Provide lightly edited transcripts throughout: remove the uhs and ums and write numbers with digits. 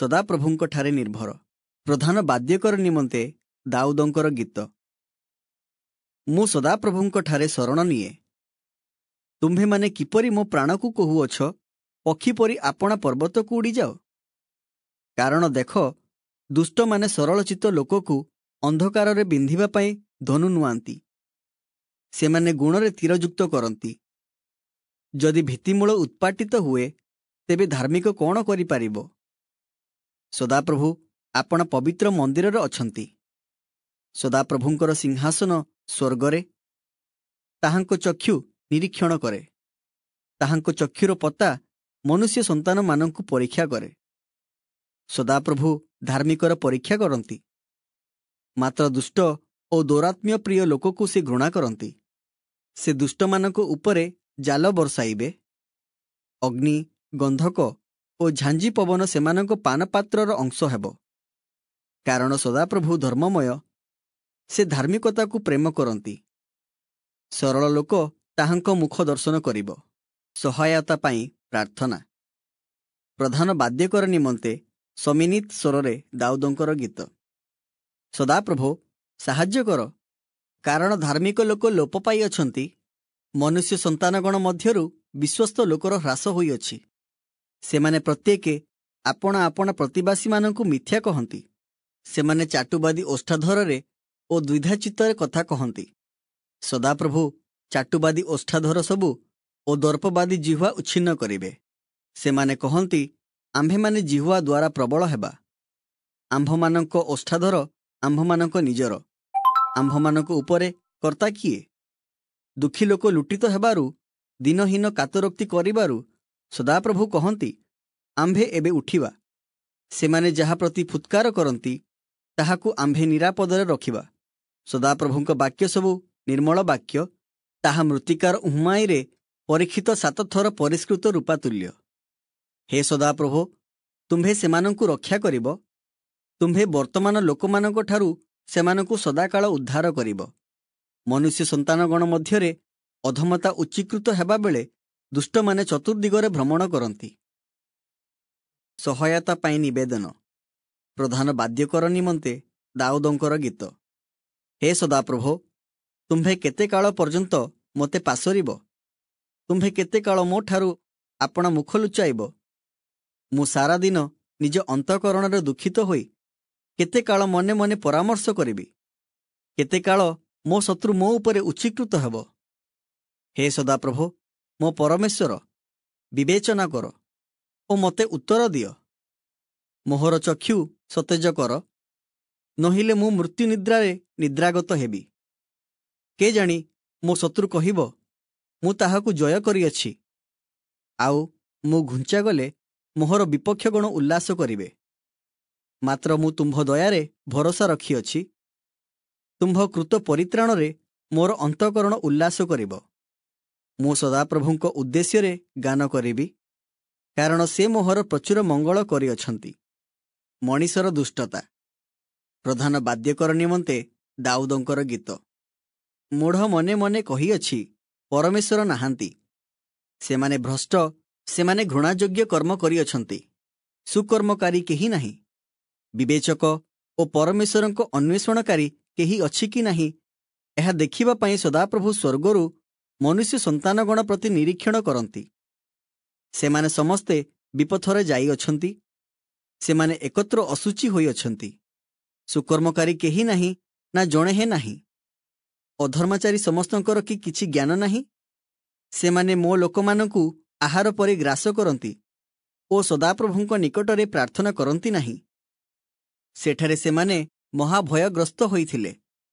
ସଦାପ୍ରଭୁଙ୍କ ଠାରେ ନିର୍ଭର। ପ୍ରଧାନ ବାଦ୍ୟକର ନିମନ୍ତେ ଦାଉଦଙ୍କର ଗୀତ। ମୁଁ ସଦାପ୍ରଭୁଙ୍କ ଠାରେ ଶରଣ ନିଏ। ତୁମ୍ଭେମାନେ କିପରି ମୋ ପ୍ରାଣକୁ କହୁଅଛ, ପକ୍ଷୀ ପରି ଆପଣା ପର୍ବତକୁ ଉଡ଼ିଯାଅ? କାରଣ ଦେଖ, ଦୁଷ୍ଟମାନେ ସରଳଚିତ୍ତ ଲୋକକୁ ଅନ୍ଧକାରରେ ବିନ୍ଧିବା ପାଇଁ ଧନୁ ନୁଆନ୍ତି। ସେମାନେ ଗୁଣରେ ତୀରଯୁକ୍ତ କରନ୍ତି। ଯଦି ଭିତ୍ତିମୂଳ ଉତ୍ପାଟିତ ହୁଏ, ତେବେ ଧାର୍ମିକ କ'ଣ କରିପାରିବ? ସଦାପ୍ରଭୁ ଆପଣା ପବିତ୍ର ମନ୍ଦିରରେ ଅଛନ୍ତି। ସଦାପ୍ରଭୁଙ୍କର ସିଂହାସନ ସ୍ୱର୍ଗରେ। ତାହାଙ୍କ ଚକ୍ଷୁ ନିରୀକ୍ଷଣ କରେ। ତାହାଙ୍କ ଚକ୍ଷୁର ପତା ମନୁଷ୍ୟ ସନ୍ତାନମାନଙ୍କୁ ପରୀକ୍ଷା କରେ। ସଦାପ୍ରଭୁ ଧାର୍ମିକର ପରୀକ୍ଷା କରନ୍ତି, ମାତ୍ର ଦୁଷ୍ଟ ଓ ଦୌରାତ୍ମ୍ୟ ପ୍ରିୟ ଲୋକକୁ ସେ ଘୃଣା କରନ୍ତି। ସେ ଦୁଷ୍ଟମାନଙ୍କ ଉପରେ ଜାଲ ବର୍ଷାଇବେ। ଅଗ୍ନି, ଗନ୍ଧକ ଓ ଝାଞ୍ଜି ପବନ ସେମାନଙ୍କ ପାନପାତ୍ରର ଅଂଶ ହେବ। କାରଣ ସଦାପ୍ରଭୁ ଧର୍ମମୟ, ସେ ଧାର୍ମିକତାକୁ ପ୍ରେମ କରନ୍ତି। ସରଳ ଲୋକ ତାହାଙ୍କ ମୁଖ ଦର୍ଶନ କରିବ। ସହାୟତା ପାଇଁ ପ୍ରାର୍ଥନା। ପ୍ରଧାନ ବାଦ୍ୟକର ନିମନ୍ତେ ସମିନିତ ସ୍ୱରରେ ଦାଉଦଙ୍କର ଗୀତ। ସଦାପ୍ରଭୁ ସାହାଯ୍ୟ କର, କାରଣ ଧାର୍ମିକ ଲୋକ ଲୋପ ପାଇଅଛନ୍ତି। ମନୁଷ୍ୟ ସନ୍ତାନଗଣ ମଧ୍ୟରୁ ବିଶ୍ୱସ୍ତ ଲୋକର ହ୍ରାସ ହୋଇଅଛି। ସେମାନେ ପ୍ରତ୍ୟେକେ ଆପଣା ଆପଣା ପ୍ରତିବାସୀମାନଙ୍କୁ ମିଥ୍ୟା କହନ୍ତି। ସେମାନେ ଚାଟୁବାଦୀ ଓଷ୍ଠାଧରରେ ଓ ଦ୍ୱିଧାଚିତ୍ତରେ କଥା କହନ୍ତି। ସଦାପ୍ରଭୁ ଚାଟୁବାଦୀ ଓଷ୍ଠାଧର ସବୁ ଓ ଦର୍ପବାଦୀ ଜିହ୍ୱା ଉଚ୍ଛିନ୍ନ କରିବେ। ସେମାନେ କହନ୍ତି, ଆମ୍ଭେମାନେ ଜିହ୍ୱା ଦ୍ୱାରା ପ୍ରବଳ ହେବା। ଆମ୍ଭମାନଙ୍କ ଓଷ୍ଠାଧର ଆମ୍ଭମାନଙ୍କ ନିଜର। ଆମ୍ଭମାନଙ୍କ ଉପରେ କର୍ତ୍ତା କିଏ? ଦୁଃଖୀ ଲୋକ ଲୁଟିତ ହେବାରୁ, ଦିନହୀନ କାତରୋକ୍ତି କରିବାରୁ ସଦାପ୍ରଭୁ କହନ୍ତି, ଆମ୍ଭେ ଏବେ ଉଠିବା। ସେମାନେ ଯାହା ପ୍ରତି ଫୁତ୍କାର କରନ୍ତି, ତାହାକୁ ଆମ୍ଭେ ନିରାପଦରେ ରଖିବା। ସଦାପ୍ରଭୁଙ୍କ ବାକ୍ୟ ସବୁ ନିର୍ମଳ ବାକ୍ୟ। ତାହା ମୃତ୍ତିକାର ଉହୁମାଇରେ ପରୀକ୍ଷିତ 7 ଥର ପରିଷ୍କୃତ ରୂପାତୁଲ୍ୟ। ହେ ସଦାପ୍ରଭୁ, ତୁମ୍ଭେ ସେମାନଙ୍କୁ ରକ୍ଷା କରିବ। ତୁମ୍ଭେ ବର୍ତ୍ତମାନ ଲୋକମାନଙ୍କଠାରୁ ସେମାନଙ୍କୁ ସଦାକାଳ ଉଦ୍ଧାର କରିବ। ମନୁଷ୍ୟ ସନ୍ତାନଗଣ ମଧ୍ୟରେ ଅଧମତା ଉଚ୍ଚୀକୃତ ହେବାବେଳେ ଦୁଷ୍ଟମାନେ ଚତୁର୍ଦିଗରେ ଭ୍ରମଣ କରନ୍ତି। ସହାୟତା ପାଇଁ ନିବେଦନ। ପ୍ରଧାନ ବାଦ୍ୟକର ନିମନ୍ତେ ଦାଉଦଙ୍କର ଗୀତ। ହେ ସଦାପ୍ରଭୁ, ତୁମ୍ଭେ କେତେ କାଳ ପର୍ଯ୍ୟନ୍ତ ମୋତେ ପାଶୋରିବ? ତୁମ୍ଭେ କେତେ କାଳ ମୋ ଠାରୁ ଆପଣା ମୁଖ ଲୁଚାଇବ? ମୁଁ ସାରା ଦିନ ନିଜ ଅନ୍ତଃକରଣରେ ଦୁଃଖିତ ହୋଇ କେତେ କାଳ ମନେ ମନେ ପରାମର୍ଶ କରିବି? କେତେ କାଳ ମୋ ଶତ୍ରୁ ମୋ ଉପରେ ଉଚ୍ଚୀକୃତ ହେବ? ହେ ସଦାପ୍ରଭୁ, ମୋ ପରମେଶ୍ୱର, ବିବେଚନା କର ଓ ମୋତେ ଉତ୍ତର ଦିଅ। ମୋହର ଚକ୍ଷୁ ସତେଜ କର, ନୋହିଲେ ମୁଁ ମୃତ୍ୟୁ ନିଦ୍ରାରେ ନିଦ୍ରାଗତ ହେବି। କେଜାଣି ମୋ ଶତ୍ରୁ କହିବ, ମୁଁ ତାହାକୁ ଜୟ କରିଅଛି। ଆଉ ମୁଁ ଘୁଞ୍ଚାଗଲେ ମୋହର ବିପକ୍ଷଗଣ ଉଲ୍ଲାସ କରିବେ। ମାତ୍ର ମୁଁ ତୁମ୍ଭ ଦୟାରେ ଭରସା ରଖିଅଛି। ତୁମ୍ଭ କୃତ ପରିତ୍ରାଣରେ ମୋର ଅନ୍ତଃକରଣ ଉଲ୍ଲାସ କରିବ। ମୁଁ ସଦାପ୍ରଭୁଙ୍କ ଉଦ୍ଦେଶ୍ୟରେ ଗାନ କରିବି, କାରଣ ସେ ମୋହର ପ୍ରଚୁର ମଙ୍ଗଳ କରିଅଛନ୍ତି। ମଣିଷର ଦୁଷ୍ଟତା। ପ୍ରଧାନ ବାଦ୍ୟକର ନିମନ୍ତେ ଦାଉଦଙ୍କର ଗୀତ। ମୂଢ଼ ମନେ ମନେ କହିଅଛି, ପରମେଶ୍ୱର ନାହାନ୍ତି। ସେମାନେ ଭ୍ରଷ୍ଟ, ସେମାନେ ଘୃଣାଯୋଗ୍ୟ କର୍ମ କରିଅଛନ୍ତି। ସୁକର୍ମକାରୀ କେହି ନାହିଁ। ବିବେଚକ ଓ ପରମେଶ୍ୱରଙ୍କ ଅନ୍ୱେଷଣକାରୀ କେହି ଅଛି କି ନାହିଁ, ଏହା ଦେଖିବା ପାଇଁ ସଦାପ୍ରଭୁ ସ୍ୱର୍ଗରୁ ମନୁଷ୍ୟ ସନ୍ତାନଗଣ ପ୍ରତି ନିରୀକ୍ଷଣ କରନ୍ତି। ସେମାନେ ସମସ୍ତେ ବିପଥରେ ଯାଇଅଛନ୍ତି। ସେମାନେ ଏକତ୍ର ଅଶୁଚି ହୋଇଅଛନ୍ତି। ସୁକର୍ମକାରୀ କେହି ନାହିଁ, ନା ଜଣେ ହେ ନାହିଁ। ଅଧର୍ମାଚାରୀ ସମସ୍ତଙ୍କର କି କିଛି ଜ୍ଞାନ ନାହିଁ? ସେମାନେ ମୋ ଲୋକମାନଙ୍କୁ ଆହାର ପରି ଗ୍ରାସ କରନ୍ତି ଓ ସଦାପ୍ରଭୁଙ୍କ ନିକଟରେ ପ୍ରାର୍ଥନା କରନ୍ତି ନାହିଁ। ସେଠାରେ ସେମାନେ ମହାଭୟଗ୍ରସ୍ତ ହୋଇଥିଲେ,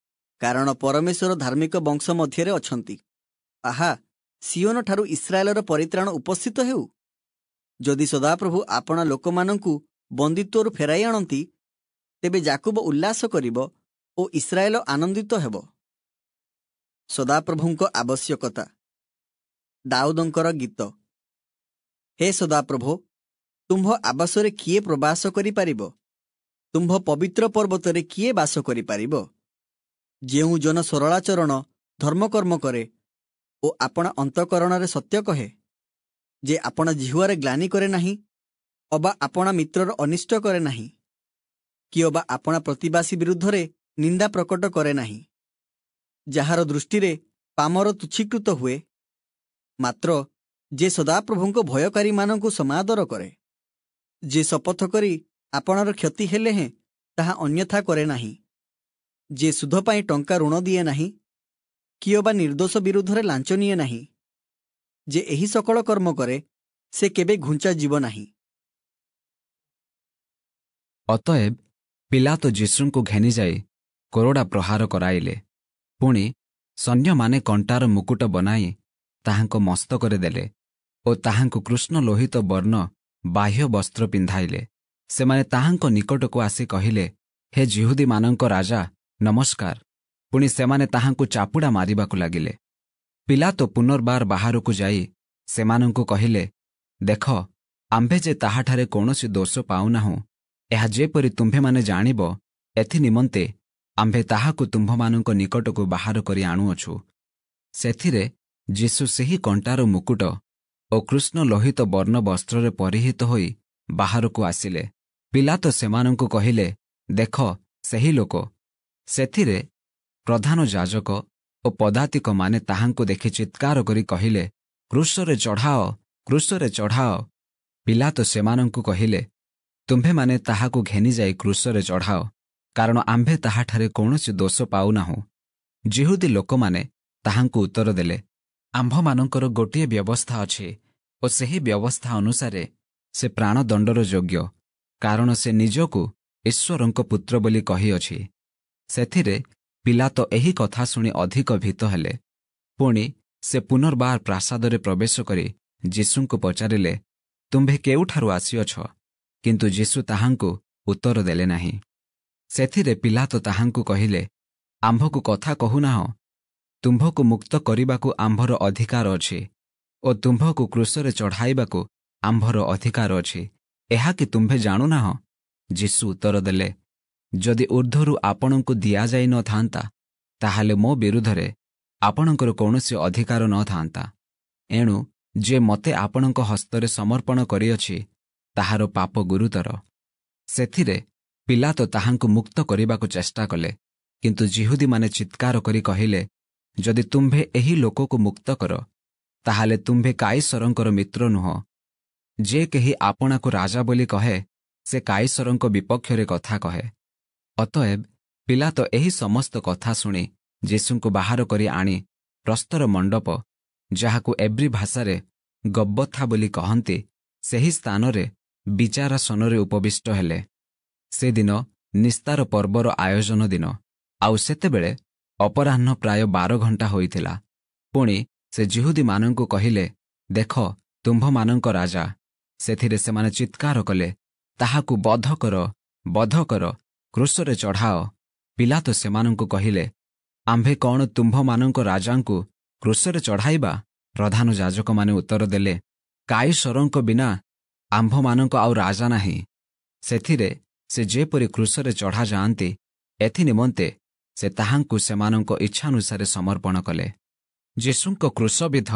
କାରଣ ପରମେଶ୍ୱର ଧାର୍ମିକ ବଂଶ ମଧ୍ୟରେ ଅଛନ୍ତି। ଆହା, ସିଓନଠାରୁ ଇସ୍ରାଏଲର ପରିତ୍ରାଣ ଉପସ୍ଥିତ ହେଉ। ଯଦି ସଦାପ୍ରଭୁ ଆପଣା ଲୋକମାନଙ୍କୁ ବନ୍ଦିତ୍ୱରୁ ଫେରାଇ ଆଣନ୍ତି, ତେବେ ଯାକୁବ ଉଲ୍ଲାସ କରିବ ଓ ଇସ୍ରାଏଲ ଆନନ୍ଦିତ ହେବ। ସଦାପ୍ରଭୁଙ୍କ ଆବଶ୍ୟକତା। ଦାଉଦଙ୍କର ଗୀତ। ହେ ସଦାପ୍ରଭୁ, ତୁମ୍ଭ ଆବାସରେ କିଏ ପ୍ରବାସ କରିପାରିବ? ତୁମ୍ଭ ପବିତ୍ର ପର୍ବତରେ କିଏ ବାସ କରିପାରିବ? ଯେଉଁ ଜନ ସରଳାଚରଣ, ଧର୍ମକର୍ମ କରେ ଓ ଆପଣା ଅନ୍ତଃକରଣରେ ସତ୍ୟ କହେ, ଯେ ଆପଣା ଜିହ୍ୱାରେ ଗ୍ଲାନି କରେ ନାହିଁ ଅବା ଆପଣା ମିତ୍ରର ଅନିଷ୍ଟ କରେ ନାହିଁ, କି ଅବା ଆପଣା ପ୍ରତିବାସୀ ବିରୁଦ୍ଧରେ ନିନ୍ଦା ପ୍ରକଟ କରେ ନାହିଁ, ଯାହାର ଦୃଷ୍ଟିରେ ପାମର ତୁଚ୍ଛୀକୃତ ହୁଏ, ମାତ୍ର ଯେ ସଦାପ୍ରଭୁଙ୍କ ଭୟକାରୀମାନଙ୍କୁ ସମାଦର କରେ, ଯେ ଶପଥ କରି ଆପଣାର କ୍ଷତି ହେଲେ ହେଁ ତାହା ଅନ୍ୟଥା କରେ ନାହିଁ, ଯେ ସୁଧ ପାଇଁ ଟଙ୍କା ଋଣ ଦିଏ ନାହିଁ, କି ଅବା ନିର୍ଦ୍ଦୋଷ ବିରୁଦ୍ଧରେ ଲାଞ୍ଚ ନିଏ ନାହିଁ, ଯେ ଏହି ସକଳ କର୍ମ କରେ, ସେ କେବେ ଘୁଞ୍ଚା ଯିବ ନାହିଁ। ଅତଏବ ପିଲାତୋ ଯୀଶୁଙ୍କୁ ଘେନିଯାଇ କୋରଡ଼ା ପ୍ରହାର କରାଇଲେ। ପୁଣି ସୈନ୍ୟମାନେ କଣ୍ଟାର ମୁକୁଟ ବନାଇ ତାହାଙ୍କ ମସ୍ତକରେ ଦେଲେ ଓ ତାହାଙ୍କୁ କୃଷ୍ଣ ଲୋହିତ ବର୍ଣ୍ଣ ବାହ୍ୟ ବସ୍ତ୍ର ପିନ୍ଧାଇଲେ। ସେମାନେ ତାହାଙ୍କ ନିକଟକୁ ଆସି କହିଲେ, ହେ ଯିହୁଦୀମାନଙ୍କ ରାଜା, ନମସ୍କାର। ପୁଣି ସେମାନେ ତାହାଙ୍କୁ ଚାପୁଡ଼ା ମାରିବାକୁ ଲାଗିଲେ। ପିଲାତୋ ପୁନର୍ବାର ବାହାରକୁ ଯାଇ ସେମାନଙ୍କୁ କହିଲେ, ଦେଖ, ଆମ୍ଭେ ଯେ ତାହାଠାରେ କୌଣସି ଦୋଷ ପାଉନାହୁଁ, ଏହା ଯେପରି ତୁମ୍ଭେମାନେ ଜାଣିବ, ଏଥି ନିମନ୍ତେ ଆମ୍ଭେ ତାହାକୁ ତୁମ୍ଭମାନଙ୍କ ନିକଟକୁ ବାହାର କରି ଆଣୁଅଛୁ। ସେଥିରେ ଯୀଶୁ ସେହି କଣ୍ଟାର ମୁକୁଟ ଓ କୃଷ୍ଣ ଲୋହିତ ବର୍ଣ୍ଣ ବସ୍ତ୍ରରେ ପରିହିତ ହୋଇ ବାହାରକୁ ଆସିଲେ। ପିଲାତୋ ସେମାନଙ୍କୁ କହିଲେ, ଦେଖ ସେହି ଲୋକ। ସେଥିରେ ପ୍ରଧାନ ଯାଜକ ଓ ପଦାତିକମାନେ ତାହାଙ୍କୁ ଦେଖି ଚିତ୍କାର କରି କହିଲେ, କ୍ରୁଶରେ ଚଢ଼ାଅ, କ୍ରୁଶରେ ଚଢ଼ାଅ। ପିଲାତୋ ସେମାନଙ୍କୁ କହିଲେ, ତୁମ୍ଭେମାନେ ତାହାକୁ ଘେନିଯାଇ କ୍ରୁଶରେ ଚଢ଼ାଅ, କାରଣ ଆମ୍ଭେ ତାହାଠାରେ କୌଣସି ଦୋଷ ପାଉନାହୁଁ। ଯିହୁଦୀ ଲୋକମାନେ ତାହାଙ୍କୁ ଉତ୍ତର ଦେଲେ, ଆମ୍ଭମାନଙ୍କର ଗୋଟିଏ ବ୍ୟବସ୍ଥା ଅଛି ଓ ସେହି ବ୍ୟବସ୍ଥା ଅନୁସାରେ ସେ ପ୍ରାଣଦଣ୍ଡର ଯୋଗ୍ୟ, କାରଣ ସେ ନିଜକୁ ଈଶ୍ୱରଙ୍କ ପୁତ୍ର ବୋଲି କହିଅଛି। ସେଥିରେ ପିଲାତୋ ଏହି କଥା ଶୁଣି ଅଧିକ ଭୀତ ହେଲେ। ପୁଣି ସେ ପୁନର୍ବାର ପ୍ରାସାଦରେ ପ୍ରବେଶ କରି ଯୀଶୁଙ୍କୁ ପଚାରିଲେ, ତୁମ୍ଭେ କେଉଁଠାରୁ ଆସିଅଛ? କିନ୍ତୁ ଯୀଶୁ ତାହାଙ୍କୁ ଉତ୍ତର ଦେଲେ ନାହିଁ। ସେଥିରେ ପିଲାତୋ ତାହାଙ୍କୁ କହିଲେ, ଆମ୍ଭକୁ କଥା କହୁନାହଁ? ତୁମ୍ଭକୁ ମୁକ୍ତ କରିବାକୁ ଆମ୍ଭର ଅଧିକାର ଅଛି ଓ ତୁମ୍ଭକୁ କ୍ରୁଶରେ ଚଢ଼ାଇବାକୁ ଆମ୍ଭର ଅଧିକାର ଅଛି। ଏହା କି ତୁମ୍ଭେ ଜାଣୁନାହଁ? ଯୀଶୁ ଉତ୍ତର ଦେଲେ, ଯଦି ଊର୍ଦ୍ଧ୍ୱରୁ ଆପଣଙ୍କୁ ଦିଆଯାଇ ନ ଥାନ୍ତା, ତାହେଲେ ମୋ ବିରୁଦ୍ଧରେ ଆପଣଙ୍କର କୌଣସି ଅଧିକାର ନ ଥାନ୍ତା। ଏଣୁ ଯେ ମୋତେ ଆପଣଙ୍କ ହସ୍ତରେ ସମର୍ପଣ କରିଅଛି, ତାହାର ପାପ ଗୁରୁତର। ସେଥିରେ ପିଲାତୋ ତାହାଙ୍କୁ ମୁକ୍ତ କରିବାକୁ ଚେଷ୍ଟା କଲେ, କିନ୍ତୁ ଯିହୁଦୀମାନେ ଚିତ୍କାର କରି କହିଲେ, ଯଦି ତୁମ୍ଭେ ଏହି ଲୋକକୁ ମୁକ୍ତ କର, ତାହେଲେ ତୁମ୍ଭେ କାଇସରଙ୍କର ମିତ୍ର ନୁହଁ। ଯେ କେହି ଆପଣାକୁ ରାଜା ବୋଲି କହେ, ସେ କାଇସରଙ୍କ ବିପକ୍ଷରେ କଥା କହେ। ଅତଏବ ପିଲାତୋ ଏହି ସମସ୍ତ କଥା ଶୁଣି ଯୀଶୁଙ୍କୁ ବାହାର କରି ଆଣି ପ୍ରସ୍ତର ମଣ୍ଡପ, ଯାହାକୁ ଏବ୍ରୀ ଭାଷାରେ ଗବ୍ବଥା ବୋଲି କହନ୍ତି, ସେହି ସ୍ଥାନରେ ବିଚାରାସନରେ ଉପବିଷ୍ଟ ହେଲେ। ସେଦିନ ନିସ୍ତାର ପର୍ବର ଆୟୋଜନ ଦିନ, ଆଉ ସେତେବେଳେ ଅପରାହ୍ନ ପ୍ରାୟ 12 ଘଣ୍ଟା ହୋଇଥିଲା। ପୁଣି ସେ ଯିହୁଦୀମାନଙ୍କୁ କହିଲେ, ଦେଖ ତୁମ୍ଭମାନଙ୍କ ରାଜା। ସେଥିରେ ସେମାନେ ଚିତ୍କାର କଲେ, ତାହାକୁ ବଧ କର, ବଧ କର, କ୍ରୁଶରେ ଚଢ଼ାଅ। ପିଲାତୋ ସେମାନଙ୍କୁ କହିଲେ, ଆମ୍ଭେ କ'ଣ ତୁମ୍ଭମାନଙ୍କ ରାଜାଙ୍କୁ କ୍ରୁଶରେ ଚଢ଼ାଇବା? ପ୍ରଧାନ ଯାଜକମାନେ ଉତ୍ତର ଦେଲେ, କାଇସରଙ୍କ ବିନା ଆମ୍ଭମାନଙ୍କ ଆଉ ରାଜା ନାହିଁ। ସେଥିରେ ସେ ଯେପରି କ୍ରୁଶରେ ଚଢ଼ାଯାଆନ୍ତି, ଏଥି ନିମନ୍ତେ ସେ ତାହାଙ୍କୁ ସେମାନଙ୍କ ଇଚ୍ଛାନୁସାରେ ସମର୍ପଣ କଲେ। ଯୀଶୁଙ୍କ କ୍ରୁଶବିଦ୍ଧ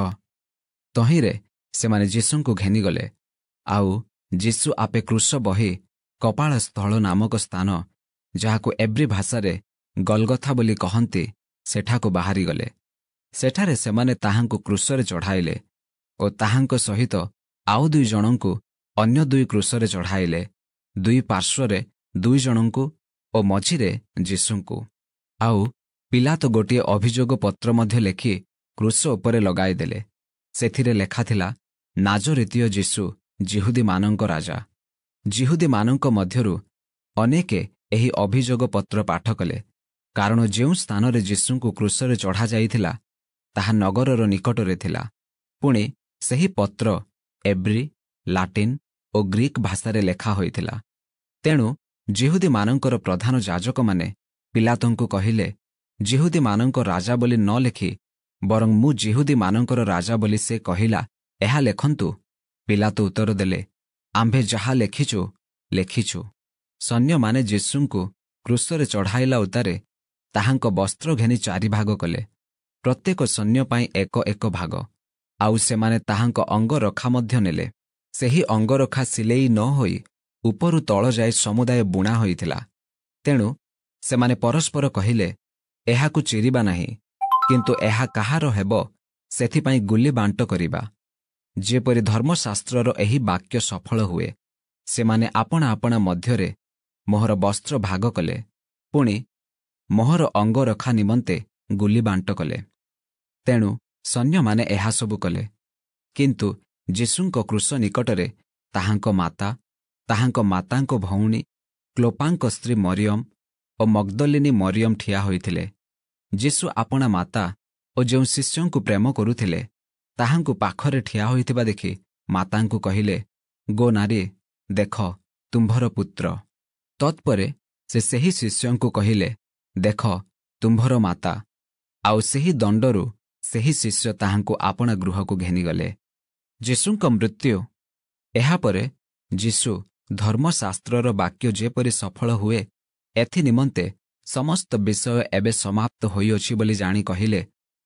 ତହିଁରେ ସେମାନେ ଯୀଶୁଙ୍କୁ ଘେନିଗଲେ। ଆଉ ଯୀଶୁ ଆପେ କ୍ରୁଶ ବହି କପାଳସ୍ଥଳ ନାମକ ସ୍ଥାନ, ଯାହାକୁ ଏବ୍ରୀ ଭାଷାରେ ଗଲଗଥା ବୋଲି କହନ୍ତି, ସେଠାକୁ ବାହାରିଗଲେ। ସେଠାରେ ସେମାନେ ତାହାଙ୍କୁ କ୍ରୁଶରେ ଚଢ଼ାଇଲେ ଓ ତାହାଙ୍କ ସହିତ ଆଉ 2 ଜଣଙ୍କୁ ଅନ୍ୟ 2 କ୍ରୁଶରେ ଚଢ଼ାଇଲେ, 2 ପାର୍ଶ୍ୱରେ 2 ଜଣଙ୍କୁ ଓ ମଝିରେ ଯୀଶୁଙ୍କୁ। ଆଉ ପିଲାତୋ ଗୋଟିଏ ଅଭିଯୋଗ ପତ୍ର ମଧ୍ୟ ଲେଖି କ୍ରୁଶ ଉପରେ ଲଗାଇଦେଲେ। ସେଥିରେ ଲେଖାଥିଲା, ନାଜୋରିତୀୟ ଯୀଶୁ, ଯିହୁଦୀମାନଙ୍କ ରାଜା। ଯିହୁଦୀମାନଙ୍କ ମଧ୍ୟରୁ ଅନେକେ ଏହି ଅଭିଯୋଗ ପତ୍ର ପାଠ କଲେ, କାରଣ ଯେଉଁ ସ୍ଥାନରେ ଯୀଶୁଙ୍କୁ କ୍ରୁଶରେ ଚଢ଼ାଯାଇଥିଲା, ତାହା ନଗରର ନିକଟରେ ଥିଲା। ପୁଣି ସେହି ପତ୍ର ଏବ୍ରୀ, ଲାଟିନ୍ ଓ ଗ୍ରୀକ୍ ଭାଷାରେ ଲେଖା ହୋଇଥିଲା। ତେଣୁ ଯିହୁଦୀମାନଙ୍କର ପ୍ରଧାନ ଯାଜକମାନେ ପିଲାତୋଙ୍କୁ କହିଲେ, ଯିହୁଦୀମାନଙ୍କ ରାଜା ବୋଲି ନ ଲେଖି ବରଂ ମୁଁ ଯିହୁଦୀମାନଙ୍କର ରାଜା ବୋଲି ସେ କହିଲା, ଏହା ଲେଖନ୍ତୁ। ପିଲାତୋ ଉତ୍ତର ଦେଲେ, ଆମ୍ଭେ ଯାହା ଲେଖିଛୁ, ଲେଖିଛୁ। ସୈନ୍ୟମାନେ ଯୀଶୁଙ୍କୁ କ୍ରୁଶରେ ଚଢ଼ାଇଲା ଉତ୍ତାରେ ତାହାଙ୍କ ବସ୍ତ୍ର ଘେନି 4 ଭାଗ କଲେ, ପ୍ରତ୍ୟେକ ସୈନ୍ୟ ପାଇଁ 1 1 ଭାଗ। ଆଉ ସେମାନେ ତାହାଙ୍କ ଅଙ୍ଗରଖା ମଧ୍ୟ ନେଲେ। ସେହି ଅଙ୍ଗରଖା ସିଲେଇ ନ ହୋଇ ଉପରୁ ତଳ ଯାଏ ସମୁଦାୟ ବୁଣା ହୋଇଥିଲା। ତେଣୁ ସେମାନେ ପରସ୍ପର କହିଲେ, ଏହାକୁ ଚିରିବା ନାହିଁ, କିନ୍ତୁ ଏହା କାହାର ହେବ ସେଥିପାଇଁ ଗୁଲି ବାଣ୍ଟ କରିବା। ଯେପରି ଧର୍ମଶାସ୍ତ୍ରର ଏହି ବାକ୍ୟ ସଫଳ ହୁଏ, ସେମାନେ ଆପଣା ଆପଣା ମଧ୍ୟରେ ମୋହର ବସ୍ତ୍ର ଭାଗ କଲେ, ପୁଣି ମୋହର ଅଙ୍ଗରଖା ନିମନ୍ତେ ଗୁଲି ବାଣ୍ଟ କଲେ। ତେଣୁ ସୈନ୍ୟମାନେ ଏହାସବୁ କଲେ। କିନ୍ତୁ ଯୀଶୁଙ୍କ କ୍ରୁଶ ନିକଟରେ ତାହାଙ୍କ ମାତା, ତାହାଙ୍କ ମାତାଙ୍କ ଭଉଣୀ, କ୍ଲୋପାଙ୍କ ସ୍ତ୍ରୀ ମରିୟମ ଓ ମଗ୍ଦଲିନୀ ମରିୟମ ଠିଆ ହୋଇଥିଲେ। ଯୀଶୁ ଆପଣା ମାତା ଓ ଯେଉଁ ଶିଷ୍ୟଙ୍କୁ ପ୍ରେମ କରୁଥିଲେ ତାହାଙ୍କୁ ପାଖରେ ଠିଆ ହୋଇଥିବା ଦେଖି ମାତାଙ୍କୁ କହିଲେ, ଗୋ ନାରୀ, ଦେଖ ତୁମ୍ଭର ପୁତ୍ର। ତତ୍ପରେ ସେ ସେହି ଶିଷ୍ୟଙ୍କୁ କହିଲେ, ଦେଖ ତୁମ୍ଭର ମାତା। ଆଉ ସେହି ଦଣ୍ଡରୁ ସେହି ଶିଷ୍ୟ ତାହାଙ୍କୁ ଆପଣା ଗୃହକୁ ଘେନିଗଲେ। ଯୀଶୁଙ୍କ ମୃତ୍ୟୁ। ଏହାପରେ ଯୀଶୁ ଧର୍ମଶାସ୍ତ୍ରର ବାକ୍ୟ ଯେପରି ସଫଳ ହୁଏ, ଏଥି ନିମନ୍ତେ ସମସ୍ତ ବିଷୟ ଏବେ ସମାପ୍ତ ହୋଇଅଛି ବୋଲି ଜାଣି କହିଲେ,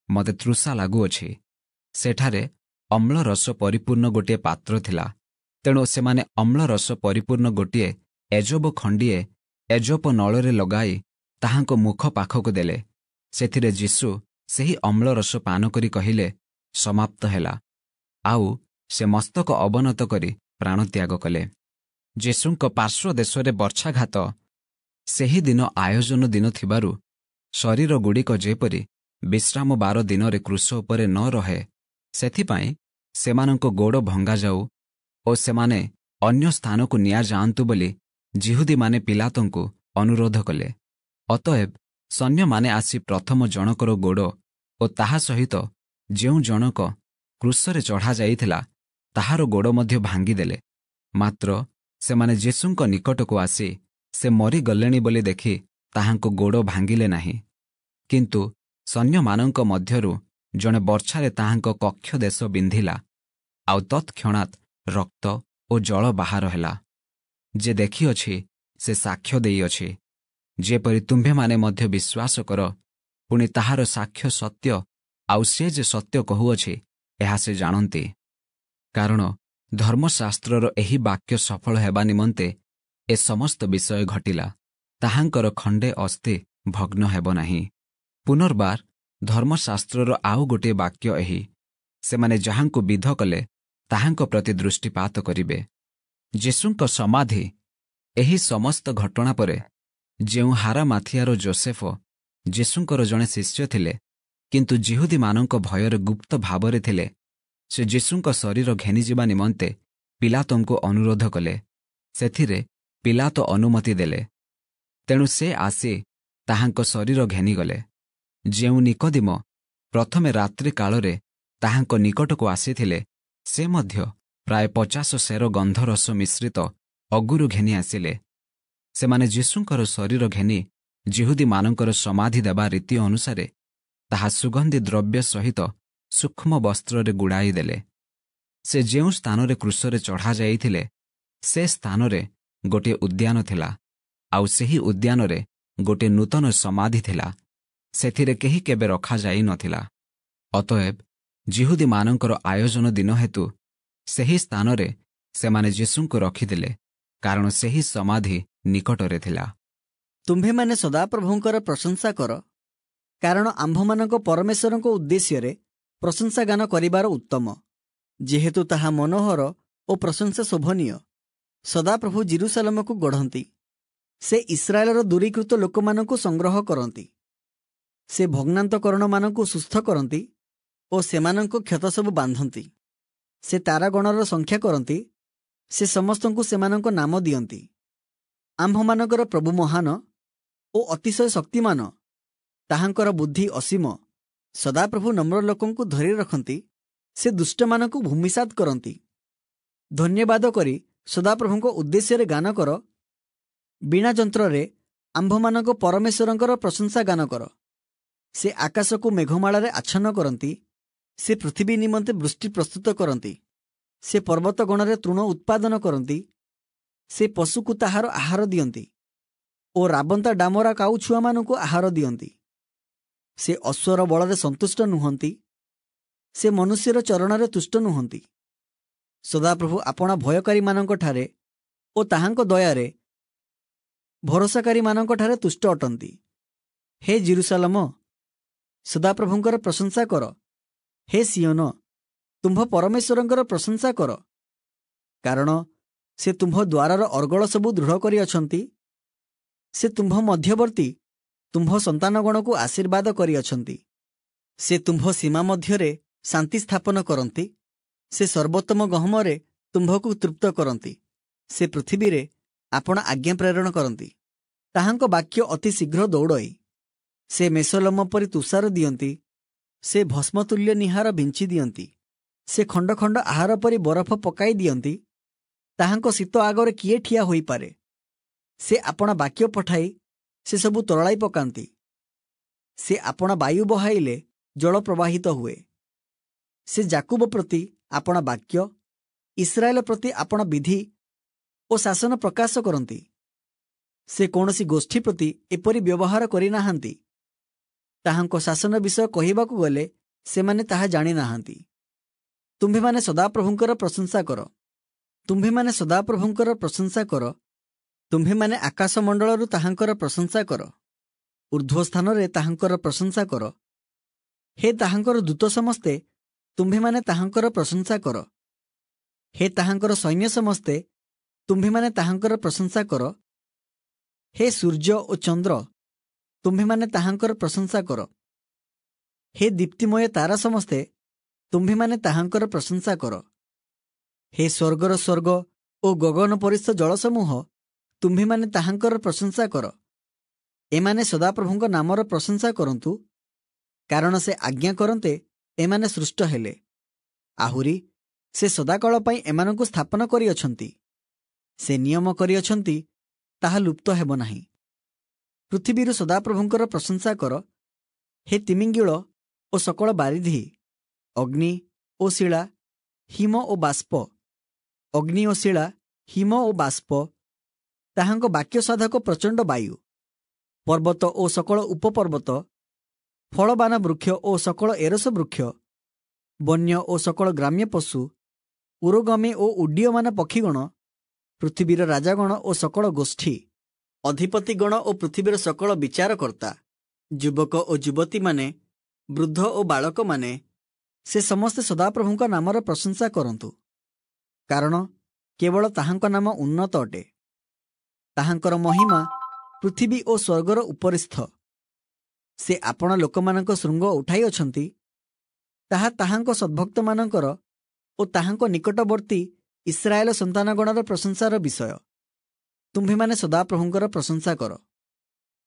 ମୋତେ ତୃଷା ଲାଗୁଅଛି। ସେଠାରେ ଅମ୍ଳରସ ପରିପୂର୍ଣ୍ଣ ଗୋଟିଏ ପାତ୍ର ଥିଲା। ତେଣୁ ସେମାନେ ଅମ୍ଳରସ ପରିପୂର୍ଣ୍ଣ ଗୋଟିଏ ଏଜୋବ ଖଣ୍ଡିଏ ଏଜୋପ ନଳରେ ଲଗାଇ ତାହାଙ୍କ ମୁଖ ପାଖକୁ ଦେଲେ। ସେଥିରେ ଯୀଶୁ ସେହି ଅମ୍ଳରସ ପାନ କରି କହିଲେ, ସମାପ୍ତ ହେଲା। ଆଉ ସେ ମସ୍ତକ ଅବନତ କରି ପ୍ରାଣତ୍ୟାଗ କଲେ। ଯୀଶୁଙ୍କ ପାର୍ଶ୍ୱଦେଶରେ ବର୍ଚ୍ଛାଘାତ। ସେହିଦିନ ଆୟୋଜନ ଦିନ ଥିବାରୁ ଶରୀରଗୁଡ଼ିକ ଯେପରି ବିଶ୍ରାମ ବାର ଦିନରେ କ୍ରୁଶ ଉପରେ ନ ରହେ, ସେଥିପାଇଁ ସେମାନଙ୍କ ଗୋଡ଼ ଭଙ୍ଗାଯାଉ ଓ ସେମାନେ ଅନ୍ୟ ସ୍ଥାନକୁ ନିଆଯାଆନ୍ତୁ ବୋଲି ଯିହୁଦୀମାନେ ପିଲାତଙ୍କୁ ଅନୁରୋଧ କଲେ। ଅତଏବ ସୈନ୍ୟମାନେ ଆସି ପ୍ରଥମ ଜଣକର ଗୋଡ଼ ଓ ତାହା ସହିତ ଯେଉଁ ଜଣକ କ୍ରୁଶରେ ଚଢ଼ାଯାଇଥିଲା ତାହାର ଗୋଡ଼ ମଧ୍ୟ ଭାଙ୍ଗିଦେଲେ। ମାତ୍ର ସେମାନେ ଯୀଶୁଙ୍କ ନିକଟକୁ ଆସି ସେ ମରିଗଲେଣି ବୋଲି ଦେଖି ତାହାଙ୍କ ଗୋଡ଼ ଭାଙ୍ଗିଲେ ନାହିଁ। କିନ୍ତୁ ସୈନ୍ୟମାନଙ୍କ ମଧ୍ୟରୁ ଜଣେ ବର୍ଚ୍ଛାରେ ତାହାଙ୍କ କକ୍ଷ ଦେଶ ବିନ୍ଧିଲା, ଆଉ ତତ୍କ୍ଷଣାତ୍ ରକ୍ତ ଓ ଜଳ ବାହାର ହେଲା। ଯେ ଦେଖିଅଛି ସେ ସାକ୍ଷ୍ୟ ଦେଇଅଛି। ଯେପରି ତୁମ୍ଭେମାନେ ମଧ୍ୟ ବିଶ୍ୱାସ କର, ପୁଣି ତାହାର ସାକ୍ଷ୍ୟ ସତ୍ୟ, ଆଉ ସେ ଯେ ସତ୍ୟ କହୁଅଛି ଏହା ସେ ଜାଣନ୍ତି। କାରଣ ଧର୍ମଶାସ୍ତ୍ରର ଏହି ବାକ୍ୟ ସଫଳ ହେବା ନିମନ୍ତେ ଏ ସମସ୍ତ ବିଷୟ ଘଟିଲା, ତାହାଙ୍କର ଖଣ୍ଡେ ଅସ୍ଥି ଭଗ୍ନ ହେବ ନାହିଁ। ପୁନର୍ବାର ଧର୍ମଶାସ୍ତ୍ରର ଆଉ ଗୋଟିଏ ବାକ୍ୟ ଏହି, ସେମାନେ ଯାହାଙ୍କୁ ବିଧ କଲେ ତାହାଙ୍କ ପ୍ରତି ଦୃଷ୍ଟିପାତ କରିବେ। ଯୀଶୁଙ୍କ ସମାଧି। ଏହି ସମସ୍ତ ଘଟଣା ପରେ ଯେଉଁ ହାରାମାଥିଆର ଯୋସେଫ ଯୀଶୁଙ୍କର ଜଣେ ଶିଷ୍ୟ ଥିଲେ, କିନ୍ତୁ ଯିହୁଦୀମାନଙ୍କ ଭୟରେ ଗୁପ୍ତ ଭାବରେ ଥିଲେ, ସେ ଯୀଶୁଙ୍କ ଶରୀର ଘେନିଯିବା ନିମନ୍ତେ ପିଲାତଙ୍କୁ ଅନୁରୋଧ କଲେ। ସେଥିରେ ପିଲାତ ଅନୁମତି ଦେଲେ। ତେଣୁ ସେ ଆସି ତାହାଙ୍କ ଶରୀର ଘେନିଗଲେ। ଯେଉଁ ନିକୋଦିମ ପ୍ରଥମେ ରାତ୍ରି କାଳରେ ତାହାଙ୍କ ନିକଟକୁ ଆସିଥିଲେ, ସେ ମଧ୍ୟ ପ୍ରାୟ 50 ସେର ଗନ୍ଧରସ ମିଶ୍ରିତ ଅଗୁରୁ ଘେନି ଆସିଲେ। ସେମାନେ ଯୀଶୁଙ୍କର ଶରୀର ଘେନି ଯିହୁଦୀମାନଙ୍କର ସମାଧି ଦେବା ରୀତି ଅନୁସାରେ ତାହା ସୁଗନ୍ଧି ଦ୍ରବ୍ୟ ସହିତ ସୂକ୍ଷ୍ମ ବସ୍ତ୍ରରେ ଗୁଡ଼ାଇ ଦେଲେ। ସେ ଯେଉଁ ସ୍ଥାନରେ କ୍ରୁଶରେ ଚଢ଼ାଯାଇଥିଲେ ସେ ସ୍ଥାନରେ ଗୋଟିଏ ଉଦ୍ୟାନ ଥିଲା, ଆଉ ସେହି ଉଦ୍ୟାନରେ ଗୋଟିଏ ନୂତନ ସମାଧି ଥିଲା। ସେଥିରେ କେହି କେବେ ରଖାଯାଇ ନଥିଲା। ଅତଏବ ଯିହୁଦୀମାନଙ୍କର ଆୟୋଜନ ଦିନ ହେତୁ ସେହି ସ୍ଥାନରେ ସେମାନେ ଯୀଶୁଙ୍କୁ ରଖିଥିଲେ, କାରଣ ସେହି ସମାଧି ନିକଟରେ ଥିଲା। ତୁମ୍ଭେମାନେ ସଦାପ୍ରଭୁଙ୍କର ପ୍ରଶଂସା କର, କାରଣ ଆମ୍ଭମାନଙ୍କ ପରମେଶ୍ୱରଙ୍କ ଉଦ୍ଦେଶ୍ୟରେ ପ୍ରଶଂସାଗାନ କରିବାର ଉତ୍ତମ, ଯେହେତୁ ତାହା ମନୋହର ଓ ପ୍ରଶଂସା ଶୋଭନୀୟ। ସଦାପ୍ରଭୁ ଜେରୁସାଲେମକୁ ଗଢ଼ନ୍ତି। ସେ ଇସ୍ରାଏଲର ଦୂରୀକୃତ ଲୋକମାନଙ୍କୁ ସଂଗ୍ରହ କରନ୍ତି। ସେ ଭଗ୍ନାନ୍ତକରଣମାନଙ୍କୁ ସୁସ୍ଥ କରନ୍ତି ଓ ସେମାନଙ୍କ କ୍ଷତ ସବୁ ବାନ୍ଧନ୍ତି। ସେ ତାରାଗଣର ସଂଖ୍ୟା କରନ୍ତି। ସେ ସମସ୍ତଙ୍କୁ ସେମାନଙ୍କ ନାମ ଦିଅନ୍ତି। ଆମ୍ଭମାନଙ୍କର ପ୍ରଭୁ ମହାନ ଓ ଅତିଶୟ ଶକ୍ତିମାନ, ତାହାଙ୍କର ବୁଦ୍ଧି ଅସୀମ। ସଦାପ୍ରଭୁ ନମ୍ର ଲୋକଙ୍କୁ ଧରି ରଖନ୍ତି। ସେ ଦୁଷ୍ଟମାନଙ୍କୁ ଭୂମିସାତ୍ କରନ୍ତି। ଧନ୍ୟବାଦ କରି ସଦାପ୍ରଭୁଙ୍କ ଉଦ୍ଦେଶ୍ୟରେ ଗାନ କର। ବୀଣା ଯନ୍ତ୍ରରେ ଆମ୍ଭମାନଙ୍କ ପରମେଶ୍ୱରଙ୍କର ପ୍ରଶଂସା ଗାନ କର। ସେ ଆକାଶକୁ ମେଘମାଳାରେ ଆଚ୍ଛନ୍ନ କରନ୍ତି। ସେ ପୃଥିବୀ ନିମନ୍ତେ ବୃଷ୍ଟି ପ୍ରସ୍ତୁତ କରନ୍ତି। ସେ ପର୍ବତଗଣରେ ତୃଣ ଉତ୍ପାଦନ କରନ୍ତି। ସେ ପଶୁକୁ ତାହାର ଆହାର ଦିଅନ୍ତି ଓ ରାବନ୍ତା ଡାମରା କାଉ ଛୁଆମାନଙ୍କୁ ଆହାର ଦିଅନ୍ତି। ସେ ଅଶ୍ୱର ବଳରେ ସନ୍ତୁଷ୍ଟ ନୁହନ୍ତି। ସେ ମନୁଷ୍ୟର ଚରଣରେ ତୁଷ୍ଟ ନୁହନ୍ତି। ସଦାପ୍ରଭୁ ଆପଣା ଭୟକାରୀମାନଙ୍କଠାରେ ଓ ତାହାଙ୍କ ଦୟାରେ ଭରସାକାରୀମାନଙ୍କଠାରେ ତୁଷ୍ଟ ଅଟନ୍ତି। ହେ ଜେରୁସାଲେମ, ସଦାପ୍ରଭୁଙ୍କର ପ୍ରଶଂସା କର। ହେ ସିଓନ, ତୁମ୍ଭ ପରମେଶ୍ୱରଙ୍କର ପ୍ରଶଂସା କର। କାରଣ ସେ ତୁମ୍ଭ ଦ୍ୱାରର ଅର୍ଗଳ ସବୁ ଦୃଢ଼ କରିଅଛନ୍ତି। ସେ ତୁମ୍ଭ ମଧ୍ୟବର୍ତ୍ତୀ ତୁମ୍ଭ ସନ୍ତାନଗଣକୁ ଆଶୀର୍ବାଦ କରିଅଛନ୍ତି। ସେ ତୁମ୍ଭ ସୀମା ମଧ୍ୟରେ ଶାନ୍ତି ସ୍ଥାପନ କରନ୍ତି। ସେ ସର୍ବୋତ୍ତମ ଗହମରେ ତୁମ୍ଭକୁ ତୃପ୍ତ କରନ୍ତି। ସେ ପୃଥିବୀରେ ଆପଣା ଆଜ୍ଞା ପ୍ରେରଣ କରନ୍ତି। ତାହାଙ୍କ ବାକ୍ୟ ଅତି ଶୀଘ୍ର ଦୌଡ଼ଇ। ସେ ମେଷଲୋମ ପରି ତୁଷାର ଦିଅନ୍ତି। ସେ ଭସ୍ମତୁଲ୍ୟ ନିହାର ବିଞ୍ଚି ଦିଅନ୍ତି। ସେ ଖଣ୍ଡ ଖଣ୍ଡ ଆହାର ପରି ବରଫ ପକାଇ ଦିଅନ୍ତି। ତାହାଙ୍କ ଶୀତ ଆଗରେ କିଏ ଠିଆ ହୋଇପାରେ? ସେ ଆପଣା ବାକ୍ୟ ପଠାଇ ସେସବୁ ତରଳାଇ ପକାନ୍ତି। ସେ ଆପଣା ବାୟୁ ବହାଇଲେ ଜଳ ପ୍ରବାହିତ ହୁଏ। ସେ ଯାକୁବ ପ୍ରତି ଆପଣା ବାକ୍ୟ, ଇସ୍ରାଏଲ ପ୍ରତି ଆପଣା ବିଧି ଓ ଶାସନ ପ୍ରକାଶ କରନ୍ତି। ସେ କୌଣସି ଗୋଷ୍ଠୀ ପ୍ରତି ଏପରି ବ୍ୟବହାର କରିନାହାନ୍ତି। ତାହାଙ୍କ ଶାସନ ବିଷୟ କହିବାକୁ ଗଲେ ସେମାନେ ତାହା ଜାଣିନାହାନ୍ତି। ତୁମ୍ଭେମାନେ ସଦାପ୍ରଭୁଙ୍କର ପ୍ରଶଂସା କର। ତୁମ୍ଭେମାନେ ସଦାପ୍ରଭୁଙ୍କର ପ୍ରଶଂସା କର। ତୁମ୍ଭେମାନେ ଆକାଶମଣ୍ଡଳରୁ ତାହାଙ୍କର ପ୍ରଶଂସା କର। ଊର୍ଦ୍ଧ୍ୱ ସ୍ଥାନରେ ତାହାଙ୍କର ପ୍ରଶଂସା କର। ହେ ତାହାଙ୍କର ଦୂତ ସମସ୍ତେ, ତୁମ୍ଭେମାନେ ତାହାଙ୍କର ପ୍ରଶଂସା କର। ହେ ତାହାଙ୍କର ସୈନ୍ୟ ସମସ୍ତେ, ତୁମ୍ଭେମାନେ ତାହାଙ୍କର ପ୍ରଶଂସା କର। ହେ ସୂର୍ଯ୍ୟ ଓ ଚନ୍ଦ୍ର, ତୁମ୍ଭେମାନେ ତାହାଙ୍କର ପ୍ରଶଂସା କର। ହେ ଦୀପ୍ତିମୟ ତାରା ସମସ୍ତେ, ତୁମ୍ଭେମାନେ ତାହାଙ୍କର ପ୍ରଶଂସା କର। ହେ ସ୍ୱର୍ଗର ସ୍ୱର୍ଗ ଓ ଗଗନ ପରିସ୍ଥ ଜଳସମୂହ, ତୁମ୍ଭେମାନେ ତାହାଙ୍କର ପ୍ରଶଂସା କର। ଏମାନେ ସଦାପ୍ରଭୁଙ୍କ ନାମର ପ୍ରଶଂସା କରନ୍ତୁ। କାରଣ ସେ ଆଜ୍ଞା କରନ୍ତେ ଏମାନେ ସୃଷ୍ଟ ହେଲେ। ଆହୁରି ସେ ସଦାକାଳ ପାଇଁ ଏମାନଙ୍କୁ ସ୍ଥାପନ କରିଅଛନ୍ତି। ସେ ନିୟମ କରିଅଛନ୍ତି, ତାହା ଲୁପ୍ତ ହେବ ନାହିଁ। ପୃଥିବୀରୁ ସଦାପ୍ରଭୁଙ୍କର ପ୍ରଶଂସା କର। ହେ ତିମିଙ୍ଗିଳ ଓ ସକଳ ବାରିଧି, ଅଗ୍ନି ଓ ଶିଳା, ହିମ ଓ ବାଷ୍ପ, ଅଗ୍ନି ଓ ଶିଳା, ହିମ ଓ ବାଷ୍ପ, ତାହାଙ୍କ ବାକ୍ୟ ସାଧକ ପ୍ରଚଣ୍ଡ ବାୟୁ, ପର୍ବତ ଓ ସକଳ ଉପପର୍ବତ, ଫଳବାନ ବୃକ୍ଷ ଓ ସକଳ ଏରସ ବୃକ୍ଷ, ବନ୍ୟ ଓ ସକଳ ଗ୍ରାମ୍ୟ ପଶୁ, ଉରୋଗାମୀ ଓ ଉଡ୍ଡୀୟମାନ ପକ୍ଷୀଗଣ, ପୃଥିବୀର ରାଜାଗଣ ଓ ସକଳ ଗୋଷ୍ଠୀ, ଅଧିପତିଗଣ ଓ ପୃଥିବୀର ସକଳ ବିଚାରକର୍ତ୍ତା, ଯୁବକ ଓ ଯୁବତୀମାନେ, ବୃଦ୍ଧ ଓ ବାଳକମାନେ, ସେ ସମସ୍ତେ ସଦାପ୍ରଭୁଙ୍କ ନାମର ପ୍ରଶଂସା କରନ୍ତୁ। କାରଣ କେବଳ ତାହାଙ୍କ ନାମ ଉନ୍ନତ ଅଟେ। ତାହାଙ୍କର ମହିମା ପୃଥିବୀ ଓ ସ୍ୱର୍ଗର ଉପରିସ୍ଥ। ସେ ଆପଣା ଲୋକମାନଙ୍କ ଶୃଙ୍ଗ ଉଠାଇଅଛନ୍ତି। ତାହା ତାହାଙ୍କ ସଦ୍ଭକ୍ତମାନଙ୍କର ଓ ତାହାଙ୍କ ନିକଟବର୍ତ୍ତୀ ଇସ୍ରାଏଲ ସନ୍ତାନଗଣର ପ୍ରଶଂସାର ବିଷୟ। ତୁମ୍ଭେମାନେ ସଦାପ୍ରଭୁଙ୍କର ପ୍ରଶଂସା କର।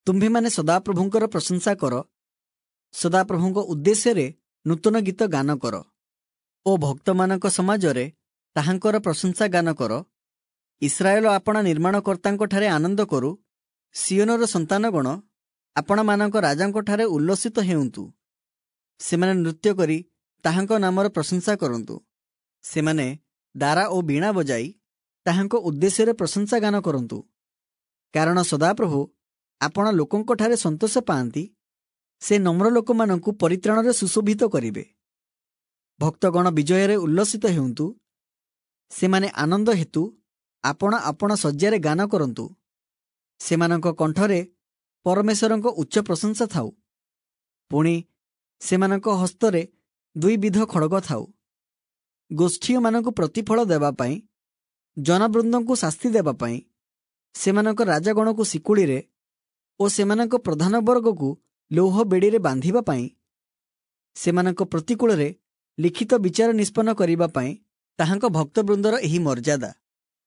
ତୁମ୍ଭେମାନେ ସଦାପ୍ରଭୁଙ୍କର ପ୍ରଶଂସା କର। ସଦାପ୍ରଭୁଙ୍କ ଉଦ୍ଦେଶ୍ୟରେ ନୂତନ ଗୀତ ଗାନ କର ଓ ଭକ୍ତମାନଙ୍କ ସମାଜରେ ତାହାଙ୍କର ପ୍ରଶଂସା ଗାନ କର। ଇସ୍ରାଏଲ ଆପଣା ନିର୍ମାଣକର୍ତ୍ତାଙ୍କଠାରେ ଆନନ୍ଦ କରୁ। ସିଓନର ସନ୍ତାନଗଣ ଆପଣମାନଙ୍କ ରାଜାଙ୍କଠାରେ ଉଲ୍ଲସିତ ହେଉନ୍ତୁ। ସେମାନେ ନୃତ୍ୟ କରି ତାହାଙ୍କ ନାମର ପ୍ରଶଂସା କରନ୍ତୁ। ସେମାନେ ଦାରା ଓ ବୀଣା ବଜାଇ ତାହାଙ୍କ ଉଦ୍ଦେଶ୍ୟରେ ପ୍ରଶଂସା ଗାନ କରନ୍ତୁ। କାରଣ ସଦାପ୍ରଭୁ ଆପଣ ଲୋକଙ୍କଠାରେ ସନ୍ତୋଷ ପାଆନ୍ତି। ସେ ନମ୍ର ଲୋକମାନଙ୍କୁ ପରିତ୍ରାଣରେ ସୁଶୋଭିତ କରିବେ। ଭକ୍ତଗଣ ବିଜୟରେ ଉଲ୍ଲସିତ ହେଉନ୍ତୁ। ସେମାନେ ଆନନ୍ଦ ହେତୁ ଆପଣ ଆପଣ ଶଯ୍ୟାରେ ଗାନ କରନ୍ତୁ। ସେମାନଙ୍କ କଣ୍ଠରେ ପରମେଶ୍ୱରଙ୍କ ଉଚ୍ଚ ପ୍ରଶଂସା ଥାଉ। ପୁଣି ସେମାନଙ୍କ ହସ୍ତରେ ଦୁଇବିଧ ଖଡ଼ଗ ଥାଉ, ଗୋଷ୍ଠୀୟମାନଙ୍କୁ ପ୍ରତିଫଳ ଦେବା ପାଇଁ, ଜନବୃନ୍ଦଙ୍କୁ ଶାସ୍ତି ଦେବା ପାଇଁ, ସେମାନଙ୍କ ରାଜାଗଣକୁ ଶିକୁଳିରେ ଓ ସେମାନଙ୍କ ପ୍ରଧାନ ବର୍ଗକୁ ଲୌହ ବେଡ଼ିରେ ବାନ୍ଧିବା ପାଇଁ, ସେମାନଙ୍କ ପ୍ରତିକୂଳରେ ଲିଖିତ ବିଚାର ନିଷ୍ପନ୍ନ କରିବା ପାଇଁ ତାହାଙ୍କ ଭକ୍ତବୃନ୍ଦର ଏହି ମର୍ଯ୍ୟାଦା।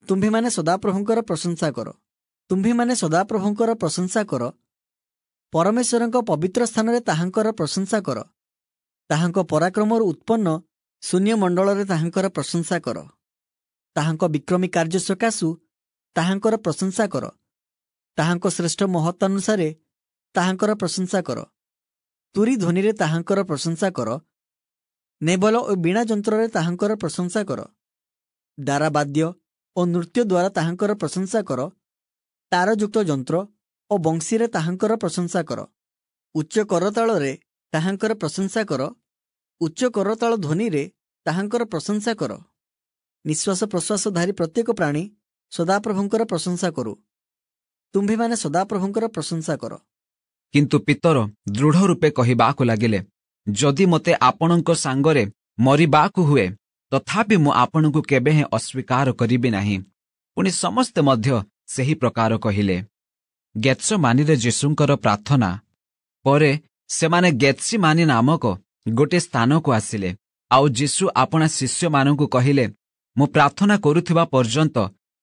ତୁମ୍ଭେମାନେ ସଦାପ୍ରଭୁଙ୍କର ପ୍ରଶଂସା କର। ତୁମ୍ଭେମାନେ ସଦାପ୍ରଭୁଙ୍କର ପ୍ରଶଂସା କର। ପରମେଶ୍ୱରଙ୍କ ପବିତ୍ର ସ୍ଥାନରେ ତାହାଙ୍କର ପ୍ରଶଂସା କର। ତାହାଙ୍କ ପରାକ୍ରମରୁ ଉତ୍ପନ୍ନ ଶୂନ୍ୟମଣ୍ଡଳରେ ତାହାଙ୍କର ପ୍ରଶଂସା କର। ତାହାଙ୍କ ବିକ୍ରମୀ କାର୍ଯ୍ୟ ସକାଶୁ ତାହାଙ୍କର ପ୍ରଶଂସା କର। ତାହାଙ୍କ ଶ୍ରେଷ୍ଠ ମହତ୍ୱାନୁସାରେ ତାହାଙ୍କର ପ୍ରଶଂସା କର। ତୁରୀ ଧ୍ୱନିରେ ତାହାଙ୍କର ପ୍ରଶଂସା କର। ନେବଲ ଓ ବୀଣା ଯନ୍ତ୍ରରେ ତାହାଙ୍କର ପ୍ରଶଂସା କର। ଦାରାବାଦ୍ୟ ଓ ନୃତ୍ୟ ଦ୍ୱାରା ତାହାଙ୍କର ପ୍ରଶଂସା କର। ତାରଯୁକ୍ତ ଯନ୍ତ୍ର ଓ ବଂଶୀରେ ତାହାଙ୍କର ପ୍ରଶଂସା କର। ଉଚ୍ଚ କରତାଳରେ ତାହାଙ୍କର ପ୍ରଶଂସା କର। ଉଚ୍ଚ କରତାଳ ଧ୍ୱନିରେ ତାହାଙ୍କର ପ୍ରଶଂସା କର। ନିଶ୍ୱାସ ପ୍ରଶ୍ୱାସଧାରୀ ପ୍ରତ୍ୟେକ ପ୍ରାଣୀ ସଦାପ୍ରଭୁଙ୍କର ପ୍ରଶଂସା କରୁ। ତୁମ୍ଭେମାନେ ସଦାପ୍ରଭୁଙ୍କର ପ୍ରଶଂସା କର। କିନ୍ତୁ ପିତର ଦୃଢ଼ ରୂପେ କହିବାକୁ ଲାଗିଲେ, ଯଦି ମୋତେ ଆପଣଙ୍କ ସାଙ୍ଗରେ ମରିବାକୁ ହୁଏ, ତଥାପି ମୁଁ ଆପଣଙ୍କୁ କେବେ ହେଁ ଅସ୍ୱୀକାର କରିବି ନାହିଁ। ପୁଣି ସମସ୍ତେ ମଧ୍ୟ ସେହି ପ୍ରକାର କହିଲେ। ଗେତ୍ସେମାନିରେ ଯୀଶୁଙ୍କର ପ୍ରାର୍ଥନା ପରେ ସେମାନେ ଗେତ୍ସିମାନି ନାମକ ଗୋଟିଏ ସ୍ଥାନକୁ ଆସିଲେ। ଆଉ ଯୀଶୁ ଆପଣା ଶିଷ୍ୟମାନଙ୍କୁ କହିଲେ, ମୁଁ ପ୍ରାର୍ଥନା କରୁଥିବା ପର୍ଯ୍ୟନ୍ତ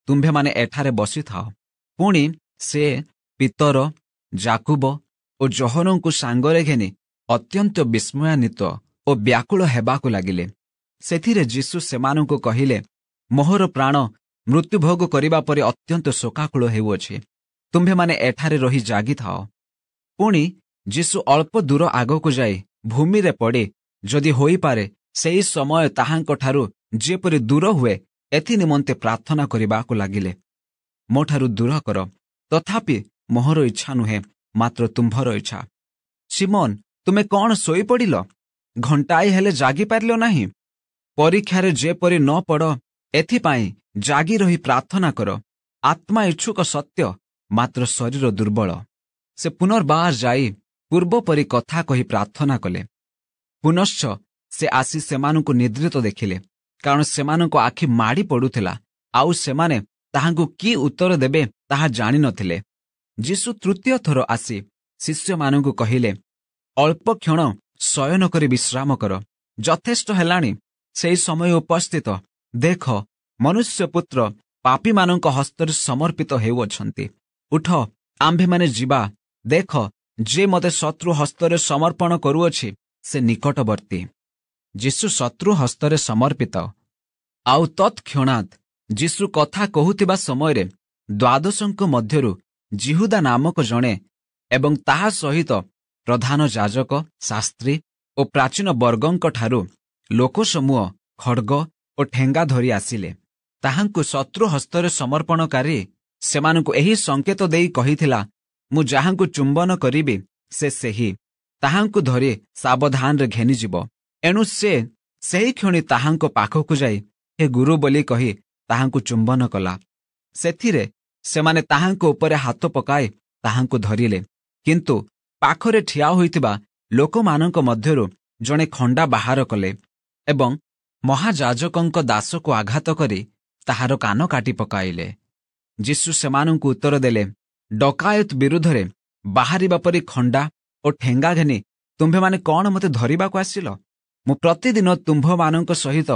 ତୁମ୍ଭେମାନେ ଏଠାରେ ବସିଥାଅ। ପୁଣି ସେ ପିତର, ଯାକୁବ ଓ ଯୋହନଙ୍କୁ ସାଙ୍ଗରେ ଘେନି ଅତ୍ୟନ୍ତ ବିସ୍ମୟାନ୍ୱିତ ଓ ବ୍ୟାକୁଳ ହେବାକୁ ଲାଗିଲେ। ସେଥିରେ ଯୀଶୁ ସେମାନଙ୍କୁ କହିଲେ, ମୋହର ପ୍ରାଣ ମୃତ୍ୟୁଭୋଗ କରିବା ପରେ ଅତ୍ୟନ୍ତ ଶୋକାକୁଳ ହେଉଅଛି। ତୁମ୍ଭେମାନେ ଏଠାରେ ରହି ଜାଗିଥାଅ। ପୁଣି ଯୀଶୁ ଅଳ୍ପ ଦୂର ଆଗକୁ ଯାଇ ଭୂମିରେ ପଡ଼ି, ଯଦି ହୋଇପାରେ ସେହି ସମୟ ତାହାଙ୍କଠାରୁ ଯେପରି ଦୂର ହୁଏ, ଏଥି ନିମନ୍ତେ ପ୍ରାର୍ଥନା କରିବାକୁ ଲାଗିଲେ, ମୋଠାରୁ ଦୂର କର, ତଥାପି ମୋହର ଇଚ୍ଛା ନୁହେଁ, ମାତ୍ର ତୁମ୍ଭର ଇଚ୍ଛା। ସିମୋନ, ତୁମେ କ'ଣ ଶୋଇପଡ଼ିଲ? ଘଣ୍ଟାଏ ହେଲେ ଜାଗିପାରିଲ ନାହିଁ? ପରୀକ୍ଷାରେ ଯେପରି ନ ପଡ଼, ଏଥିପାଇଁ ଜାଗି ରହି ପ୍ରାର୍ଥନା କର। ଆତ୍ମା ଇଚ୍ଛୁକ ସତ୍ୟ, ମାତ୍ର ଶରୀର ଦୁର୍ବଳ। ସେ ପୁନର୍ବାର ଯାଇ ପୂର୍ବପରି କଥା କହି ପ୍ରାର୍ଥନା କଲେ। ପୁନଶ୍ଚ ସେ ଆସି ସେମାନଙ୍କୁ ନିଦ୍ରିତ ଦେଖିଲେ, କାରଣ ସେମାନଙ୍କ ଆଖି ମାଡ଼ି ପଡ଼ୁଥିଲା, ଆଉ ସେମାନେ ତାହାଙ୍କୁ କି ଉତ୍ତର ଦେବେ ତାହା ଜାଣିନଥିଲେ। ଯୀଶୁ ତୃତୀୟ ଥର ଆସି ଶିଷ୍ୟମାନଙ୍କୁ କହିଲେ, ଅଳ୍ପ କ୍ଷଣ ଶୟନ କରି ବିଶ୍ରାମ କର। ଯଥେଷ୍ଟ ହେଲାଣି, ସେହି ସମୟ ଉପସ୍ଥିତ। ଦେଖ, ମନୁଷ୍ୟପୁତ୍ର ପାପୀମାନଙ୍କ ହସ୍ତରେ ସମର୍ପିତ ହେଉଅଛନ୍ତି। ଉଠ, ଆମ୍ଭେମାନେ ଯିବା। ଦେଖ, ଯେ ମୋତେ ଶତ୍ରୁ ହସ୍ତରେ ସମର୍ପଣ କରୁଅଛି, ସେ ନିକଟବର୍ତ୍ତୀ। ଯୀଶୁ ଶତ୍ରୁ ହସ୍ତରେ ସମର୍ପିତ। ଆଉ ତତ୍କ୍ଷଣାତ୍ ଯୀଶୁ କଥା କହୁଥିବା ସମୟରେ 12ଙ୍କ ମଧ୍ୟରୁ ଜିହୁଦା ନାମକ ଜଣେ ଏବଂ ତାହା ସହିତ ପ୍ରଧାନ ଯାଜକ, ଶାସ୍ତ୍ରୀ ଓ ପ୍ରାଚୀନ ବର୍ଗଙ୍କଠାରୁ ଲୋକସମୂହ ଖଡ୍ଗ ଓ ଠେଙ୍ଗା ଧରି ଆସିଲେ। ତାହାଙ୍କୁ ଶତ୍ରୁ ହସ୍ତରେ ସମର୍ପଣକାରୀ ସେମାନଙ୍କୁ ଏହି ସଙ୍କେତ ଦେଇ କହିଥିଲା, ମୁଁ ଯାହାଙ୍କୁ ଚୁମ୍ବନ କରିବି ସେ ସେହି। ତାହାଙ୍କୁ ଧରି ସାବଧାନରେ ଘେନିଯିବ। ଏଣୁ ସେ ସେହି କ୍ଷଣି ତାହାଙ୍କ ପାଖକୁ ଯାଇ ହେ ଗୁରୁ ବୋଲି କହି ତାହାଙ୍କୁ ଚୁମ୍ବନ କଲା। ସେଥିରେ ସେମାନେ ତାହାଙ୍କ ଉପରେ ହାତ ପକାଇ ତାହାଙ୍କୁ ଧରିଲେ। କିନ୍ତୁ ପାଖରେ ଠିଆ ହୋଇଥିବା ଲୋକମାନଙ୍କ ମଧ୍ୟରୁ ଜଣେ ଖଣ୍ଡା ବାହାର କଲେ ଏବଂ ମହାଯାଜକଙ୍କ ଦାସକୁ ଆଘାତ କରି ତାହାର କାନ କାଟି ପକାଇଲେ। ଯୀଶୁ ସେମାନଙ୍କୁ ଉତ୍ତର ଦେଲେ, ଡକାୟତ ବିରୁଦ୍ଧରେ ବାହାରିବା ପରି ଖଣ୍ଡା ଓ ଠେଙ୍ଗା ଘେନି ତୁମ୍ଭେମାନେ କ'ଣ ମୋତେ ଧରିବାକୁ ଆସିଲ? ମୁଁ ପ୍ରତିଦିନ ତୁମ୍ଭମାନଙ୍କ ସହିତ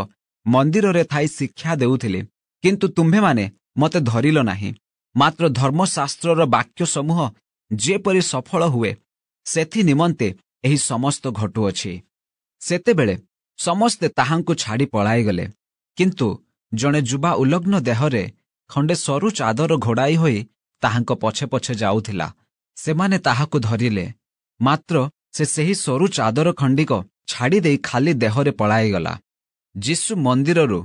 ମନ୍ଦିରରେ ଥାଇ ଶିକ୍ଷା ଦେଉଥିଲି, କିନ୍ତୁ ତୁମ୍ଭେମାନେ ମୋତେ ଧରିଲ ନାହିଁ। ମାତ୍ର ଧର୍ମଶାସ୍ତ୍ରର ବାକ୍ୟ ସମୂହ ଯେପରି ସଫଳ ହୁଏ, ସେଥି ନିମନ୍ତେ ଏହି ସମସ୍ତ ଘଟୁଅଛି। ସେତେବେଳେ ସମସ୍ତେ ତାହାଙ୍କୁ ଛାଡ଼ି ପଳାଇଗଲେ। କିନ୍ତୁ ଜଣେ ଯୁବା ଉଲଗ୍ନ ଦେହରେ ଖଣ୍ଡେ ସରୁ ଚାଦର ଘୋଡ଼ାଇ ହୋଇ ତାହାଙ୍କ ପଛେ ପଛେ ଯାଉଥିଲା। ସେମାନେ ତାହାକୁ ଧରିଲେ, ମାତ୍ର ସେ ସେହି ସରୁ ଚାଦର ଖଣ୍ଡିକ ଛାଡ଼ିଦେଇ ଖାଲି ଦେହରେ ପଳାଇଗଲା। ଯୀଶୁ ମନ୍ଦିରରୁ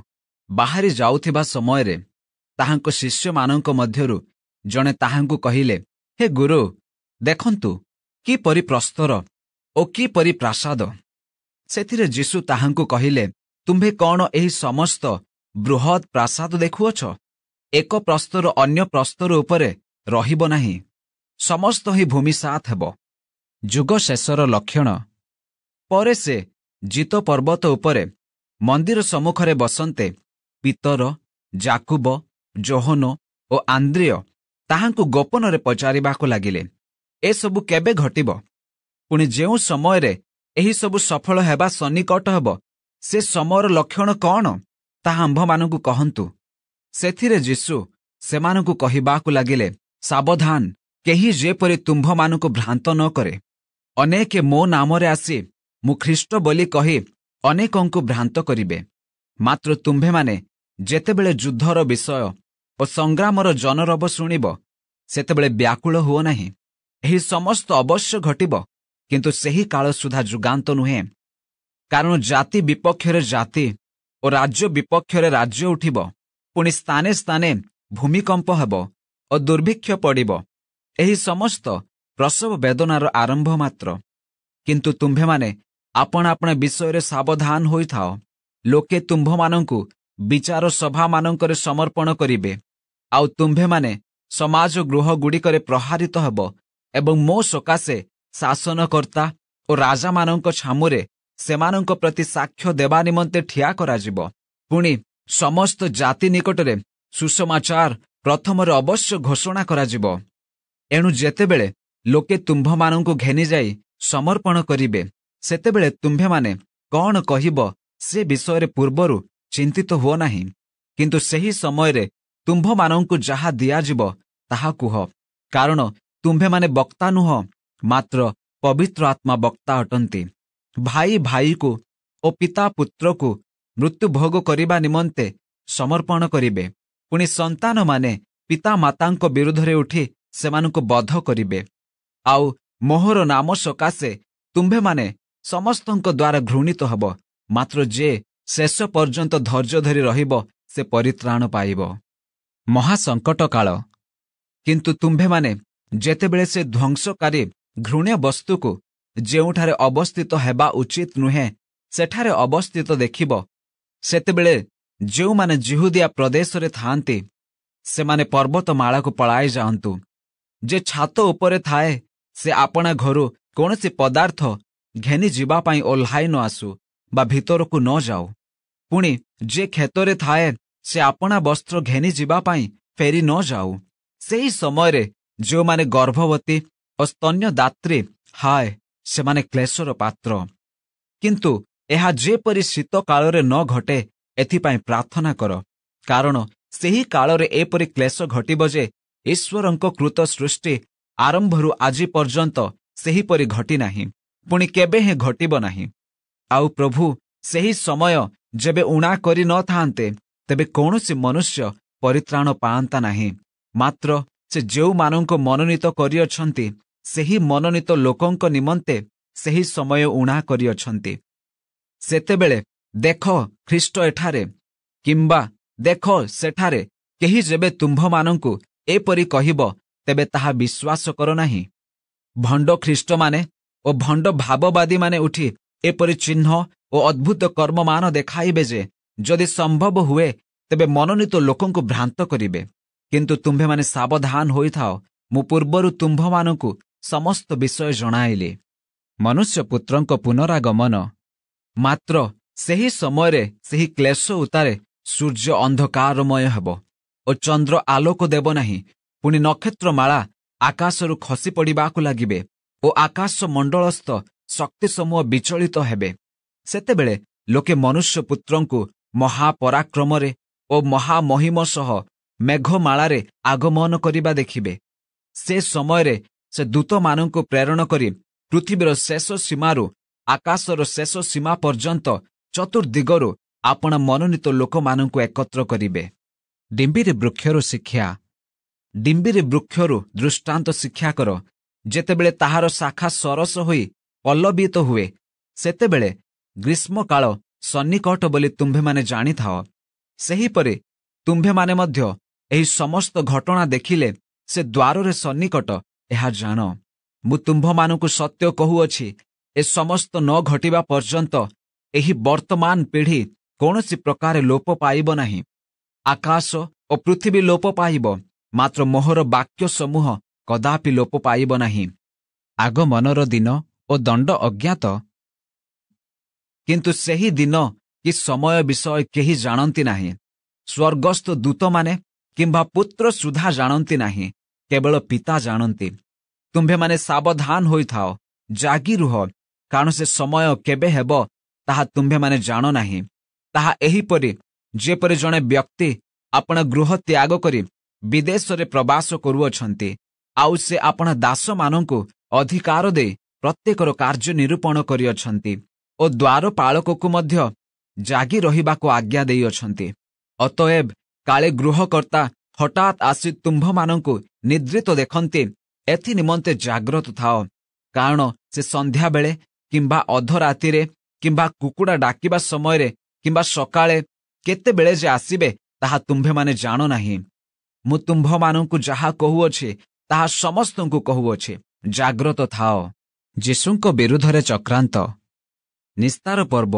ବାହାରି ଯାଉଥିବା ସମୟରେ ତାହାଙ୍କ ଶିଷ୍ୟମାନଙ୍କ ମଧ୍ୟରୁ ଜଣେ ତାହାଙ୍କୁ କହିଲେ, ହେ ଗୁରୁ, ଦେଖନ୍ତୁ କିପରି ପ୍ରସ୍ତର ଓ କିପରି ପ୍ରାସାଦ। ସେଥିରେ ଯୀଶୁ ତାହାଙ୍କୁ କହିଲେ, ତୁମ୍ଭେ କ'ଣ ଏହି ସମସ୍ତ ବୃହତ୍ ପ୍ରାସାଦ ଦେଖୁଅଛ? ଏକ ପ୍ରସ୍ତର ଅନ୍ୟ ପ୍ରସ୍ତର ଉପରେ ରହିବ ନାହିଁ, ସମସ୍ତ ହିଁ ଭୂମିସାତ୍ ହେବ। ଯୁଗ ଶେଷର ଲକ୍ଷଣ। ପରେ ସେ ଜିତ ପର୍ବତ ଉପରେ ମନ୍ଦିର ସମ୍ମୁଖରେ ବସନ୍ତେ ପିତର, ଯାକୁବ, ଯୋହନ ଓ ଆନ୍ଦ୍ରିୟ ତାହାଙ୍କୁ ଗୋପନରେ ପଚାରିବାକୁ ଲାଗିଲେ, ଏସବୁ କେବେ ଘଟିବ? ପୁଣି ଯେଉଁ ସମୟରେ ଏହିସବୁ ସଫଳ ହେବା ସନ୍ନିକଟ ହେବ, ସେ ସମୟର ଲକ୍ଷଣ କ'ଣ, ତାହା ଆମ୍ଭମାନଙ୍କୁ କହନ୍ତୁ। ସେଥିରେ ଯୀଶୁ ସେମାନଙ୍କୁ କହିବାକୁ ଲାଗିଲେ, ସାବଧାନ, କେହି ଯେପରି ତୁମ୍ଭମାନଙ୍କୁ ଭ୍ରାନ୍ତ ନ କରେ। ଅନେକେ ମୋ ନାମରେ ଆସି ମୁଁ ଖ୍ରୀଷ୍ଟ ବୋଲି କହି ଅନେକଙ୍କୁ ଭ୍ରାନ୍ତ କରିବେ। ମାତ୍ର ତୁମ୍ଭେମାନେ ଯେତେବେଳେ ଯୁଦ୍ଧର ବିଷୟ ଓ ସଂଗ୍ରାମର ଜନରବ ଶୁଣିବ, ସେତେବେଳେ ବ୍ୟାକୁଳ ହୁଅ ନାହିଁ। ଏହି ସମସ୍ତ ଅବଶ୍ୟ ଘଟିବ, କିନ୍ତୁ ସେହି କାଳ ସୁଦ୍ଧା ଯୁଗାନ୍ତ ନୁହେଁ। କାରଣ ଜାତି ବିପକ୍ଷରେ ଜାତି ଓ ରାଜ୍ୟ ବିପକ୍ଷରେ ରାଜ୍ୟ ଉଠିବ। ପୁଣି ସ୍ଥାନେ ସ୍ଥାନେ ଭୂମିକମ୍ପ ହେବ ଓ ଦୁର୍ଭିକ୍ଷ ପଡ଼ିବ। ଏହି ସମସ୍ତ ପ୍ରସବ ବେଦନାର ଆରମ୍ଭ ମାତ୍ର। କିନ୍ତୁ ତୁମ୍ଭେମାନେ ଆପଣା ଆପଣା ବିଷୟରେ ସାବଧାନ ହୋଇଥାଅ। ଲୋକେ ତୁମ୍ଭମାନଙ୍କୁ ବିଚାର ସଭାମାନଙ୍କରେ ସମର୍ପଣ କରିବେ। ଆଉ ତୁମ୍ଭେମାନେ ସମାଜ ଗୃହଗୁଡ଼ିକରେ ପ୍ରହାରିତ ହେବ ଏବଂ ମୋ ସକାଶେ ଶାସନକର୍ତ୍ତା ଓ ରାଜାମାନଙ୍କ ଛାମୁରେ ସେମାନଙ୍କ ପ୍ରତି ସାକ୍ଷ୍ୟ ଦେବା ନିମନ୍ତେ ଠିଆ କରାଯିବ। ପୁଣି ସମସ୍ତ ଜାତି ନିକଟରେ ସୁସମାଚାର ପ୍ରଥମରେ ଅବଶ୍ୟ ଘୋଷଣା କରାଯିବ। ଏଣୁ ଯେତେବେଳେ ଲୋକେ ତୁମ୍ଭମାନଙ୍କୁ ଘେନିଯାଇ ସମର୍ପଣ କରିବେ, ସେତେବେଳେ ତୁମ୍ଭେମାନେ କ'ଣ କହିବ ସେ ବିଷୟରେ ପୂର୍ବରୁ ଚିନ୍ତିତ ହୁଅ ନାହିଁ। କିନ୍ତୁ ସେହି ସମୟରେ ତୁମ୍ଭମାନଙ୍କୁ ଯାହା ଦିଆଯିବ ତାହା କୁହ, କାରଣ ତୁମ୍ଭେମାନେ ବକ୍ତା ନୁହଁ, ମାତ୍ର ପବିତ୍ର ଆତ୍ମା ବକ୍ତା ଅଟନ୍ତି। ଭାଇ ଭାଇକୁ ଓ ପିତା ପୁତ୍ରକୁ ମୃତ୍ୟୁ ଭୋଗ କରିବା ନିମନ୍ତେ ସମର୍ପଣ କରିବେ। ପୁଣି ସନ୍ତାନମାନେ ପିତା ମାତାଙ୍କ ବିରୁଦ୍ଧରେ ଉଠି ସେମାନଙ୍କୁ ବଧ କରିବେ। ଆଉ ମୋହର ନାମ ସକାଶେ ତୁମ୍ଭେମାନେ ସମସ୍ତଙ୍କ ଦ୍ୱାରା ଘୃଣିତ ହେବ, ମାତ୍ର ଯେ ଶେଷ ପର୍ଯ୍ୟନ୍ତ ଧୈର୍ଯ୍ୟ ଧରି ରହିବ ସେ ପରିତ୍ରାଣ ପାଇବ। ମହାସଙ୍କଟ କାଳ। କିନ୍ତୁ ତୁମ୍ଭେମାନେ ଯେତେବେଳେ ସେ ଧ୍ୱଂସକାରୀ ଘୃଣ୍ୟ ବସ୍ତୁକୁ ଯେଉଁଠାରେ ଅବସ୍ଥିତ ହେବା ଉଚିତ ନୁହେଁ ସେଠାରେ ଅବସ୍ଥିତ ଦେଖିବ, ସେତେବେଳେ ଯେଉଁମାନେ ଜିହୁଦିଆ ପ୍ରଦେଶରେ ଥାଆନ୍ତି ସେମାନେ ପର୍ବତମାଳାକୁ ପଳାଇ ଯାଆନ୍ତୁ। ଯେ ଛାତ ଉପରେ ଥାଏ ସେ ଆପଣା ଘରୁ କୌଣସି ପଦାର୍ଥ ଘେନି ଯିବା ପାଇଁ ଓହ୍ଲାଇ ନ ଆସୁ ବା ଭିତରକୁ ନ ଯାଉ। ପୁଣି ଯେ କ୍ଷେତରେ ଥାଏ ସେ ଆପଣା ବସ୍ତ୍ର ଘେନି ଯିବା ପାଇଁ ଫେରି ନ ଯାଉ। ସେହି ସମୟରେ ଯେଉଁମାନେ ଗର୍ଭବତୀ ଓ ସ୍ତନ୍ୟଦାତ୍ରୀ, ହାୟ ସେମାନେ କ୍ଲେଶର ପାତ୍ର। କିନ୍ତୁ ଏହା ଯେପରି ଶୀତ କାଳରେ ନ ଘଟେ ଏଥିପାଇଁ ପ୍ରାର୍ଥନା କର, କାରଣ ସେହି କାଳରେ ଏପରି କ୍ଲେଶ ଘଟିବ ଯେ ଈଶ୍ୱରଙ୍କ କୃତ ସୃଷ୍ଟି ଆରମ୍ଭରୁ ଆଜି ପର୍ଯ୍ୟନ୍ତ ସେହିପରି ଘଟିନାହିଁ, ପୁଣି କେବେ ହେଁ ଘଟିବ ନାହିଁ। ଆଉ ପ୍ରଭୁ ସେହି ସମୟ ଯେବେ ଊଣା କରି ନ ଥାନ୍ତେ ତେବେ କୌଣସି ମନୁଷ୍ୟ ପରିତ୍ରାଣ ପାଆନ୍ତା ନାହିଁ। ମାତ୍ର ସେ ଯେଉଁମାନଙ୍କୁ ମନୋନୀତ କରିଅଛନ୍ତି ସେହି ମନୋନୀତ ଲୋକଙ୍କ ନିମନ୍ତେ ସେହି ସମୟ ଊଣା କରିଅଛନ୍ତି। ସେତେବେଳେ ଦେଖ ଖ୍ରୀଷ୍ଟ ଏଠାରେ କିମ୍ବା ଦେଖ ସେଠାରେ କେହି ଯେବେ ତୁମ୍ଭମାନଙ୍କୁ ଏପରି କହିବ ତେବେ ତାହା ବିଶ୍ୱାସ କର ନାହିଁ। ଭଣ୍ଡ ଖ୍ରୀଷ୍ଟମାନେ ଓ ଭଣ୍ଡ ଭାବବାଦୀମାନେ ଉଠି ଏପରି ଚିହ୍ନ ଓ ଅଦ୍ଭୁତ କର୍ମମାନ ଦେଖାଇବେ ଯେ ଯଦି ସମ୍ଭବ ହୁଏ ତେବେ ମନୋନୀତ ଲୋକଙ୍କୁ ଭ୍ରାନ୍ତ କରିବେ। କିନ୍ତୁ ତୁମ୍ଭେମାନେ ସାବଧାନ ହୋଇଥାଅ, ମୁଁ ପୂର୍ବରୁ ତୁମ୍ଭମାନଙ୍କୁ ସମସ୍ତ ବିଷୟ ଜଣାଇଲି। ମନୁଷ୍ୟପୁତ୍ରଙ୍କ ପୁନରାଗମନ। ମାତ୍ର ସେହି ସମୟରେ ସେହି କ୍ଲେଶ ଉତ୍ତାରେ ସୂର୍ଯ୍ୟ ଅନ୍ଧକାରମୟ ହେବ ଓ ଚନ୍ଦ୍ର ଆଲୋକ ଦେବ ନାହିଁ। ପୁଣି ନକ୍ଷତ୍ରମାଳା ଆକାଶରୁ ଖସି ପଡ଼ିବାକୁ ଲାଗିବେ ଓ ଆକାଶ ମଣ୍ଡଳସ୍ଥ ଶକ୍ତିସମୂହ ବିଚଳିତ ହେବେ। ସେତେବେଳେ ଲୋକେ ମନୁଷ୍ୟପୁତ୍ରଙ୍କୁ ମହାପରାକ୍ରମରେ ଓ ମହାମହିମ ସହ ମେଘମାଳାରେ ଆଗମନ କରିବା ଦେଖିବେ। ସେ ସମୟରେ ସେ ଦୂତମାନଙ୍କୁ ପ୍ରେରଣ କରି ପୃଥିବୀର ଶେଷ ସୀମାରୁ ଆକାଶର ଶେଷ ସୀମା ପର୍ଯ୍ୟନ୍ତ ଚତୁର୍ଦିଗରୁ ଆପଣା ମନୋନୀତ ଲୋକମାନଙ୍କୁ ଏକତ୍ର କରିବେ। ଡିମ୍ବିରି ବୃକ୍ଷରୁ ଶିକ୍ଷା। ଡିମ୍ବିରି ବୃକ୍ଷରୁ ଦୃଷ୍ଟାନ୍ତ ଶିକ୍ଷା କର। ଯେତେବେଳେ ତାହାର ଶାଖା ସରସ ହୋଇ ପଲ୍ଲବିତ ହୁଏ ସେତେବେଳେ ଗ୍ରୀଷ୍ମକାଳ ସନ୍ନିକଟ ବୋଲି ତୁମ୍ଭେମାନେ ଜାଣିଥାଅ। ସେହିପରି ତୁମ୍ଭେମାନେ ମଧ୍ୟ ଏହି ସମସ୍ତ ଘଟଣା ଦେଖିଲେ ସେ ଦ୍ୱାରରେ ସନ୍ନିକଟ ଏହା ଜାଣ। ମୁଁ ତୁମ୍ଭମାନଙ୍କୁ ସତ୍ୟ କହୁଅଛି, ଏ ସମସ୍ତ ନ ଘଟିବା ପର୍ଯ୍ୟନ୍ତ ଏହି ବର୍ତ୍ତମାନ ପିଢ଼ି କୌଣସି ପ୍ରକାରେ ଲୋପ ପାଇବ ନାହିଁ। ଆକାଶ ଓ ପୃଥିବୀ ଲୋପ ପାଇବ, ମାତ୍ର ମୋହର ବାକ୍ୟ ସମୂହ କଦାପି ଲୋପ ପାଇବ ନାହିଁ। ଆଗମନର ଦିନ ଓ ଦଣ୍ଡ ଅଜ୍ଞାତ, କିନ୍ତୁ ସେହି ଦିନ କି ସମୟ ବିଷୟ କେହି ଜାଣନ୍ତି ନାହିଁ, ସ୍ୱର୍ଗସ୍ଥ ଦୂତମାନେ କିମ୍ବା ପୁତ୍ର ସୁଦ୍ଧା ଜାଣନ୍ତି ନାହିଁ, କେବଳ ପିତା ଜାଣନ୍ତି। ତୁମ୍ଭେମାନେ ସାବଧାନ ହୋଇଥାଅ, ଜାଗି ରୁହ, କାରଣ ସେ ସମୟ କେବେ ହେବ ତାହା ତୁମ୍ଭେମାନେ ଜାଣ ନାହିଁ। ତାହା ଏହିପରି ଯେପରି ଜଣେ ବ୍ୟକ୍ତି ଆପଣା ଗୃହ ତ୍ୟାଗ କରି ବିଦେଶରେ ପ୍ରବାସ କରୁଅଛନ୍ତି, ଆଉ ସେ ଆପଣା ଦାସମାନଙ୍କୁ ଅଧିକାର ଦେଇ ପ୍ରତ୍ୟେକର କାର୍ଯ୍ୟ ନିରୂପଣ କରିଅଛନ୍ତି ଓ ଦ୍ୱାରପାଳକକୁ ମଧ୍ୟ ଜାଗି ରହିବାକୁ ଆଜ୍ଞା ଦେଇଅଛନ୍ତି। ଅତଏବ କାଳେ ଗୃହକର୍ତ୍ତା ହଠାତ୍ ଆସି ତୁମ୍ଭମାନଙ୍କୁ ନିଦ୍ରିତ ଦେଖନ୍ତି, ଏଥି ନିମନ୍ତେ ଜାଗ୍ରତ ଥାଅ, କାରଣ ସେ ସନ୍ଧ୍ୟାବେଳେ କିମ୍ବା ଅଧରାତିରେ କିମ୍ବା କୁକୁଡ଼ା ଡାକିବା ସମୟରେ କିମ୍ବା ସକାଳେ କେତେବେଳେ ଯେ ଆସିବେ ତାହା ତୁମ୍ଭେମାନେ ଜାଣ ନାହିଁ। ମୁଁ ତୁମ୍ଭମାନଙ୍କୁ ଯାହା କହୁଅଛି ତାହା ସମସ୍ତଙ୍କୁ କହୁଅଛି, ଜାଗ୍ରତ ଥାଅ। ଯୀଶୁଙ୍କ ବିରୁଦ୍ଧରେ ଚକ୍ରାନ୍ତ। ନିସ୍ତାର ପର୍ବ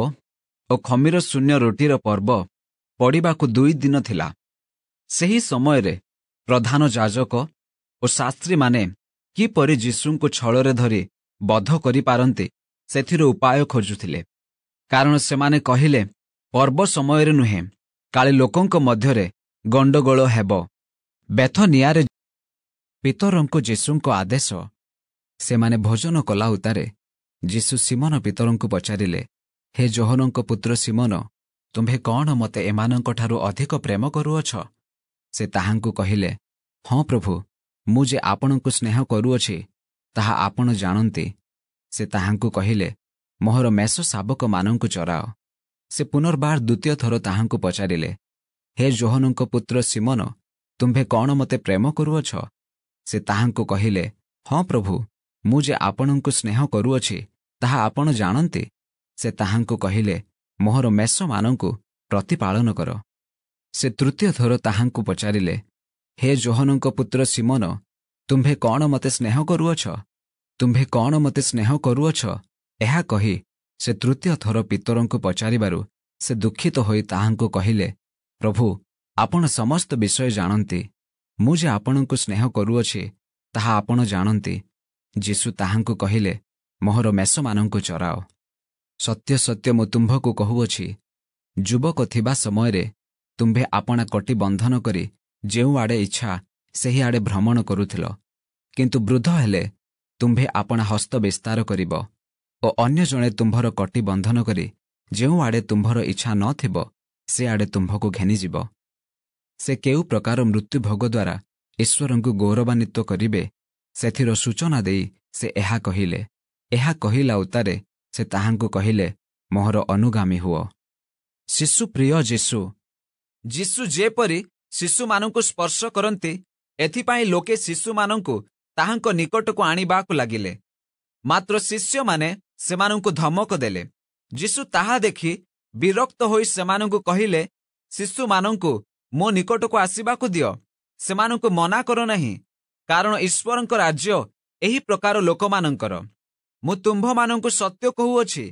ଓ ଖମିର ଶୂନ୍ୟ ରୁଟିର ପର୍ବ ପଡ଼ିବାକୁ 2 ଦିନ ଥିଲା। ସେହି ସମୟରେ ପ୍ରଧାନ ଯାଜକ ଓ ଶାସ୍ତ୍ରୀମାନେ କିପରି ଯୀଶୁଙ୍କୁ ଛଳରେ ଧରି ବଧ କରିପାରନ୍ତି ସେଥିର ଉପାୟ ଖୋଜୁଥିଲେ। କାରଣ ସେମାନେ କହିଲେ, ପର୍ବ ସମୟରେ ନୁହେଁ, କାଳେ ଲୋକଙ୍କ ମଧ୍ୟରେ ଗଣ୍ଡଗୋଳ ହେବ। ବେଥନିଆରେ ପିତରଙ୍କୁ ଯୀଶୁଙ୍କ ଆଦେଶ। ସେମାନେ ଭୋଜନ କଲା ଉତ୍ତାରେ ଯୀଶୁ ସିମୋନ ପିତରଙ୍କୁ ପଚାରିଲେ, ହେ ଯୋହନଙ୍କ ପୁତ୍ର ସିମୋନ, ତୁମ୍ଭେ କ'ଣ ମୋତେ ଏମାନଙ୍କଠାରୁ ଅଧିକ ପ୍ରେମ କରୁଅଛ? ସେ ତାହାଙ୍କୁ କହିଲେ, ହଁ ପ୍ରଭୁ, ମୁଁ ଯେ ଆପଣଙ୍କୁ ସ୍ନେହ କରୁଅଛି ତାହା ଆପଣ ଜାଣନ୍ତି। ସେ ତାହାଙ୍କୁ କହିଲେ, ମୋହର ମେଷ ଶାବକମାନଙ୍କୁ ଚରାଅ। ସେ ପୁନର୍ବାର ଦ୍ୱିତୀୟ ଥର ତାହାଙ୍କୁ ପଚାରିଲେ, ହେ ଯୋହନଙ୍କ ପୁତ୍ର ସିମୋନ, ତୁମ୍ଭେ କ'ଣ ମୋତେ ପ୍ରେମ କରୁଅଛ? ସେ ତାହାଙ୍କୁ କହିଲେ, ହଁ ପ୍ରଭୁ, ମୁଁ ଯେ ଆପଣଙ୍କୁ ସ୍ନେହ କରୁଅଛି ତାହା ଆପଣ ଜାଣନ୍ତି। ସେ ତାହାଙ୍କୁ କହିଲେ, ମୋହର ମେଷମାନଙ୍କୁ ପ୍ରତିପାଳନ କର। ସେ ତୃତୀୟ ଥର ତାହାଙ୍କୁ ପଚାରିଲେ, ହେ ଯୋହନଙ୍କ ପୁତ୍ର ସିମୋନ, ତୁମ୍ଭେ କ'ଣ ମୋତେ ସ୍ନେହ କରୁଅଛ? ତୁମ୍ଭେ କ'ଣ ମୋତେ ସ୍ନେହ କରୁଅଛ? ଏହା କହି ସେ ତୃତୀୟ ଥର ପିତରଙ୍କୁ ପଚାରିବାରୁ ସେ ଦୁଃଖିତ ହୋଇ ତାହାଙ୍କୁ କହିଲେ, ପ୍ରଭୁ, ଆପଣ ସମସ୍ତ ବିଷୟ ଜାଣନ୍ତି। ମୁଁ ଯେ ଆପଣଙ୍କୁ ସ୍ନେହ କରୁଅଛି ତାହା ଆପଣ ଜାଣନ୍ତି। ଯୀଶୁ ତାହାଙ୍କୁ କହିଲେ, ମୋହର ମେଷମାନଙ୍କୁ ଚରାଅ। ସତ୍ୟ ସତ୍ୟ ମୁଁ ତୁମ୍ଭକୁ କହୁଅଛି, ଯୁବକ ଥିବା ସମୟରେ ତୁମ୍ଭେ ଆପଣା କଟି ବନ୍ଧନ କରି ଯେଉଁଆଡ଼େ ଇଚ୍ଛା ସେହିଆଡ଼େ ଭ୍ରମଣ କରୁଥିଲ। କିନ୍ତୁ ବୃଦ୍ଧ ହେଲେ ତୁମ୍ଭେ ଆପଣା ହସ୍ତ ବିସ୍ତାର କରିବ ଓ ଅନ୍ୟ ଜଣେ ତୁମ୍ଭର କଟି ବନ୍ଧନ କରି ଯେଉଁଆଡ଼େ ତୁମ୍ଭର ଇଚ୍ଛା ନଥିବ ସେଆଡ଼େ ତୁମ୍ଭକୁ ଘେନିଯିବ। ସେ କେଉଁ ପ୍ରକାର ମୃତ୍ୟୁଭୋଗ ଦ୍ୱାରା ଈଶ୍ୱରଙ୍କୁ ଗୌରବାନ୍ୱିତ କରିବେ ସେଥିର ସୂଚନା ଦେଇ ସେ ଏହା କହିଲେ। ଏହା କହିଲା ଉତ୍ତାରେ ସେ ତାହାଙ୍କୁ କହିଲେ, ମୋହର ଅନୁଗାମୀ ହୁଅ। ଶିଶୁ ପ୍ରିୟ ଯୀଶୁ। ଯୀଶୁ ଯେପରି ଶିଶୁମାନଙ୍କୁ ସ୍ପର୍ଶ କରନ୍ତି, ଏଥିପାଇଁ ଲୋକେ ଶିଶୁମାନଙ୍କୁ ତାହାଙ୍କ ନିକଟକୁ ଆଣିବାକୁ ଲାଗିଲେ। ମାତ୍ର ଶିଷ୍ୟମାନେ ସେମାନଙ୍କୁ ଧମକ ଦେଲେ। ଯୀଶୁ ତାହା ଦେଖି ବିରକ୍ତ ହୋଇ ସେମାନଙ୍କୁ କହିଲେ, ଶିଶୁମାନଙ୍କୁ ମୋ ନିକଟକୁ ଆସିବାକୁ ଦିଅ, ସେମାନଙ୍କୁ ମନା କର ନାହିଁ, କାରଣ ଈଶ୍ୱରଙ୍କ ରାଜ୍ୟ ଏହି ପ୍ରକାର ଲୋକମାନଙ୍କର। ମୁଁ ତୁମ୍ଭମାନଙ୍କୁ ସତ୍ୟ କହୁଅଛି,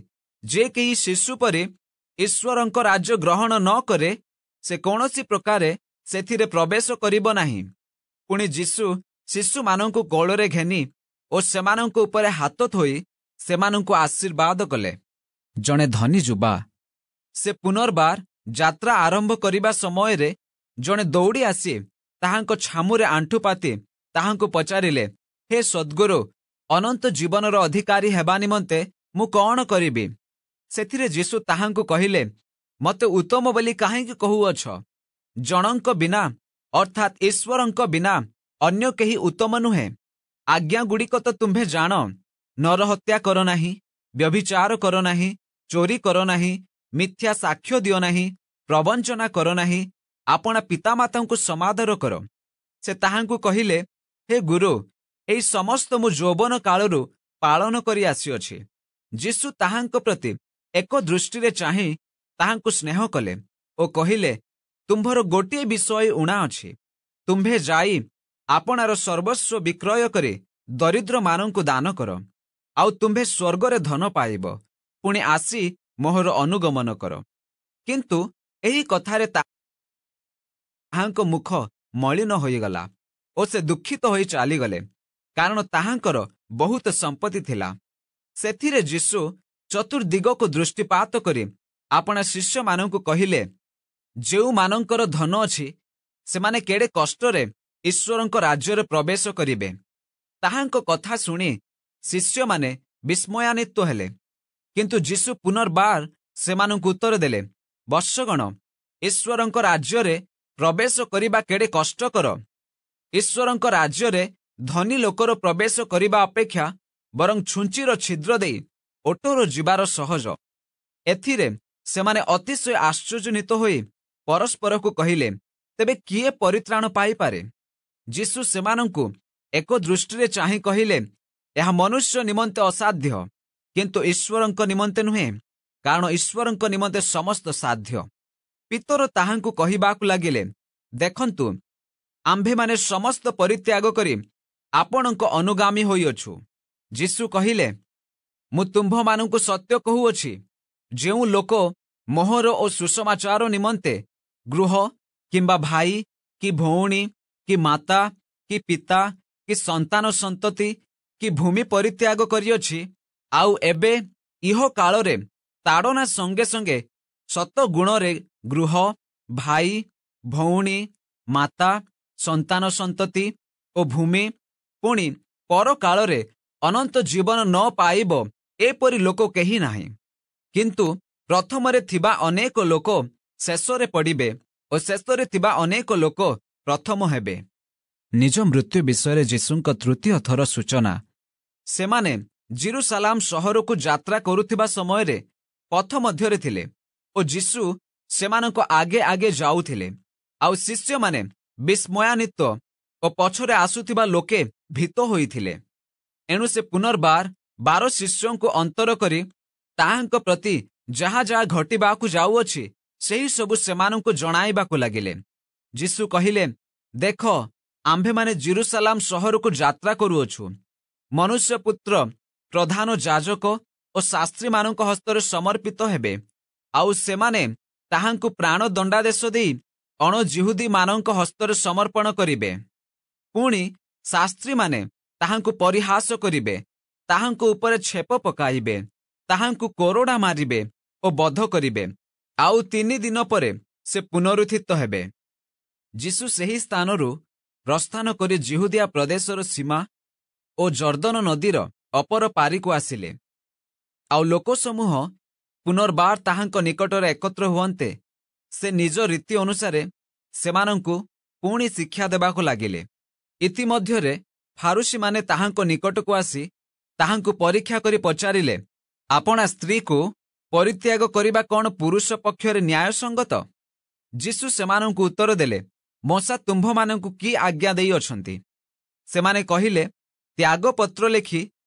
ଯେ କେହି ଶିଶୁ ପରି ଈଶ୍ୱରଙ୍କ ରାଜ୍ୟ ଗ୍ରହଣ ନ କରେ ସେ କୌଣସି ପ୍ରକାରେ ସେଥିରେ ପ୍ରବେଶ କରିବ ନାହିଁ। ପୁଣି ଯୀଶୁ ଶିଶୁମାନଙ୍କୁ କୋଳରେ ଘେନି ଓ ସେମାନଙ୍କ ଉପରେ ହାତ ଥୋଇ ସେମାନଙ୍କୁ ଆଶୀର୍ବାଦ କଲେ। ଜଣେ ଧନୀ ଯୁବା, ସେ ପୁନର୍ବାର ଯାତ୍ରା ଆରମ୍ଭ କରିବା ସମୟରେ ଜଣେ ଦୌଡ଼ି ଆସି ତାହାଙ୍କ ଛାମୁରେ ଆଣ୍ଠୁ ପାତି ତାହାଙ୍କୁ ପଚାରିଲେ, ହେ ସଦ୍ଗୁରୁ, ଅନନ୍ତ ଜୀବନର ଅଧିକାରୀ ହେବା ନିମନ୍ତେ ମୁଁ କ'ଣ କରିବି? ସେଥିରେ ଯୀଶୁ ତାହାଙ୍କୁ କହିଲେ, ମୋତେ ଉତ୍ତମ ବୋଲି କାହିଁକି କହୁଅଛ? ଜଣଙ୍କ ବିନା ଅର୍ଥାତ୍ ଈଶ୍ୱରଙ୍କ ବିନା ଅନ୍ୟ କେହି ଉତ୍ତମ ନୁହେଁ। ଆଜ୍ଞାଗୁଡ଼ିକ ତ ତୁମ୍ଭେ ଜାଣ, ନରହତ୍ୟା କର ନାହିଁ, ବ୍ୟଭିଚାର କର ନାହିଁ, ଚୋରି କର ନାହିଁ, ମିଥ୍ୟା ସାକ୍ଷ୍ୟ ଦିଅ ନାହିଁ, ପ୍ରବଞ୍ଚନା କର ନାହିଁ, ଆପଣା ପିତାମାତାଙ୍କୁ ସମାଦର କର। ସେ ତାହାଙ୍କୁ କହିଲେ, ହେ ଗୁରୁ, ଏହି ସମସ୍ତ ମୁଁ ଯୌବନ କାଳରୁ ପାଳନ କରି ଆସିଅଛି। ଯୀଶୁ ତାହାଙ୍କ ପ୍ରତି ଏକ ଦୃଷ୍ଟିରେ ଚାହିଁ ତାହାଙ୍କୁ ସ୍ନେହ କଲେ ଓ କହିଲେ, ତୁମ୍ଭର ଗୋଟିଏ ବିଷୟ ଊଣା ଅଛି। ତୁମ୍ଭେ ଯାଇ ଆପଣାର ସର୍ବସ୍ୱ ବିକ୍ରୟ କରି ଦରିଦ୍ରମାନଙ୍କୁ ଦାନ କର, ଆଉ ତୁମ୍ଭେ ସ୍ୱର୍ଗରେ ଧନ ପାଇବ। ପୁଣି ଆସି ମୋହର ଅନୁଗମନ କର। କିନ୍ତୁ ଏହି କଥାରେ ତାହାଙ୍କ ମୁଖ ମଳିନ ହୋଇଗଲା ଓ ସେ ଦୁଃଖିତ ହୋଇ ଚାଲିଗଲେ, କାରଣ ତାହାଙ୍କର ବହୁତ ସମ୍ପତ୍ତି ଥିଲା। ସେଥିରେ ଯୀଶୁ ଚତୁର୍ଦିଗକୁ ଦୃଷ୍ଟିପାତ କରି ଆପଣା ଶିଷ୍ୟମାନଙ୍କୁ କହିଲେ, ଯେଉଁମାନଙ୍କର ଧନ ଅଛି ସେମାନେ କେଡ଼େ କଷ୍ଟରେ ଈଶ୍ୱରଙ୍କ ରାଜ୍ୟରେ ପ୍ରବେଶ କରିବେ। ତାହାଙ୍କ କଥା ଶୁଣି ଶିଷ୍ୟମାନେ ବିସ୍ମୟାନ୍ୱିତ ହେଲେ। କିନ୍ତୁ ଯୀଶୁ ପୁନର୍ବାର ସେମାନଙ୍କୁ ଉତ୍ତର ଦେଲେ, ବତ୍ସଗଣ, ଈଶ୍ୱରଙ୍କ ରାଜ୍ୟରେ ପ୍ରବେଶ କରିବା କେଡ଼େ କଷ୍ଟକର। ଈଶ୍ୱରଙ୍କ ରାଜ୍ୟରେ ଧନୀ ଲୋକର ପ୍ରବେଶ କରିବା ଅପେକ୍ଷା ବରଂ ଛୁଞ୍ଚିର ଛିଦ୍ର ଦେଇ ଓଟର ଯିବାର ସହଜ। ଏଥିରେ ସେମାନେ ଅତିଶୟ ଆଶ୍ଚର୍ଯ୍ୟାନ୍ୱିତ ହୋଇ ପରସ୍ପରକୁ କହିଲେ, ତେବେ କିଏ ପରିତ୍ରାଣ ପାଇପାରେ? ଯୀଶୁ ସେମାନଙ୍କୁ ଏକ ଦୃଷ୍ଟିରେ ଚାହିଁ କହିଲେ, ଏହା ମନୁଷ୍ୟ ନିମନ୍ତେ ଅସାଧ୍ୟ, କିନ୍ତୁ ଈଶ୍ୱରଙ୍କ ନିମନ୍ତେ ନୁହେଁ, କାରଣ ଈଶ୍ୱରଙ୍କ ନିମନ୍ତେ ସମସ୍ତ ସାଧ୍ୟ। ପିତର ତାହାଙ୍କୁ କହିବାକୁ ଲାଗିଲେ, ଦେଖନ୍ତୁ, ଆମ୍ଭେମାନେ ସମସ୍ତ ପରିତ୍ୟାଗ କରି ଆପଣଙ୍କ ଅନୁଗାମୀ ହୋଇଅଛୁ। ଯୀଶୁ କହିଲେ, ମୁଁ ତୁମ୍ଭମାନଙ୍କୁ ସତ୍ୟ କହୁଅଛି, ଯେଉଁ ଲୋକ ମୋହର ଓ ସୁସମାଚାର ନିମନ୍ତେ ଗୃହ କିମ୍ବା ଭାଇ କି ଭଉଣୀ କି ମାତା କି ପିତା କି ସନ୍ତାନ ସନ୍ତତି କି ଭୂମି ପରିତ୍ୟାଗ କରିଅଛି, ଆଉ ଏବେ ଇହ କାଳରେ ତାଡ଼ନା ସଙ୍ଗେ ସଙ୍ଗେ ଶତ ଗୁଣରେ ଗୃହ, ଭାଇ, ଭଉଣୀ, ମାତା, ସନ୍ତାନ ସନ୍ତତି ଓ ଭୂମି, ପୁଣି ପରକାଳରେ ଅନନ୍ତ ଜୀବନ ନ ପାଇବ, ଏପରି ଲୋକ କେହି ନାହିଁ। କିନ୍ତୁ ପ୍ରଥମରେ ଥିବା ଅନେକ ଲୋକ ଶେଷରେ ପଡ଼ିବେ ଓ ଶେଷରେ ଥିବା ଅନେକ ଲୋକ ପ୍ରଥମ ହେବେ। ନିଜ ମୃତ୍ୟୁ ବିଷୟରେ ଯୀଶୁଙ୍କ ତୃତୀୟ ଥର ସୂଚନା। ସେମାନେ ଜେରୁସାଲାମ ସହରକୁ ଯାତ୍ରା କରୁଥିବା ସମୟରେ ପଥ ମଧ୍ୟରେ ଥିଲେ ଓ ଯୀଶୁ ସେମାନଙ୍କ ଆଗେ ଆଗେ ଯାଉଥିଲେ, ଆଉ ଶିଷ୍ୟମାନେ ବିସ୍ମୟାନ୍ୱିତ ଓ ପଛରେ ଆସୁଥିବା ଲୋକେ ଭୀତ ହୋଇଥିଲେ। ଏଣୁ ସେ ପୁନର୍ବାର 12 ଶିଷ୍ୟଙ୍କୁ ଅନ୍ତର କରି ତାହାଙ୍କ ପ୍ରତି ଯାହା ଯାହା ଘଟିବାକୁ ଯାଉଅଛି ସେହି ସବୁ ସେମାନଙ୍କୁ ଜଣାଇବାକୁ ଲାଗିଲେ। ଯୀଶୁ କହିଲେ, ଦେଖ, ଆମ୍ଭେମାନେ ଜେରୁସାଲାମ ସହରକୁ ଯାତ୍ରା କରୁଅଛୁ। ମନୁଷ୍ୟପୁତ୍ର ପ୍ରଧାନ ଯାଜକ ଓ ଶାସ୍ତ୍ରୀମାନଙ୍କ ହସ୍ତରେ ସମର୍ପିତ ହେବେ, ଆଉ ସେମାନେ ତାହାଙ୍କୁ ପ୍ରାଣ ଦଣ୍ଡାଦେଶ ଦେଇ ଅଣଜିହୁଦୀମାନଙ୍କ ହସ୍ତରେ ସମର୍ପଣ କରିବେ। ପୁଣି ଶାସ୍ତ୍ରୀମାନେ ତାହାଙ୍କୁ ପରିହାସ କରିବେ, ତାହାଙ୍କ ଉପରେ ଛେପ ପକାଇବେ, ତାହାଙ୍କୁ କୋରଡ଼ା ମାରିବେ ଓ ବଧ କରିବେ, ଆଉ 3 ଦିନ ପରେ ସେ ପୁନରୁତ୍ଥିତ ହେବେ। ଯୀଶୁ ସେହି ସ୍ଥାନରୁ ପ୍ରସ୍ଥାନ କରି ଜିହୁଦିଆ ପ୍ରଦେଶର ସୀମା ଓ ଜର୍ଦ୍ଦନ ନଦୀର ଅପର ପାରିକୁ ଆସିଲେ। ଆଉ ଲୋକସମୂହ ପୁନର୍ବାର ତାହାଙ୍କ ନିକଟରେ ଏକତ୍ର ହୁଅନ୍ତେ ସେ ନିଜ ରୀତି ଅନୁସାରେ ସେମାନଙ୍କୁ ପୁଣି ଶିକ୍ଷା ଦେବାକୁ ଲାଗିଲେ। ଇତିମଧ୍ୟରେ ଫାରୁସୀମାନେ ତାହାଙ୍କ ନିକଟକୁ ଆସି ତାହାଙ୍କୁ ପରୀକ୍ଷା କରି ପଚାରିଲେ, ଆପଣା ସ୍ତ୍ରୀକୁ ପରିତ୍ୟାଗ କରିବା କ'ଣ ପୁରୁଷ ପକ୍ଷରେ ନ୍ୟାୟସଙ୍ଗତ? ଯୀଶୁ ସେମାନଙ୍କୁ ଉତ୍ତର ଦେଲେ, ମୋଶା ତୁମ୍ଭମାନଙ୍କୁ କି ଆଜ୍ଞା ଦେଇଅଛନ୍ତି? ସେମାନେ କହିଲେ, ତ୍ୟାଗପତ୍ର ଲେଖି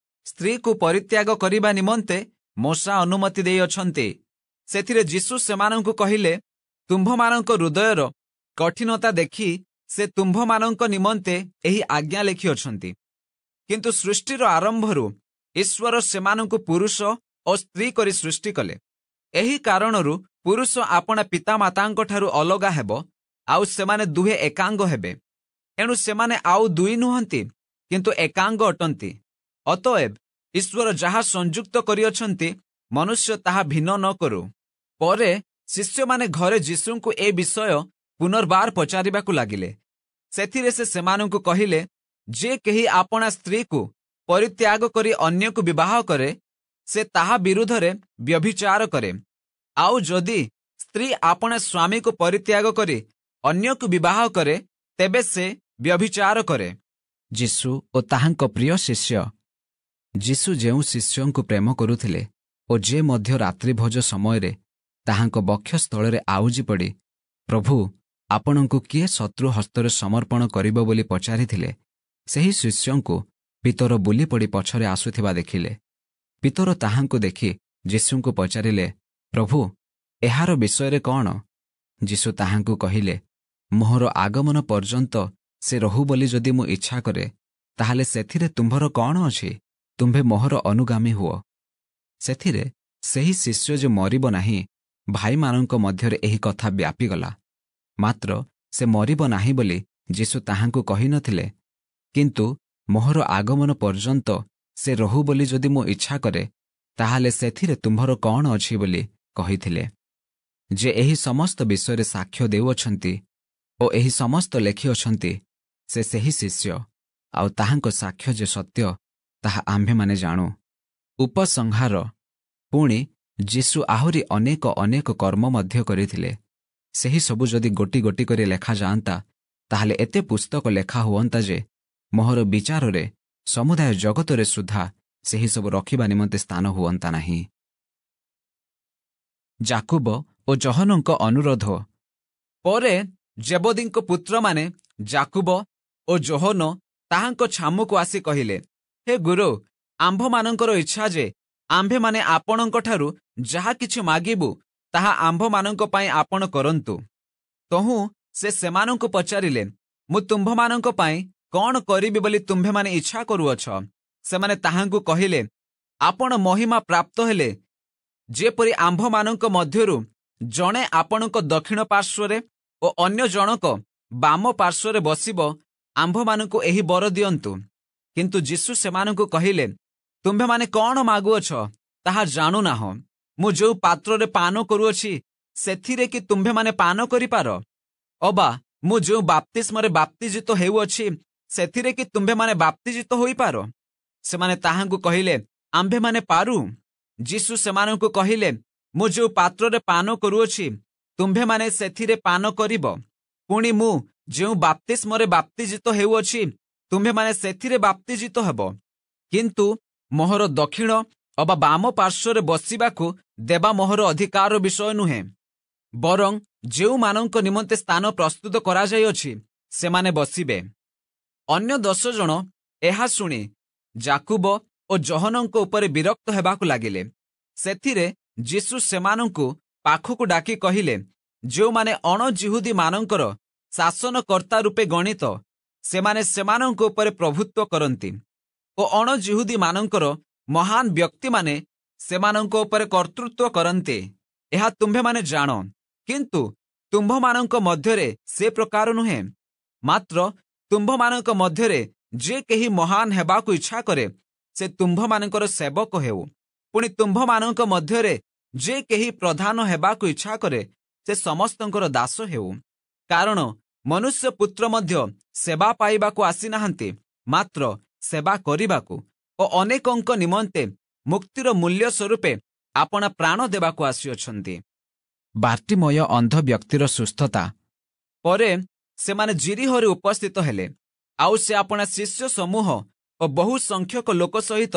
ସ୍ତ୍ରୀକୁ ପରିତ୍ୟାଗ କରିବା ନିମନ୍ତେ ମୋଶା ଅନୁମତି ଦେଇଅଛନ୍ତି। ସେଥିରେ ଯୀଶୁ ସେମାନଙ୍କୁ କହିଲେ, ତୁମ୍ଭମାନଙ୍କ ହୃଦୟର କଠିନତା ଦେଖି ସେ ତୁମ୍ଭମାନଙ୍କ ନିମନ୍ତେ ଏହି ଆଜ୍ଞା ଲେଖିଅଛନ୍ତି। କିନ୍ତୁ ସୃଷ୍ଟିର ଆରମ୍ଭରୁ ଈଶ୍ୱର ସେମାନଙ୍କୁ ପୁରୁଷ ଓ ସ୍ତ୍ରୀ କରି ସୃଷ୍ଟି କଲେ। ଏହି କାରଣରୁ ପୁରୁଷ ଆପଣା ପିତାମାତାଙ୍କ ଠାରୁ ଅଲଗା ହେବ, ଆଉ ସେମାନେ ଦୁହେଁ ଏକାଙ୍ଗ ହେବେ। ଏଣୁ ସେମାନେ ଆଉ ଦୁଇ ନୁହନ୍ତି, କିନ୍ତୁ ଏକାଙ୍ଗ ଅଟନ୍ତି। ଅତଏବ ଈଶ୍ୱର ଯାହା ସଂଯୁକ୍ତ କରିଅଛନ୍ତି, ମନୁଷ୍ୟ ତାହା ଭିନ୍ନ ନ କରୁ। ପରେ ଶିଷ୍ୟମାନେ ଘରେ ଯୀଶୁଙ୍କୁ ଏ ବିଷୟ ପୁନର୍ବାର ପଚାରିବାକୁ ଲାଗିଲେ। ସେଥିରେ ସେ ସେମାନଙ୍କୁ କହିଲେ, ଯେ କେହି ଆପଣା ସ୍ତ୍ରୀକୁ ପରିତ୍ୟାଗ କରି ଅନ୍ୟକୁ ବିବାହ କରେ, ସେ ତାହା ବିରୁଦ୍ଧରେ ବ୍ୟଭିଚାର କରେ। ଆଉ ଯଦି ସ୍ତ୍ରୀ ଆପଣା ସ୍ୱାମୀକୁ ପରିତ୍ୟାଗ କରି ଅନ୍ୟକୁ ବିବାହ କରେ, ତେବେ ସେ ବ୍ୟଭିଚାର କରେ। ଯୀଶୁ ଓ ତାହାଙ୍କ ପ୍ରିୟ ଶିଷ୍ୟ। ଯୀଶୁ ଯେଉଁ ଶିଷ୍ୟଙ୍କୁ ପ୍ରେମ କରୁଥିଲେ ଓ ଯେ ମଧ୍ୟ ରାତ୍ରିଭୋଜ ସମୟରେ ତାହାଙ୍କ ବକ୍ଷସ୍ଥଳରେ ଆଉଜି ପଡ଼ି, ପ୍ରଭୁ, ଆପଣଙ୍କୁ କିଏ ଶତ୍ରୁ ହସ୍ତରେ ସମର୍ପଣ କରିବ ବୋଲି ପଚାରିଥିଲେ, ସେହି ଶିଷ୍ୟଙ୍କୁ ପିତର ବୁଲି ପଡ଼ି ପଛରେ ଆସୁଥିବା ଦେଖିଲେ। ପିତର ତାହାଙ୍କୁ ଦେଖି ଯୀଶୁଙ୍କୁ ପଚାରିଲେ, ପ୍ରଭୁ, ଏହାର ବିଷୟରେ କ'ଣ? ଯୀଶୁ ତାହାଙ୍କୁ କହିଲେ, ମୋହର ଆଗମନ ପର୍ଯ୍ୟନ୍ତ ସେ ରହୁ ବୋଲି ଯଦି ମୁଁ ଇଚ୍ଛା କରେ, ତାହେଲେ ସେଥିରେ ତୁମ୍ଭର କ'ଣ ଅଛି? ତୁମ୍ଭେ ମୋହର ଅନୁଗାମୀ ହୁଅ। ସେଥିରେ ସେହି ଶିଷ୍ୟ ଯେ ମରିବ ନାହିଁ, ଭାଇମାନଙ୍କ ମଧ୍ୟରେ ଏହି କଥା ବ୍ୟାପିଗଲା। ମାତ୍ର ସେ ମରିବ ନାହିଁ ବୋଲି ଯୀଶୁ ତାହାଙ୍କୁ କହିନଥିଲେ, କିନ୍ତୁ ମୋହର ଆଗମନ ପର୍ଯ୍ୟନ୍ତ ସେ ରହୁ ବୋଲି ଯଦି ମୁଁ ଇଚ୍ଛା କରେ, ତାହେଲେ ସେଥିରେ ତୁମ୍ଭର କ'ଣ ଅଛି ବୋଲି କହିଥିଲେ। ଯେ ଏହି ସମସ୍ତ ବିଷୟରେ ସାକ୍ଷ୍ୟ ଦେଉଅଛନ୍ତି ଓ ଏହି ସମସ୍ତ ଲେଖିଅଛନ୍ତି, ସେ ସେହି ଶିଷ୍ୟ, ଆଉ ତାହାଙ୍କ ସାକ୍ଷ୍ୟ ଯେ ସତ୍ୟ, ତାହା ଆମ୍ଭେମାନେ ଜାଣୁ। ଉପସଂହାର। ପୁଣି ଯୀଶୁ ଆହୁରି ଅନେକ ଅନେକ କର୍ମ ମଧ୍ୟ କରିଥିଲେ। ସେହି ସବୁ ଯଦି ଗୋଟି ଗୋଟି କରି ଲେଖାଯାଆନ୍ତା, ତାହେଲେ ଏତେ ପୁସ୍ତକ ଲେଖା ହୁଅନ୍ତା ଯେ ମୋହର ବିଚାରରେ ସମୁଦାୟ ଜଗତରେ ସୁଦ୍ଧା ସେହି ସବୁ ରଖିବା ନିମନ୍ତେ ସ୍ଥାନ ହୁଅନ୍ତା ନାହିଁ। ଯାକୁବ ଓ ଜହନଙ୍କ ଅନୁରୋଧ। ପରେ ଜେବଦୀଙ୍କ ପୁତ୍ରମାନେ ଯାକୁବ ଓ ଜୋହନ ତାହାଙ୍କ ଛାମୁକୁ ଆସି କହିଲେ, ହେ ଗୁରୁ, ଆମ୍ଭମାନଙ୍କର ଇଚ୍ଛା ଯେ ଆମ୍ଭେମାନେ ଆପଣଙ୍କଠାରୁ ଯାହା କିଛି ମାଗିବୁ, ତାହା ଆମ୍ଭମାନଙ୍କ ପାଇଁ ଆପଣ କରନ୍ତୁ। ତହୁଁ ସେ ସେମାନଙ୍କୁ ପଚାରିଲେ, ମୁଁ ତୁମ୍ଭମାନଙ୍କ ପାଇଁ କ'ଣ କରିବି ବୋଲି ତୁମ୍ଭେମାନେ ଇଚ୍ଛା କରୁଅଛ? ସେମାନେ ତାହାଙ୍କୁ କହିଲେ, ଆପଣ ମହିମା ପ୍ରାପ୍ତ ହେଲେ ଯେପରି ଆମ୍ଭମାନଙ୍କ ମଧ୍ୟରୁ ଜଣେ ଆପଣଙ୍କ ଦକ୍ଷିଣ ପାର୍ଶ୍ୱରେ ଓ ଅନ୍ୟ ଜଣକ ବାମ ପାର୍ଶ୍ୱରେ ବସିବ, ଆମ୍ଭମାନଙ୍କୁ ଏହି ବର ଦିଅନ୍ତୁ। କିନ୍ତୁ ଯୀଶୁ ସେମାନଙ୍କୁ କହିଲେ, ତୁମ୍ଭେମାନେ କ'ଣ ମାଗୁଅଛ ତାହା ଜାଣୁନାହଁ। ମୁଁ ଯେଉଁ ପାତ୍ରରେ ପାନ କରୁଅଛି, ସେଥିରେ କି ତୁମ୍ଭେମାନେ ପାନ କରିପାର? ଅବା ମୁଁ ଯେଉଁ ବାପ୍ତିସ୍ମରେ ବାପ୍ତିଜିତ ହେଉଅଛି, ସେଥିରେ କି ତୁମ୍ଭେମାନେ ବାପ୍ତିଜିତ ହୋଇପାର? ସେମାନେ ତାହାଙ୍କୁ କହିଲେ, ଆମ୍ଭେମାନେ ପାରୁ। ଯୀଶୁ ସେମାନଙ୍କୁ କହିଲେ, ମୁଁ ଯେଉଁ ପାତ୍ରରେ ପାନ କରୁଅଛି, ତୁମ୍ଭେମାନେ ସେଥିରେ ପାନ କରିବ। ପୁଣି ମୁଁ ଯେଉଁ ବାପ୍ତିସ୍ମରେ ବାପ୍ତିଜିତ ହେଉଅଛି, ତୁମ୍ଭେମାନେ ସେଥିରେ ବାପ୍ତିଜିତ ହେବ। କିନ୍ତୁ ମୋହର ଦକ୍ଷିଣ ଅବା ବାମ ପାର୍ଶ୍ୱରେ ବସିବାକୁ ଦେବା ମୋହର ଅଧିକାର ବିଷୟ ନୁହେଁ, ବରଂ ଯେଉଁମାନଙ୍କ ନିମନ୍ତେ ସ୍ଥାନ ପ୍ରସ୍ତୁତ କରାଯାଇଅଛି ସେମାନେ ବସିବେ। ଅନ୍ୟ 10 ଜଣ ଏହା ଶୁଣି ଯାକୁବ ଓ ଯୋହନଙ୍କ ଉପରେ ବିରକ୍ତ ହେବାକୁ ଲାଗିଲେ। ସେଥିରେ ଯୀଶୁ ସେମାନଙ୍କୁ ପାଖକୁ ଡାକି କହିଲେ, ଯେଉଁମାନେ ଅଣଜିହୁଦୀ ମାନଙ୍କର ଶାସନକର୍ତ୍ତା ରୂପେ ଗଣିତ, ସେମାନେ ସେମାନଙ୍କ ଉପରେ ପ୍ରଭୁତ୍ୱ କରନ୍ତି ଓ ଅଣଜିହୁଦୀ ମାନଙ୍କର ମହାନ ବ୍ୟକ୍ତିମାନେ ସେମାନଙ୍କ ଉପରେ କର୍ତ୍ତୃତ୍ୱ କରନ୍ତି। ଏହା ତୁମ୍ଭେମାନେ ଜାଣ। କିନ୍ତୁ ତୁମ୍ଭମାନଙ୍କ ମଧ୍ୟରେ ସେ ପ୍ରକାର ନୁହେଁ। ମାତ୍ର ତୁମ୍ଭମାନଙ୍କ ମଧ୍ୟରେ ଯେ କେହି ମହାନ ହେବାକୁ ଇଚ୍ଛା କରେ, ସେ ତୁମ୍ଭମାନଙ୍କର ସେବକ ହେଉ। ପୁଣି ତୁମ୍ଭମାନଙ୍କ ମଧ୍ୟରେ ଯେ କେହି ପ୍ରଧାନ ହେବାକୁ ଇଚ୍ଛା କରେ, ସେ ସମସ୍ତଙ୍କର ଦାସ ହେଉ। କାରଣ ମନୁଷ୍ୟ ପୁତ୍ର ମଧ୍ୟ ସେବା ପାଇବାକୁ ଆସିନାହାନ୍ତି, ମାତ୍ର ସେବା କରିବାକୁ ଓ ଅନେକଙ୍କ ନିମନ୍ତେ ମୁକ୍ତିର ମୂଲ୍ୟ ସ୍ୱରୂପେ ଆପଣା ପ୍ରାଣ ଦେବାକୁ ଆସିଅଛନ୍ତି। ବାର୍ଟିମୟ ଅନ୍ଧ ବ୍ୟକ୍ତିର ସୁସ୍ଥତା ପରେ ସେମାନେ ଜିରିହରେ ଉପସ୍ଥିତ ହେଲେ। ଆଉ ସେ ଆପଣା ଶିଷ୍ୟ ସମୂହ ଓ ବହୁ ସଂଖ୍ୟକ ଲୋକ ସହିତ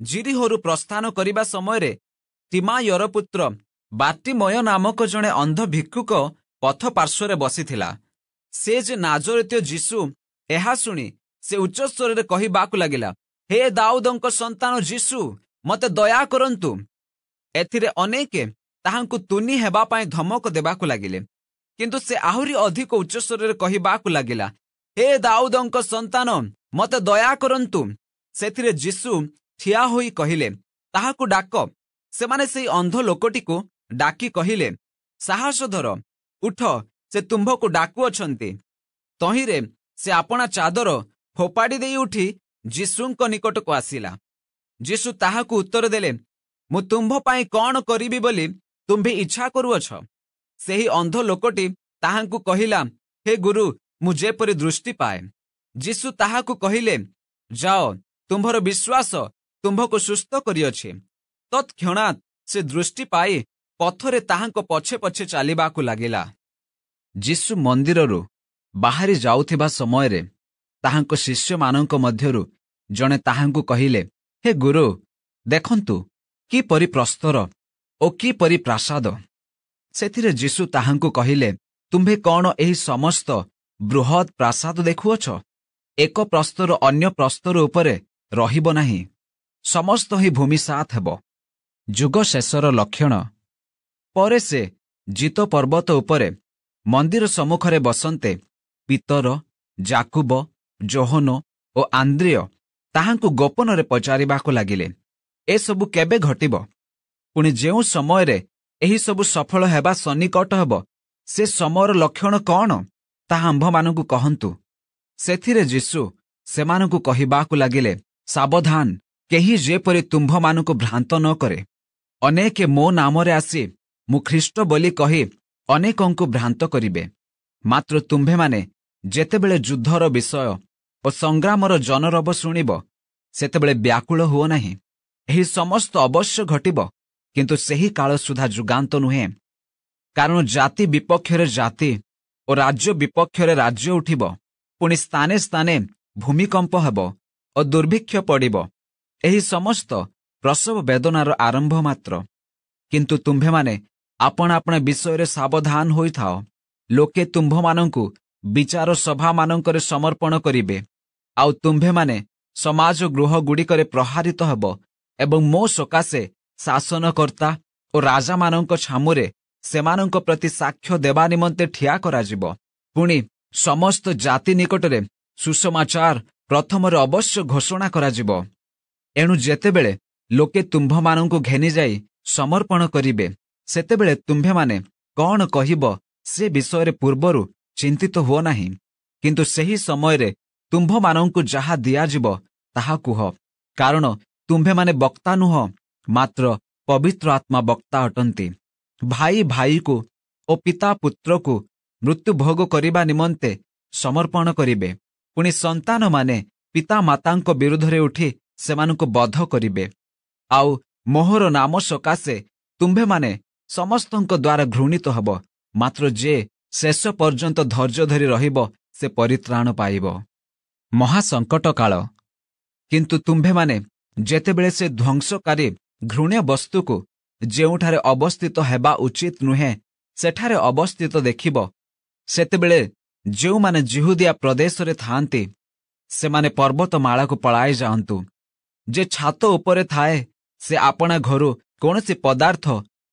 ଜିରିହରୁ ପ୍ରସ୍ଥାନ କରିବା ସମୟରେ ଟିମାୟର ପୁତ୍ର ବାର୍ଟିମୟ ନାମକ ଜଣେ ଅନ୍ଧ ଭିକ୍ଷୁକ ପଥ ପାର୍ଶ୍ୱରେ ବସିଥିଲା। ସେ ଯେ ନାଜରେତୀୟ ଯୀଶୁ, ଏହା ଶୁଣି ସେ ଉଚ୍ଚସ୍ୱରରେ କହିବାକୁ ଲାଗିଲା, ହେ ଦାଉଦଙ୍କ ସନ୍ତାନ ଯୀଶୁ, ମୋତେ ଦୟା କରନ୍ତୁ। ଏଥିରେ ଅନେକ ତାହାଙ୍କୁ ତୁନି ହେବା ପାଇଁ ଧମକ ଦେବାକୁ ଲାଗିଲେ। କିନ୍ତୁ ସେ ଆହୁରି ଅଧିକ ଉଚ୍ଚସ୍ୱରରେ କହିବାକୁ ଲାଗିଲା, ହେ ଦାଉଦଙ୍କ ସନ୍ତାନ, ମୋତେ ଦୟା କରନ୍ତୁ। ସେଥିରେ ଯୀଶୁ ଠିଆ ହୋଇ କହିଲେ, ତାହାକୁ ଡାକ। ସେମାନେ ସେହି ଅନ୍ଧ ଲୋକଟିକୁ ଡାକି କହିଲେ, ସାହସ ଧର, ଉଠ, ସେ ତୁମ୍ଭକୁ ଡାକୁଅଛନ୍ତି। ତହିଁରେ ସେ ଆପଣା ଚାଦର ଫୋପାଡ଼ି ଦେଇ ଉଠି ଯୀଶୁଙ୍କ ନିକଟକୁ ଆସିଲା। ଯୀଶୁ ତାହାକୁ ଉତ୍ତର ଦେଲେ, ମୁଁ ତୁମ୍ଭ ପାଇଁ କ'ଣ କରିବି ବୋଲି ତୁମ୍ଭେ ଇଚ୍ଛା କରୁଅଛ? ସେହି ଅନ୍ଧ ଲୋକଟି ତାହାଙ୍କୁ କହିଲା, ହେ ଗୁରୁ, ମୁଁ ଯେପରି ଦୃଷ୍ଟି ପାଏ। ଯୀଶୁ ତାହାକୁ କହିଲେ, ଯାଅ, ତୁମ୍ଭର ବିଶ୍ୱାସ ତୁମ୍ଭକୁ ସୁସ୍ଥ କରିଅଛି। ତତ୍କ୍ଷଣାତ୍ ସେ ଦୃଷ୍ଟି ପାଇ ପଥରେ ତାହାଙ୍କ ପଛେ ପଛେ ଚାଲିବାକୁ ଲାଗିଲା। ଯୀଶୁ ମନ୍ଦିରରୁ ବାହାରି ଯାଉଥିବା ସମୟରେ ତାହାଙ୍କ ଶିଷ୍ୟମାନଙ୍କ ମଧ୍ୟରୁ ଜଣେ ତାହାଙ୍କୁ କହିଲେ, ହେ ଗୁରୁ, ଦେଖନ୍ତୁ, କିପରି ପ୍ରସ୍ତର ଓ କିପରି ପ୍ରାସାଦ। ସେଥିରେ ଯୀଶୁ ତାହାଙ୍କୁ କହିଲେ, ତୁମ୍ଭେ କ'ଣ ଏହି ସମସ୍ତ ବୃହତ୍ ପ୍ରାସାଦ ଦେଖୁଅଛ? ଏକ ପ୍ରସ୍ତର ଅନ୍ୟ ପ୍ରସ୍ତର ଉପରେ ରହିବ ନାହିଁ, ସମସ୍ତ ହିଁ ଭୂମିସାତ୍ ହେବ। ଯୁଗ ଶେଷର ଲକ୍ଷଣ। ପରେ ସେ ଜିତ ପର୍ବତ ଉପରେ ମନ୍ଦିର ସମ୍ମୁଖରେ ବସନ୍ତେ ପିତର, ଯାକୁବ, ଯୋହନ ଓ ଆନ୍ଦ୍ରିୟ ତାହାଙ୍କୁ ଗୋପନରେ ପଚାରିବାକୁ ଲାଗିଲେ, ଏସବୁ କେବେ ଘଟିବ? ପୁଣି ଯେଉଁ ସମୟରେ ଏହିସବୁ ସଫଳ ହେବା ସନ୍ନିକଟ ହେବ, ସେ ସମୟର ଲକ୍ଷଣ କ'ଣ, ତାହା ଆମ୍ଭମାନଙ୍କୁ କହନ୍ତୁ। ସେଥିରେ ଯୀଶୁ ସେମାନଙ୍କୁ କହିବାକୁ ଲାଗିଲେ, ସାବଧାନ, କେହି ଯେପରି ତୁମ୍ଭମାନଙ୍କୁ ଭ୍ରାନ୍ତ ନ କରେ। ଅନେକେ ମୋ ନାମରେ ଆସି ମୁଁ ଖ୍ରୀଷ୍ଟ ବୋଲି କହି ଅନେକଙ୍କୁ ଭ୍ରାନ୍ତ କରିବେ। ମାତ୍ର ତୁମ୍ଭେମାନେ ଯେତେବେଳେ ଯୁଦ୍ଧର ବିଷୟ ଓ ସଂଗ୍ରାମର ଜନରବ ଶୁଣିବ, ସେତେବେଳେ ବ୍ୟାକୁଳ ହୁଅ ନାହିଁ। ଏହି ସମସ୍ତ ଅବଶ୍ୟ ଘଟିବ, କିନ୍ତୁ ସେହି କାଳ ସୁଦ୍ଧା ଯୁଗାନ୍ତ ନୁହେଁ। କାରଣ ଜାତି ବିପକ୍ଷରେ ଜାତି ଓ ରାଜ୍ୟ ବିପକ୍ଷରେ ରାଜ୍ୟ ଉଠିବ। ପୁଣି ସ୍ଥାନେ ସ୍ଥାନେ ଭୂମିକମ୍ପ ହେବ ଓ ଦୁର୍ଭିକ୍ଷ ପଡ଼ିବ। ଏହି ସମସ୍ତ ପ୍ରସବ ବେଦନାର ଆରମ୍ଭ ମାତ୍ର। କିନ୍ତୁ ତୁମ୍ଭେମାନେ ଆପଣା ଆପଣା ବିଷୟରେ ସାବଧାନ ହୋଇଥାଅ। ଲୋକେ ତୁମ୍ଭମାନଙ୍କୁ ବିଚାର ସଭାମାନଙ୍କରେ ସମର୍ପଣ କରିବେ, ଆଉ ତୁମ୍ଭେମାନେ ସମାଜ ଗୃହଗୁଡ଼ିକରେ ପ୍ରହାରିତ ହେବ ଏବଂ ମୋ ସକାଶେ ଶାସନକର୍ତ୍ତା ଓ ରାଜାମାନଙ୍କ ଛାମୁରେ ସେମାନଙ୍କ ପ୍ରତି ସାକ୍ଷ୍ୟ ଦେବା ନିମନ୍ତେ ଠିଆ କରାଯିବ। ପୁଣି ସମସ୍ତ ଜାତି ନିକଟରେ ସୁସମାଚାର ପ୍ରଥମରେ ଅବଶ୍ୟ ଘୋଷଣା କରାଯିବ। ଏଣୁ ଯେତେବେଳେ ଲୋକେ ତୁମ୍ଭମାନଙ୍କୁ ଘେନିଯାଇ ସମର୍ପଣ କରିବେ, ସେତେବେଳେ ତୁମ୍ଭେମାନେ କ'ଣ କହିବ ସେ ବିଷୟରେ ପୂର୍ବରୁ ଚିନ୍ତିତ ହୁଅ ନାହିଁ, କିନ୍ତୁ ସେହି ସମୟରେ ତୁମ୍ଭମାନଙ୍କୁ ଯାହା ଦିଆଯିବ ତାହା କୁହ, କାରଣ ତୁମ୍ଭେମାନେ ବକ୍ତା ନୁହଁ, ମାତ୍ର ପବିତ୍ର ଆତ୍ମା ବକ୍ତା ଅଟନ୍ତି। ଭାଇ ଭାଇକୁ ଓ ପିତା ପୁତ୍ରକୁ ମୃତ୍ୟୁ ଭୋଗ କରିବା ନିମନ୍ତେ ସମର୍ପଣ କରିବେ। ପୁଣି ସନ୍ତାନମାନେ ପିତା ମାତାଙ୍କ ବିରୁଦ୍ଧରେ ଉଠି ସେମାନଙ୍କୁ ବଧ କରିବେ। ଆଉ ମୋହର ନାମ ସକାଶେ ତୁମ୍ଭେମାନେ ସମସ୍ତଙ୍କ ଦ୍ୱାରା ଘୃଣିତ ହେବ, ମାତ୍ର ଯେ ଶେଷ ପର୍ଯ୍ୟନ୍ତ ଧୈର୍ଯ୍ୟ ଧରି ରହିବ ସେ ପରିତ୍ରାଣ ପାଇବ। ମହାସଙ୍କଟ କାଳ। କିନ୍ତୁ ତୁମ୍ଭେମାନେ ଯେତେବେଳେ ସେ ଧ୍ୱଂସକାରୀ ଘୃଣ୍ୟ ବସ୍ତୁକୁ ଯେଉଁଠାରେ ଅବସ୍ଥିତ ହେବା ଉଚିତ ନୁହେଁ ସେଠାରେ ଅବସ୍ଥିତ ଦେଖିବ, ସେତେବେଳେ ଯେଉଁମାନେ ଜିହୁଦିଆ ପ୍ରଦେଶରେ ଥାଆନ୍ତି ସେମାନେ ପର୍ବତମାଳାକୁ ପଳାଇ ଯାଆନ୍ତୁ। ଯେ ଛାତ ଉପରେ ଥାଏ ସେ ଆପଣା ଘରୁ କୌଣସି ପଦାର୍ଥ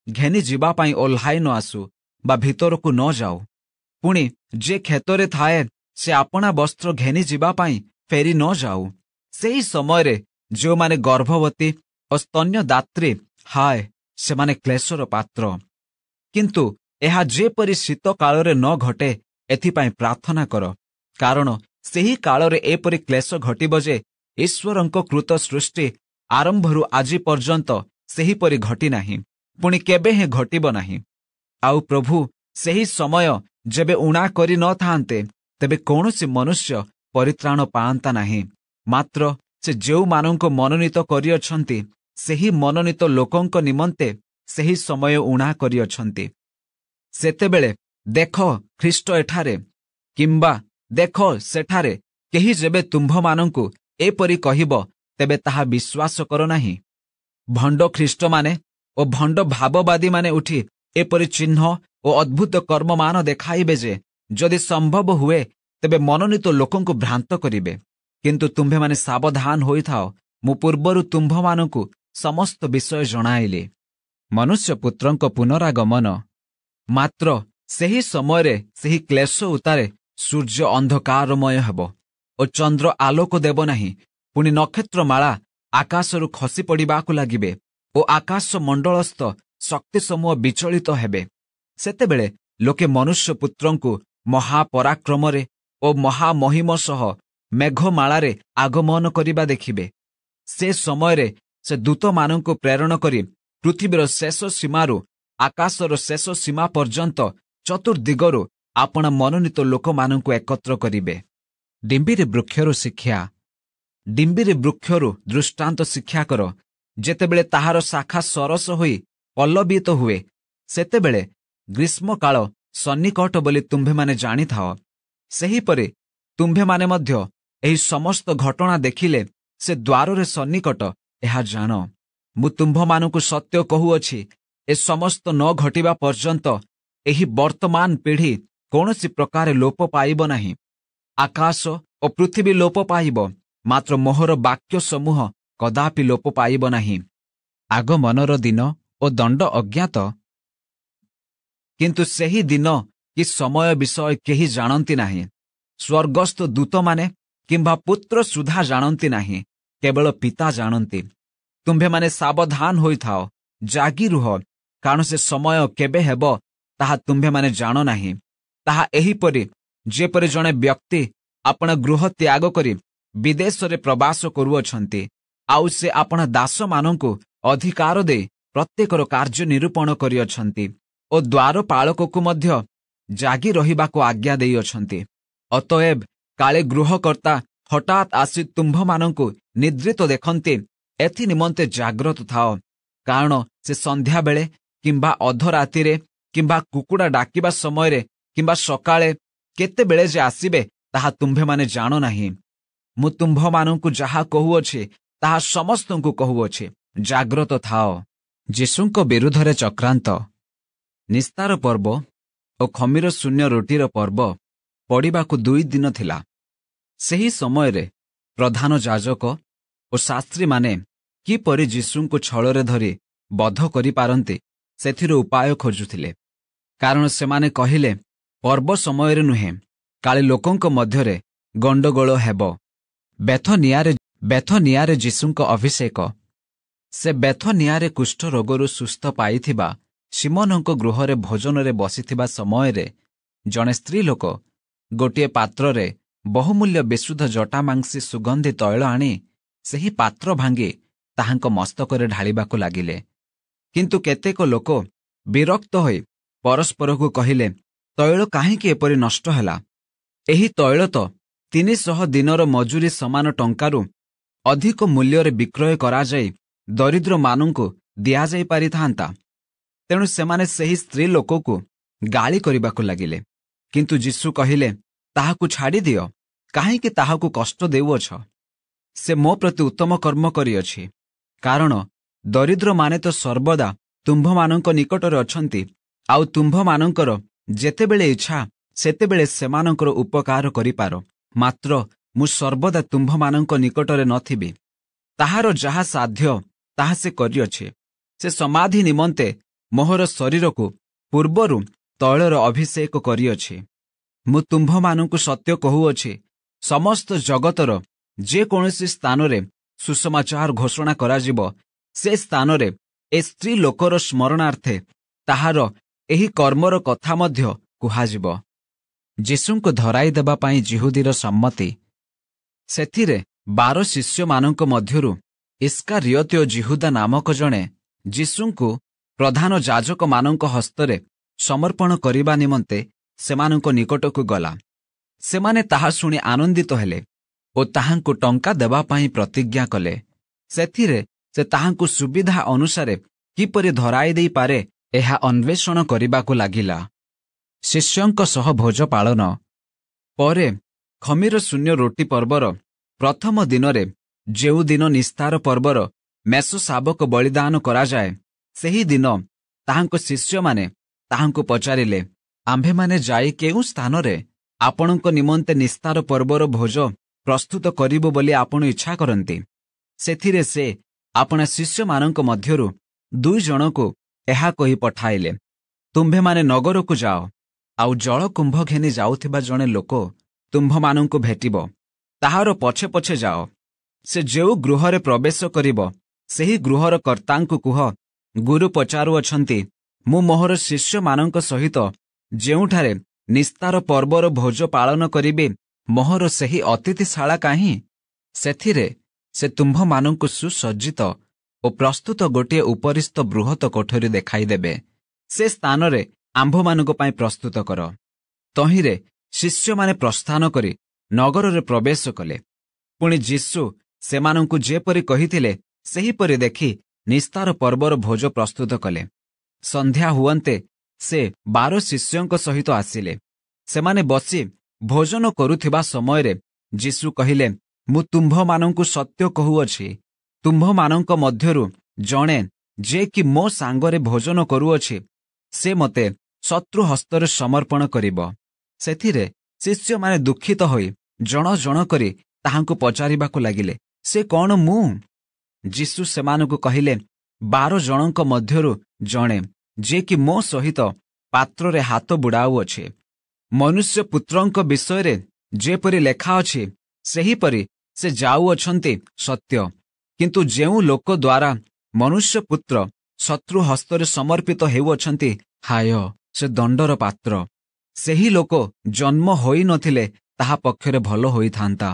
ଘେନି ଯିବା ପାଇଁ ଓହ୍ଲାଇ ନ ଆସୁ ବା ଭିତରକୁ ନ ଯାଉ। ପୁଣି ଯେ କ୍ଷେତରେ ଥାଏ ସେ ଆପଣା ବସ୍ତ୍ର ଘେନି ଯିବା ପାଇଁ ଫେରି ନ ଯାଉ। ସେହି ସମୟରେ ଯେଉଁମାନେ ଗର୍ଭବତୀ ଓ ସ୍ତନ୍ୟଦାତ୍ରୀ, ହାୟ ସେମାନେ କ୍ଲେଶର ପାତ୍ର। କିନ୍ତୁ ଏହା ଯେପରି ଶୀତ କାଳରେ ନ ଘଟେ ଏଥିପାଇଁ ପ୍ରାର୍ଥନା କର, କାରଣ ସେହି କାଳରେ ଏପରି କ୍ଲେଶ ଘଟିବ ଯେ ଈଶ୍ୱରଙ୍କ କୃତ ସୃଷ୍ଟି ଆରମ୍ଭରୁ ଆଜି ପର୍ଯ୍ୟନ୍ତ ସେହିପରି ଘଟିନାହିଁ, ପୁଣି କେବେ ହେଁ ଘଟିବ ନାହିଁ। ଆଉ ପ୍ରଭୁ ସେହି ସମୟ ଯେବେ ଉଣା କରି ନଥାନ୍ତେ ତେବେ କୌଣସି ମନୁଷ୍ୟ ପରିତ୍ରାଣ ପାଆନ୍ତା ନାହିଁ, ମାତ୍ର ସେ ଯେଉଁମାନଙ୍କୁ ମନୋନୀତ କରିଅଛନ୍ତି ସେହି ମନୋନୀତ ଲୋକଙ୍କ ନିମନ୍ତେ ସେହି ସମୟ ଉଣା କରିଅଛନ୍ତି। ସେତେବେଳେ ଦେଖ ଖ୍ରୀଷ୍ଟ ଏଠାରେ କିମ୍ବା ଦେଖ ସେଠାରେ କେହି ଯେବେ ତୁମ୍ଭମାନଙ୍କୁ ଏପରି କହିବ ତେବେ ତାହା ବିଶ୍ୱାସ କର ନାହିଁ। ଭଣ୍ଡ ଖ୍ରୀଷ୍ଟମାନେ ଓ ଭଣ୍ଡ ଭାବବାଦୀମାନେ ଉଠି ଏପରି ଚିହ୍ନ ଓ ଅଦ୍ଭୁତ କର୍ମମାନ ଦେଖାଇବେ ଯେ ଯଦି ସମ୍ଭବ ହୁଏ ତେବେ ମନୋନୀତ ଲୋକଙ୍କୁ ଭ୍ରାନ୍ତ କରିବେ। କିନ୍ତୁ ତୁମ୍ଭେମାନେ ସାବଧାନ ହୋଇଥାଅ, ମୁଁ ପୂର୍ବରୁ ତୁମ୍ଭମାନଙ୍କୁ ସମସ୍ତ ବିଷୟ ଜଣାଇଲି। ମନୁଷ୍ୟ ପୁତ୍ରଙ୍କ ପୁନରାଗମନ। ମାତ୍ର ସେହି ସମୟରେ ସେହି କ୍ଲେଶ ଉତ୍ତାରେ ସୂର୍ଯ୍ୟ ଅନ୍ଧକାରମୟ ହେବ ଓ ଚନ୍ଦ୍ର ଆଲୋକ ଦେବ ନାହିଁ। ପୁଣି ନକ୍ଷତ୍ରମାଳା ଆକାଶରୁ ଖସି ପଡ଼ିବାକୁ ଲାଗିବେ ଓ ଆକାଶ ମଣ୍ଡଳସ୍ଥ ଶକ୍ତିସମୂହ ବିଚଳିତ ହେବେ। ସେତେବେଳେ ଲୋକେ ମନୁଷ୍ୟ ପୁତ୍ରଙ୍କୁ ମହାପରାକ୍ରମରେ ଓ ମହାମହିମ ସହ ମେଘମାଳାରେ ଆଗମନ କରିବା ଦେଖିବେ। ସେ ସମୟରେ ସେ ଦୂତମାନଙ୍କୁ ପ୍ରେରଣ କରି ପୃଥିବୀର ଶେଷ ସୀମାରୁ ଆକାଶର ଶେଷ ସୀମା ପର୍ଯ୍ୟନ୍ତ ଚତୁର୍ଦିଗରୁ ଆପଣା ମନୋନୀତ ଲୋକମାନଙ୍କୁ ଏକତ୍ର କରିବେ। ଡିମ୍ବିରି ବୃକ୍ଷରୁ ଶିକ୍ଷା। ଡିମ୍ବିରି ବୃକ୍ଷରୁ ଦୃଷ୍ଟାନ୍ତ ଶିକ୍ଷା କର। ଯେତେବେଳେ ତାହାର ଶାଖା ସରସ ହୋଇ ପଲ୍ଲବିତ ହୁଏ ସେତେବେଳେ ଗ୍ରୀଷ୍ମକାଳ ସନ୍ନିକଟ ବୋଲି ତୁମ୍ଭେମାନେ ଜାଣିଥାଅ। ସେହିପରି ତୁମ୍ଭେମାନେ ମଧ୍ୟ ଏହି ସମସ୍ତ ଘଟଣା ଦେଖିଲେ ସେ ଦ୍ୱାରରେ ସନ୍ନିକଟ ଏହା ଜାଣ। ମୁଁ ତୁମ୍ଭମାନଙ୍କୁ ସତ୍ୟ କହୁଅଛି, ଏ ସମସ୍ତ ନ ଘଟିବା ପର୍ଯ୍ୟନ୍ତ ଏହି ବର୍ତ୍ତମାନ ପିଢ଼ି କୌଣସି ପ୍ରକାରେ ଲୋପ ପାଇବ ନାହିଁ। ଆକାଶ ଓ ପୃଥିବୀ ଲୋପ ପାଇବ, ମାତ୍ର ମୋହର ବାକ୍ୟ ସମୂହ କଦାପି ଲୋପ ପାଇବ ନାହିଁ। ଆଗମନର ଦିନ ଓ ଦଣ୍ଡ ଅଜ୍ଞାତ, କିନ୍ତୁ ସେହି ଦିନ କି ସମୟ ବିଷୟ କେହି ଜାଣନ୍ତି ନାହିଁ, ସ୍ୱର୍ଗସ୍ଥ ଦୂତମାନେ କିମ୍ବା ପୁତ୍ର ସୁଦ୍ଧା ଜାଣନ୍ତି ନାହିଁ, କେବଳ ପିତା ଜାଣନ୍ତି। ତୁମ୍ଭେମାନେ ସାବଧାନ ହୋଇଥାଅ, ଜାଗି ରୁହ, କାରଣ ସେ ସମୟ କେବେ ହେବ ତାହା ତୁମ୍ଭେମାନେ ଜାଣ ନାହିଁ। ତାହା ଏହିପରି ଯେପରି ଜଣେ ବ୍ୟକ୍ତି ଆପଣା ଗୃହ ତ୍ୟାଗ କରି ବିଦେଶରେ ପ୍ରବାସ କରୁଅଛନ୍ତି, ଆଉ ସେ ଆପଣା ଦାସମାନଙ୍କୁ ଅଧିକାର ଦେଇ ପ୍ରତ୍ୟେକର କାର୍ଯ୍ୟ ନିରୂପଣ କରିଅଛନ୍ତି ଓ ଦ୍ୱାରପାଳକକୁ ମଧ୍ୟ ଜାଗି ରହିବାକୁ ଆଜ୍ଞା ଦେଇଅଛନ୍ତି। ଅତଏବ କାଳେ ଗୃହକର୍ତ୍ତା ହଠାତ୍ ଆସି ତୁମ୍ଭମାନଙ୍କୁ ନିଦ୍ରିତ ଦେଖନ୍ତି, ଏଥି ନିମନ୍ତେ ଜାଗ୍ରତ ଥାଅ, କାରଣ ସେ ସନ୍ଧ୍ୟାବେଳେ କିମ୍ବା ଅଧରାତିରେ କିମ୍ବା କୁକୁଡ଼ା ଡାକିବା ସମୟରେ କିମ୍ବା ସକାଳେ କେତେବେଳେ ଯେ ଆସିବେ ତାହା ତୁମ୍ଭେମାନେ ଜାଣ ନାହିଁ। ମୁଁ ତୁମ୍ଭମାନଙ୍କୁ ଯାହା କହୁଅଛି ତାହା ସମସ୍ତଙ୍କୁ କହୁଅଛି, ଜାଗ୍ରତ ଥାଅ। ଯୀଶୁଙ୍କ ବିରୁଦ୍ଧରେ ଚକ୍ରାନ୍ତ। ନିସ୍ତାର ପର୍ବ ଓ ଖମିର ଶୂନ୍ୟ ରୁଟିର ପର୍ବ ପଡ଼ିବାକୁ 2 ଦିନ ଥିଲା। ସେହି ସମୟରେ ପ୍ରଧାନ ଯାଜକ ଓ ଶାସ୍ତ୍ରୀମାନେ କିପରି ଯୀଶୁଙ୍କୁ ଛଳରେ ଧରି ବଧ କରିପାରନ୍ତି ସେଥିରୁ ଉପାୟ ଖୋଜୁଥିଲେ, କାରଣ ସେମାନେ କହିଲେ, ପର୍ବ ସମୟରେ ନୁହେଁ, କାଳେ ଲୋକଙ୍କ ମଧ୍ୟରେ ଗଣ୍ଡଗୋଳ ହେବ। ବେଥନିଆରେ ଯୀଶୁଙ୍କ ଅଭିଷେକ। ସେ ବେଥନିଆରେ କୁଷ୍ଠ ରୋଗରୁ ସୁସ୍ଥ ପାଇଥିବା ସିମୋନଙ୍କ ଗୃହରେ ଭୋଜନରେ ବସିଥିବା ସମୟରେ ଜଣେ ସ୍ତ୍ରୀ ଲୋକ ଗୋଟିଏ ପାତ୍ରରେ ବହୁମୂଲ୍ୟ ବିଶୁଦ୍ଧ ଜଟାମାଂସୀ ସୁଗନ୍ଧି ତୈଳ ଆଣି ସେହି ପାତ୍ର ଭାଙ୍ଗି ତାହାଙ୍କ ମସ୍ତକରେ ଢାଳିବାକୁ ଲାଗିଲେ। କିନ୍ତୁ କେତେକ ଲୋକ ବିରକ୍ତ ହୋଇ ପରସ୍ପରକୁ କହିଲେ, ତୈଳ କାହିଁକି ଏପରି ନଷ୍ଟ ହେଲା? ଏହି ତୈଳ ତ 300 ଦିନର ମଜୁରୀ ସମାନ ଟଙ୍କାରୁ ଅଧିକ ମୂଲ୍ୟରେ ବିକ୍ରୟ କରାଯାଇ ଦରିଦ୍ରମାନଙ୍କୁ ଦିଆଯାଇ ପାରିଥାନ୍ତା। ତେଣୁ ସେମାନେ ସେହି ସ୍ତ୍ରୀ ଲୋକକୁ ଗାଳି କରିବାକୁ ଲାଗିଲେ। କିନ୍ତୁ ଯୀଶୁ କହିଲେ, ତାହାକୁ ଛାଡ଼ିଦିଅ, କାହିଁକି ତାହାକୁ କଷ୍ଟ ଦେଉଅଛ? ସେ ମୋ ପ୍ରତି ଉତ୍ତମ କର୍ମ କରିଅଛି। କାରଣ ଦରିଦ୍ରମାନେ ତ ସର୍ବଦା ତୁମ୍ଭମାନଙ୍କ ନିକଟରେ ଅଛନ୍ତି, ଆଉ ତୁମ୍ଭମାନଙ୍କର ଯେତେବେଳେ ଇଚ୍ଛା ସେତେବେଳେ ସେମାନଙ୍କର ଉପକାର କରିପାର। ମାତ୍ର ମୁଁ ସର୍ବଦା ତୁମ୍ଭମାନଙ୍କ ନିକଟରେ ନଥିବି। ତାହାର ଯାହା ସାଧ୍ୟ ତାହା ସେ କରିଅଛି। ସେ ସମାଧି ନିମନ୍ତେ ମୋହର ଶରୀରକୁ ପୂର୍ବରୁ ତୈଳର ଅଭିଷେକ କରିଅଛି। ମୁଁ ତୁମ୍ଭମାନଙ୍କୁ ସତ୍ୟ କହୁଅଛି, ସମସ୍ତ ଜଗତର ଯେକୌଣସି ସ୍ଥାନରେ ସୁସମାଚାର ଘୋଷଣା କରାଯିବ, ସେ ସ୍ଥାନରେ ଏ ସ୍ତ୍ରୀ ଲୋକର ସ୍ମରଣାର୍ଥେ ତାହାର ଏହି କର୍ମର କଥା ମଧ୍ୟ କୁହାଯିବ। ଯୀଶୁଙ୍କୁ ଧରାଇ ଦେବା ପାଇଁ ଯିହୁଦୀର ସମ୍ମତି। ସେଥିରେ 12 ଶିଷ୍ୟମାନଙ୍କ ମଧ୍ୟରୁ ଇସ୍କାରିୟତ ଯିହୁଦା ନାମକ ଜଣେ ଯୀଶୁଙ୍କୁ ପ୍ରଧାନ ଯାଜକମାନଙ୍କ ହସ୍ତରେ ସମର୍ପଣ କରିବା ନିମନ୍ତେ ସେମାନଙ୍କ ନିକଟକୁ ଗଲା। ସେମାନେ ତାହା ଶୁଣି ଆନନ୍ଦିତ ହେଲେ ଓ ତାହାଙ୍କୁ ଟଙ୍କା ଦେବା ପାଇଁ ପ୍ରତିଜ୍ଞା କଲେ। ସେଥିରେ ସେ ତାହାଙ୍କୁ ସୁବିଧା ଅନୁସାରେ କିପରି ଧରାଇ ଦେଇପାରେ ଏହା ଅନ୍ୱେଷଣ କରିବାକୁ ଲାଗିଲା। ଶିଷ୍ୟଙ୍କ ସହ ଭୋଜ ପାଳନ ପରେ ଖମିର ଶୂନ୍ୟ ରୋଟି ପର୍ବର ପ୍ରଥମ ଦିନରେ, ଯେଉଁଦିନ ନିସ୍ତାର ପର୍ବର ମେଷ ଶାବକ ବଳିଦାନ କରାଯାଏ, ସେହି ଦିନ ତାହାଙ୍କ ଶିଷ୍ୟମାନେ ତାହାଙ୍କୁ ପଚାରିଲେ, ଆମ୍ଭେମାନେ ଯାଇ କେଉଁ ସ୍ଥାନରେ ଆପଣଙ୍କ ନିମନ୍ତେ ନିସ୍ତାର ପର୍ବର ଭୋଜ ପ୍ରସ୍ତୁତ କରିବୁ ବୋଲି ଆପଣ ଇଚ୍ଛା କରନ୍ତି? ସେଥିରେ ସେ ଆପଣା ଶିଷ୍ୟମାନଙ୍କ ମଧ୍ୟରୁ 2 ଜଣଙ୍କୁ ଏହା କହି ପଠାଇଲେ, ତୁମ୍ଭେମାନେ ନଗରକୁ ଯାଅ, ଆଉ ଜଳକୁମ୍ଭ ଘେନି ଯାଉଥିବା ଜଣେ ଲୋକ ତୁମ୍ଭମାନଙ୍କୁ ଭେଟିବ। ତାହାର ପଛେ ପଛେ ଯାଅ। ସେ ଯେଉଁ ଗୃହରେ ପ୍ରବେଶ କରିବ, ସେହି ଗୃହର କର୍ତ୍ତାଙ୍କୁ କୁହ, ଗୁରୁ ପଚାରୁଅଛନ୍ତି, ମୁଁ ମୋହର ଶିଷ୍ୟମାନଙ୍କ ସହିତ ଯେଉଁଠାରେ ନିସ୍ତାର ପର୍ବର ଭୋଜ ପାଳନ କରିବି, ମୋହର ସେହି ଅତିଥିଶାଳା କାହିଁ? ସେଥିରେ ସେ ତୁମ୍ଭମାନଙ୍କୁ ସୁସଜ୍ଜିତ ଓ ପ୍ରସ୍ତୁତ ଗୋଟିଏ ଉପରିସ୍ଥ ବୃହତ କୋଠରୀ ଦେଖାଇଦେବେ। ସେ ସ୍ଥାନରେ ଆମ୍ଭମାନଙ୍କ ପାଇଁ ପ୍ରସ୍ତୁତ କର। ତହିଁରେ ଶିଷ୍ୟମାନେ ପ୍ରସ୍ଥାନ କରି ନଗରରେ ପ୍ରବେଶ କଲେ। ପୁଣି ଯୀଶୁ ସେମାନଙ୍କୁ ଯେପରି କହିଥିଲେ ସେହିପରି ଦେଖି ନିସ୍ତାର ପର୍ବର ଭୋଜ ପ୍ରସ୍ତୁତ କଲେ। ସନ୍ଧ୍ୟା ହୁଅନ୍ତେ ସେ 12 ଶିଷ୍ୟଙ୍କ ସହିତ ଆସିଲେ। ସେମାନେ ବସି ଭୋଜନ କରୁଥିବା ସମୟରେ ଯୀଶୁ କହିଲେ, ମୁଁ ତୁମ୍ଭମାନଙ୍କୁ ସତ୍ୟ କହୁଅଛି, ତୁମ୍ଭମାନଙ୍କ ମଧ୍ୟରୁ ଜଣେ ଯେ କି ମୋ ସାଙ୍ଗରେ ଭୋଜନ କରୁଅଛି, ସେ ମୋତେ ଶତ୍ରୁ ହସ୍ତରେ ସମର୍ପଣ କରିବ। ସେଥିରେ ଶିଷ୍ୟମାନେ ଦୁଃଖିତ ହୋଇ ଜଣ ଜଣ କରି ତାହାଙ୍କୁ ପଚାରିବାକୁ ଲାଗିଲେ, ସେ କ'ଣ ମୁଁ? ଯୀଶୁ ସେମାନଙ୍କୁ କହିଲେ, 12 ଜଣଙ୍କ ମଧ୍ୟରୁ ଜଣେ ଯେ କି ମୋ ସହିତ ପାତ୍ରରେ ହାତ ବୁଡ଼ାଉଅଛି। ମନୁଷ୍ୟ ପୁତ୍ରଙ୍କ ବିଷୟରେ ଯେପରି ଲେଖା ଅଛି, ସେହିପରି ସେ ଯାଉଅଛନ୍ତି ସତ୍ୟ। କିନ୍ତୁ ଯେଉଁ ଲୋକ ଦ୍ୱାରା ମନୁଷ୍ୟ ପୁତ୍ର ଶତ୍ରୁ ହସ୍ତରେ ସମର୍ପିତ ହେଉଅଛନ୍ତି, ହାୟ ସେ ଦଣ୍ଡର ପାତ୍ର। ସେହି ଲୋକ ଜନ୍ମ ହୋଇନଥିଲେ ତାହା ପକ୍ଷରେ ଭଲ ହୋଇଥାନ୍ତା।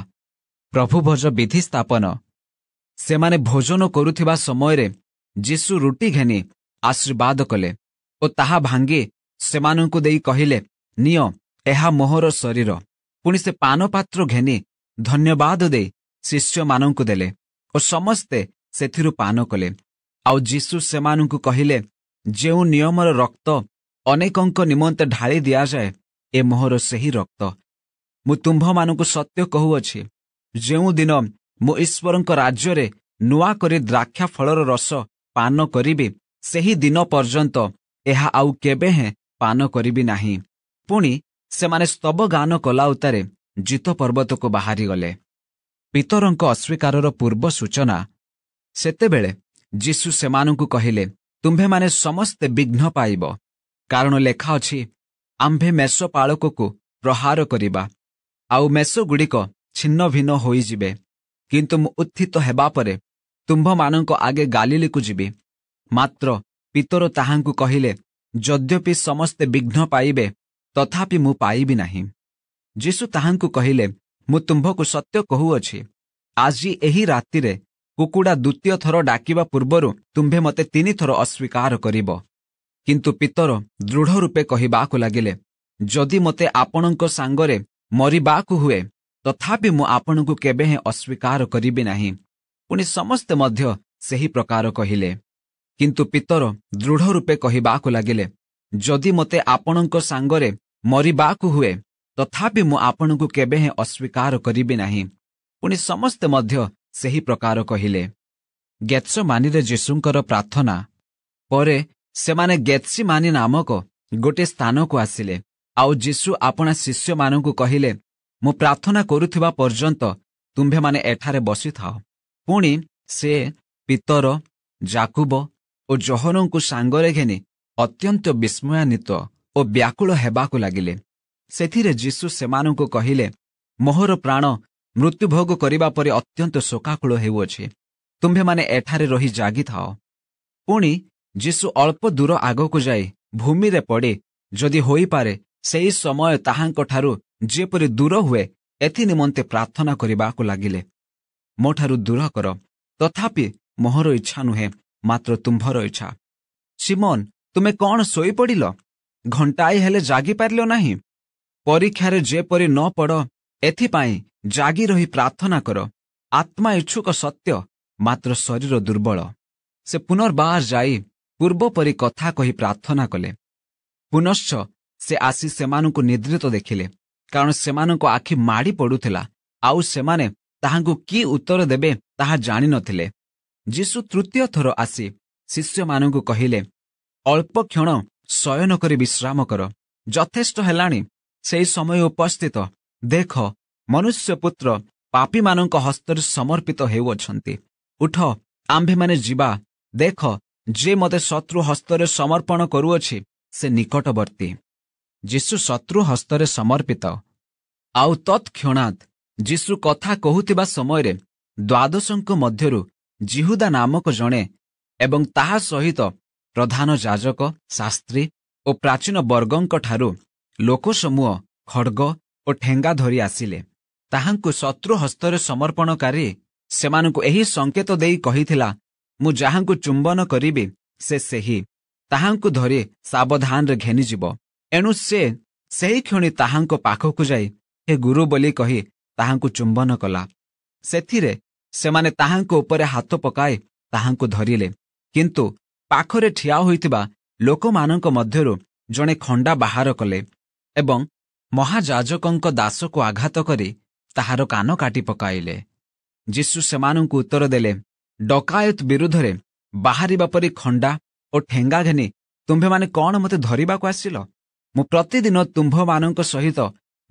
ପ୍ରଭୁଭୋଜ ବିଧି ସ୍ଥାପନ। ସେମାନେ ଭୋଜନ କରୁଥିବା ସମୟରେ ଯୀଶୁ ରୁଟି ଘେନି ଆଶୀର୍ବାଦ କଲେ ଓ ତାହା ଭାଙ୍ଗି ସେମାନଙ୍କୁ ଦେଇ କହିଲେ, ନିଅ, ଏହା ମୋହର ଶରୀର। ପୁଣି ସେ ପାନପାତ୍ର ଘେନି ଧନ୍ୟବାଦ ଦେଇ ଶିଷ୍ୟମାନଙ୍କୁ ଦେଲେ ଓ ସମସ୍ତେ ସେଥିରୁ ପାନ କଲେ। ଆଉ ଯୀଶୁ ସେମାନଙ୍କୁ କହିଲେ, ଯେଉଁ ନିୟମର ରକ୍ତ ଅନେକଙ୍କ ନିମନ୍ତେ ଢାଳି ଦିଆଯାଏ, ଏ ମୋହର ସେହି ରକ୍ତ। ମୁଁ ତୁମ୍ଭମାନଙ୍କୁ ସତ୍ୟ କହୁଅଛି, ଯେଉଁଦିନ ମୁଁ ଈଶ୍ୱରଙ୍କ ରାଜ୍ୟରେ ନୂଆ କରି ଦ୍ରାକ୍ଷା ଫଳର ରସ ପାନ କରିବି, ସେହି ଦିନ ପର୍ଯ୍ୟନ୍ତ ଏହା ଆଉ କେବେ ହେଁ ପାନ କରିବି ନାହିଁ। ପୁଣି ସେମାନେ ସ୍ତବଗାନ କଲା ଉତ୍ତାରେ ଜିତ ପର୍ବତକୁ ବାହାରିଗଲେ। ପିତରଙ୍କ ଅସ୍ୱୀକାରର ପୂର୍ବ ସୂଚନା। ସେତେବେଳେ ଯୀଶୁ ସେମାନଙ୍କୁ କହିଲେ, ତୁମ୍ଭେମାନେ ସମସ୍ତେ ବିଘ୍ନ ପାଇବ, କାରଣ ଲେଖା ଅଛି, ଆମ୍ଭେ ମେଷପାଳକକୁ ପ୍ରହାର କରିବା, ଆଉ ମେଷଗୁଡ଼ିକ ଛିନ୍ନ ଭିନ୍ନ ହୋଇଯିବେ। କିନ୍ତୁ ମୁଁ ଉତ୍ଥିତ ହେବା ପରେ ତୁମ୍ଭମାନଙ୍କ ଆଗେ ଗାଲିଲିକୁ ଯିବି। ମାତ୍ର ପିତର ତାହାଙ୍କୁ କହିଲେ, ଯଦ୍ୟପି ସମସ୍ତେ ବିଘ୍ନ ପାଇବେ, ତଥାପି ମୁଁ ପାଇବି ନାହିଁ। ଯୀଶୁ ତାହାଙ୍କୁ କହିଲେ, ମୁଁ ତୁମ୍ଭକୁ ସତ୍ୟ କହୁଅଛି, ଆଜି ଏହି ରାତିରେ କୁକୁଡ଼ା ଦ୍ୱିତୀୟ ଥର ଡାକିବା ପୂର୍ବରୁ ତୁମ୍ଭେ ମୋତେ 3 ଥର ଅସ୍ୱୀକାର କରିବ। କିନ୍ତୁ ପିତର ଦୃଢ଼ ରୂପେ କହିବାକୁ ଲାଗିଲେ, ଯଦି ମୋତେ ଆପଣଙ୍କ ସାଙ୍ଗରେ ମରିବାକୁ ହୁଏ, ତଥାପି ମୁଁ ଆପଣଙ୍କୁ କେବେ ହେଁ ଅସ୍ୱୀକାର କରିବି ନାହିଁ। ପୁଣି ସମସ୍ତେ ମଧ୍ୟ ସେହି ପ୍ରକାର କହିଲେ। କିନ୍ତୁ ପିତର ଦୃଢ଼ ରୂପେ କହିବାକୁ ଲାଗିଲେ, ଯଦି ମୋତେ ଆପଣଙ୍କ ସାଙ୍ଗରେ ମରିବାକୁ ହୁଏ, ତଥାପି ମୁଁ ଆପଣଙ୍କୁ କେବେ ହେଁ ଅସ୍ୱୀକାର କରିବି ନାହିଁ। ପୁଣି ସମସ୍ତେ ମଧ୍ୟ ସେହି ପ୍ରକାର କହିଲେ। ଗେତ୍ସେମାନିରେ ଯୀଶୁଙ୍କର ପ୍ରାର୍ଥନା ପରେ ସେମାନେ ଗେତ୍ସିମାନି ନାମକ ଗୋଟିଏ ସ୍ଥାନକୁ ଆସିଲେ। ଆଉ ଯୀଶୁ ଆପଣା ଶିଷ୍ୟମାନଙ୍କୁ କହିଲେ, ମୁଁ ପ୍ରାର୍ଥନା କରୁଥିବା ପର୍ଯ୍ୟନ୍ତ ତୁମ୍ଭେମାନେ ଏଠାରେ ବସିଥାଅ। ପୁଣି ସେ ପିତର, ଯାକୁବ ଓ ଯୋହନଙ୍କୁ ସାଙ୍ଗରେ ଘେନି ଅତ୍ୟନ୍ତ ବିସ୍ମୟାନ୍ୱିତ ଓ ବ୍ୟାକୁଳ ହେବାକୁ ଲାଗିଲେ। ସେଥିରେ ଯୀଶୁ ସେମାନଙ୍କୁ କହିଲେ, ମୋହର ପ୍ରାଣ ମୃତ୍ୟୁଭୋଗ କରିବା ପରେ ଅତ୍ୟନ୍ତ ଶୋକାକୁଳ ହେଉଅଛି। ତୁମ୍ଭେମାନେ ଏଠାରେ ରହି ଜାଗିଥାଅ। ପୁଣି ଯୀଶୁ ଅଳ୍ପ ଦୂର ଆଗକୁ ଯାଇ ଭୂମିରେ ପଡ଼ି, ଯଦି ହୋଇପାରେ ସେହି ସମୟ ତାହାଙ୍କଠାରୁ ଯେପରି ଦୂର ହୁଏ, ଏଥି ନିମନ୍ତେ ପ୍ରାର୍ଥନା କରିବାକୁ ଲାଗିଲେ, ମୋଠାରୁ ଦୂର କର, ତଥାପି ମୋହର ଇଚ୍ଛା ନୁହେଁ, ମାତ୍ର ତୁମ୍ଭର ଇଚ୍ଛା। ସିମୋନ, ତୁମେ କ'ଣ ଶୋଇପଡ଼ିଲ? ଘଣ୍ଟାଏ ହେଲେ ଜାଗିପାରିଲ ନାହିଁ? ପରୀକ୍ଷାରେ ଯେପରି ନ ପଡ଼, ଏଥିପାଇଁ ଜାଗି ରହି ପ୍ରାର୍ଥନା କର। ଆତ୍ମା ଇଚ୍ଛୁକ ସତ୍ୟ, ମାତ୍ର ଶରୀର ଦୁର୍ବଳ। ସେ ପୁନର୍ବାର ଯାଇ ପୂର୍ବପରି କଥା କହି ପ୍ରାର୍ଥନା କଲେ। ପୁନଶ୍ଚ ସେ ଆସି ସେମାନଙ୍କୁ ନିଦ୍ରିତ ଦେଖିଲେ, କାରଣ ସେମାନଙ୍କ ଆଖି ମାଡ଼ି ପଡ଼ୁଥିଲା, ଆଉ ସେମାନେ ତାହାଙ୍କୁ କି ଉତ୍ତର ଦେବେ ତାହା ଜାଣିନଥିଲେ। ଯୀଶୁ ତୃତୀୟ ଥର ଆସି ଶିଷ୍ୟମାନଙ୍କୁ କହିଲେ, ଅଳ୍ପ କ୍ଷଣ ଶୟନ କରି ବିଶ୍ରାମ କର, ଯଥେଷ୍ଟ ହେଲାଣି। ସେହି ସମୟ ଉପସ୍ଥିତ। ଦେଖ, ମନୁଷ୍ୟପୁତ୍ର ପାପୀମାନଙ୍କ ହସ୍ତରେ ସମର୍ପିତ ହେଉଅଛନ୍ତି। ଉଠ, ଆମ୍ଭେମାନେ ଯିବା। ଦେଖ, ଯେ ମୋତେ ଶତ୍ରୁ ହସ୍ତରେ ସମର୍ପଣ କରୁଅଛି, ସେ ନିକଟବର୍ତ୍ତୀ। ଯୀଶୁ ଶତ୍ରୁ ହସ୍ତରେ ସମର୍ପିତ। ଆଉ ତତ୍କ୍ଷଣାତ୍ ଯୀଶୁ କଥା କହୁଥିବା ସମୟରେ 12ଙ୍କ ମଧ୍ୟରୁ ଜିହୁଦା ନାମକ ଜଣେ ଏବଂ ତାହା ସହିତ ପ୍ରଧାନ ଯାଜକ, ଶାସ୍ତ୍ରୀ ଓ ପ୍ରାଚୀନ ବର୍ଗଙ୍କଠାରୁ ଲୋକସମୂହ ଖଡ୍ଗ ଓ ଠେଙ୍ଗା ଧରି ଆସିଲେ। ତାହାଙ୍କୁ ଶତ୍ରୁ ହସ୍ତରେ ସମର୍ପଣକାରୀ ସେମାନଙ୍କୁ ଏହି ସଙ୍କେତ ଦେଇ କହିଥିଲା, ମୁଁ ଯାହାଙ୍କୁ ଚୁମ୍ବନ କରିବି ସେ ସେହି। ତାହାଙ୍କୁ ଧରି ସାବଧାନରେ ଘେନିଯିବ। ଏଣୁ ସେ ସେହି କ୍ଷଣି ତାହାଙ୍କ ପାଖକୁ ଯାଇ ହେ ଗୁରୁ ବୋଲି କହି ତାହାଙ୍କୁ ଚୁମ୍ବନ କଲା। ସେଥିରେ ସେମାନେ ତାହାଙ୍କ ଉପରେ ହାତ ପକାଇ ତାହାଙ୍କୁ ଧରିଲେ। କିନ୍ତୁ ପାଖରେ ଠିଆ ହୋଇଥିବା ଲୋକମାନଙ୍କ ମଧ୍ୟରୁ ଜଣେ ଖଣ୍ଡା ବାହାର କଲେ ଏବଂ ମହାଯାଜକଙ୍କ ଦାସକୁ ଆଘାତ କରି ତାହାର କାନ କାଟି ପକାଇଲେ। ଯୀଶୁ ସେମାନଙ୍କୁ ଉତ୍ତର ଦେଲେ, ଡକାୟତ ବିରୁଦ୍ଧରେ ବାହାରିବା ପରି ଖଣ୍ଡା ଓ ଠେଙ୍ଗା ଘେନି ତୁମ୍ଭେମାନେ କ'ଣ ମୋତେ ଧରିବାକୁ ଆସିଲ? ମୁଁ ପ୍ରତିଦିନ ତୁମ୍ଭମାନଙ୍କ ସହିତ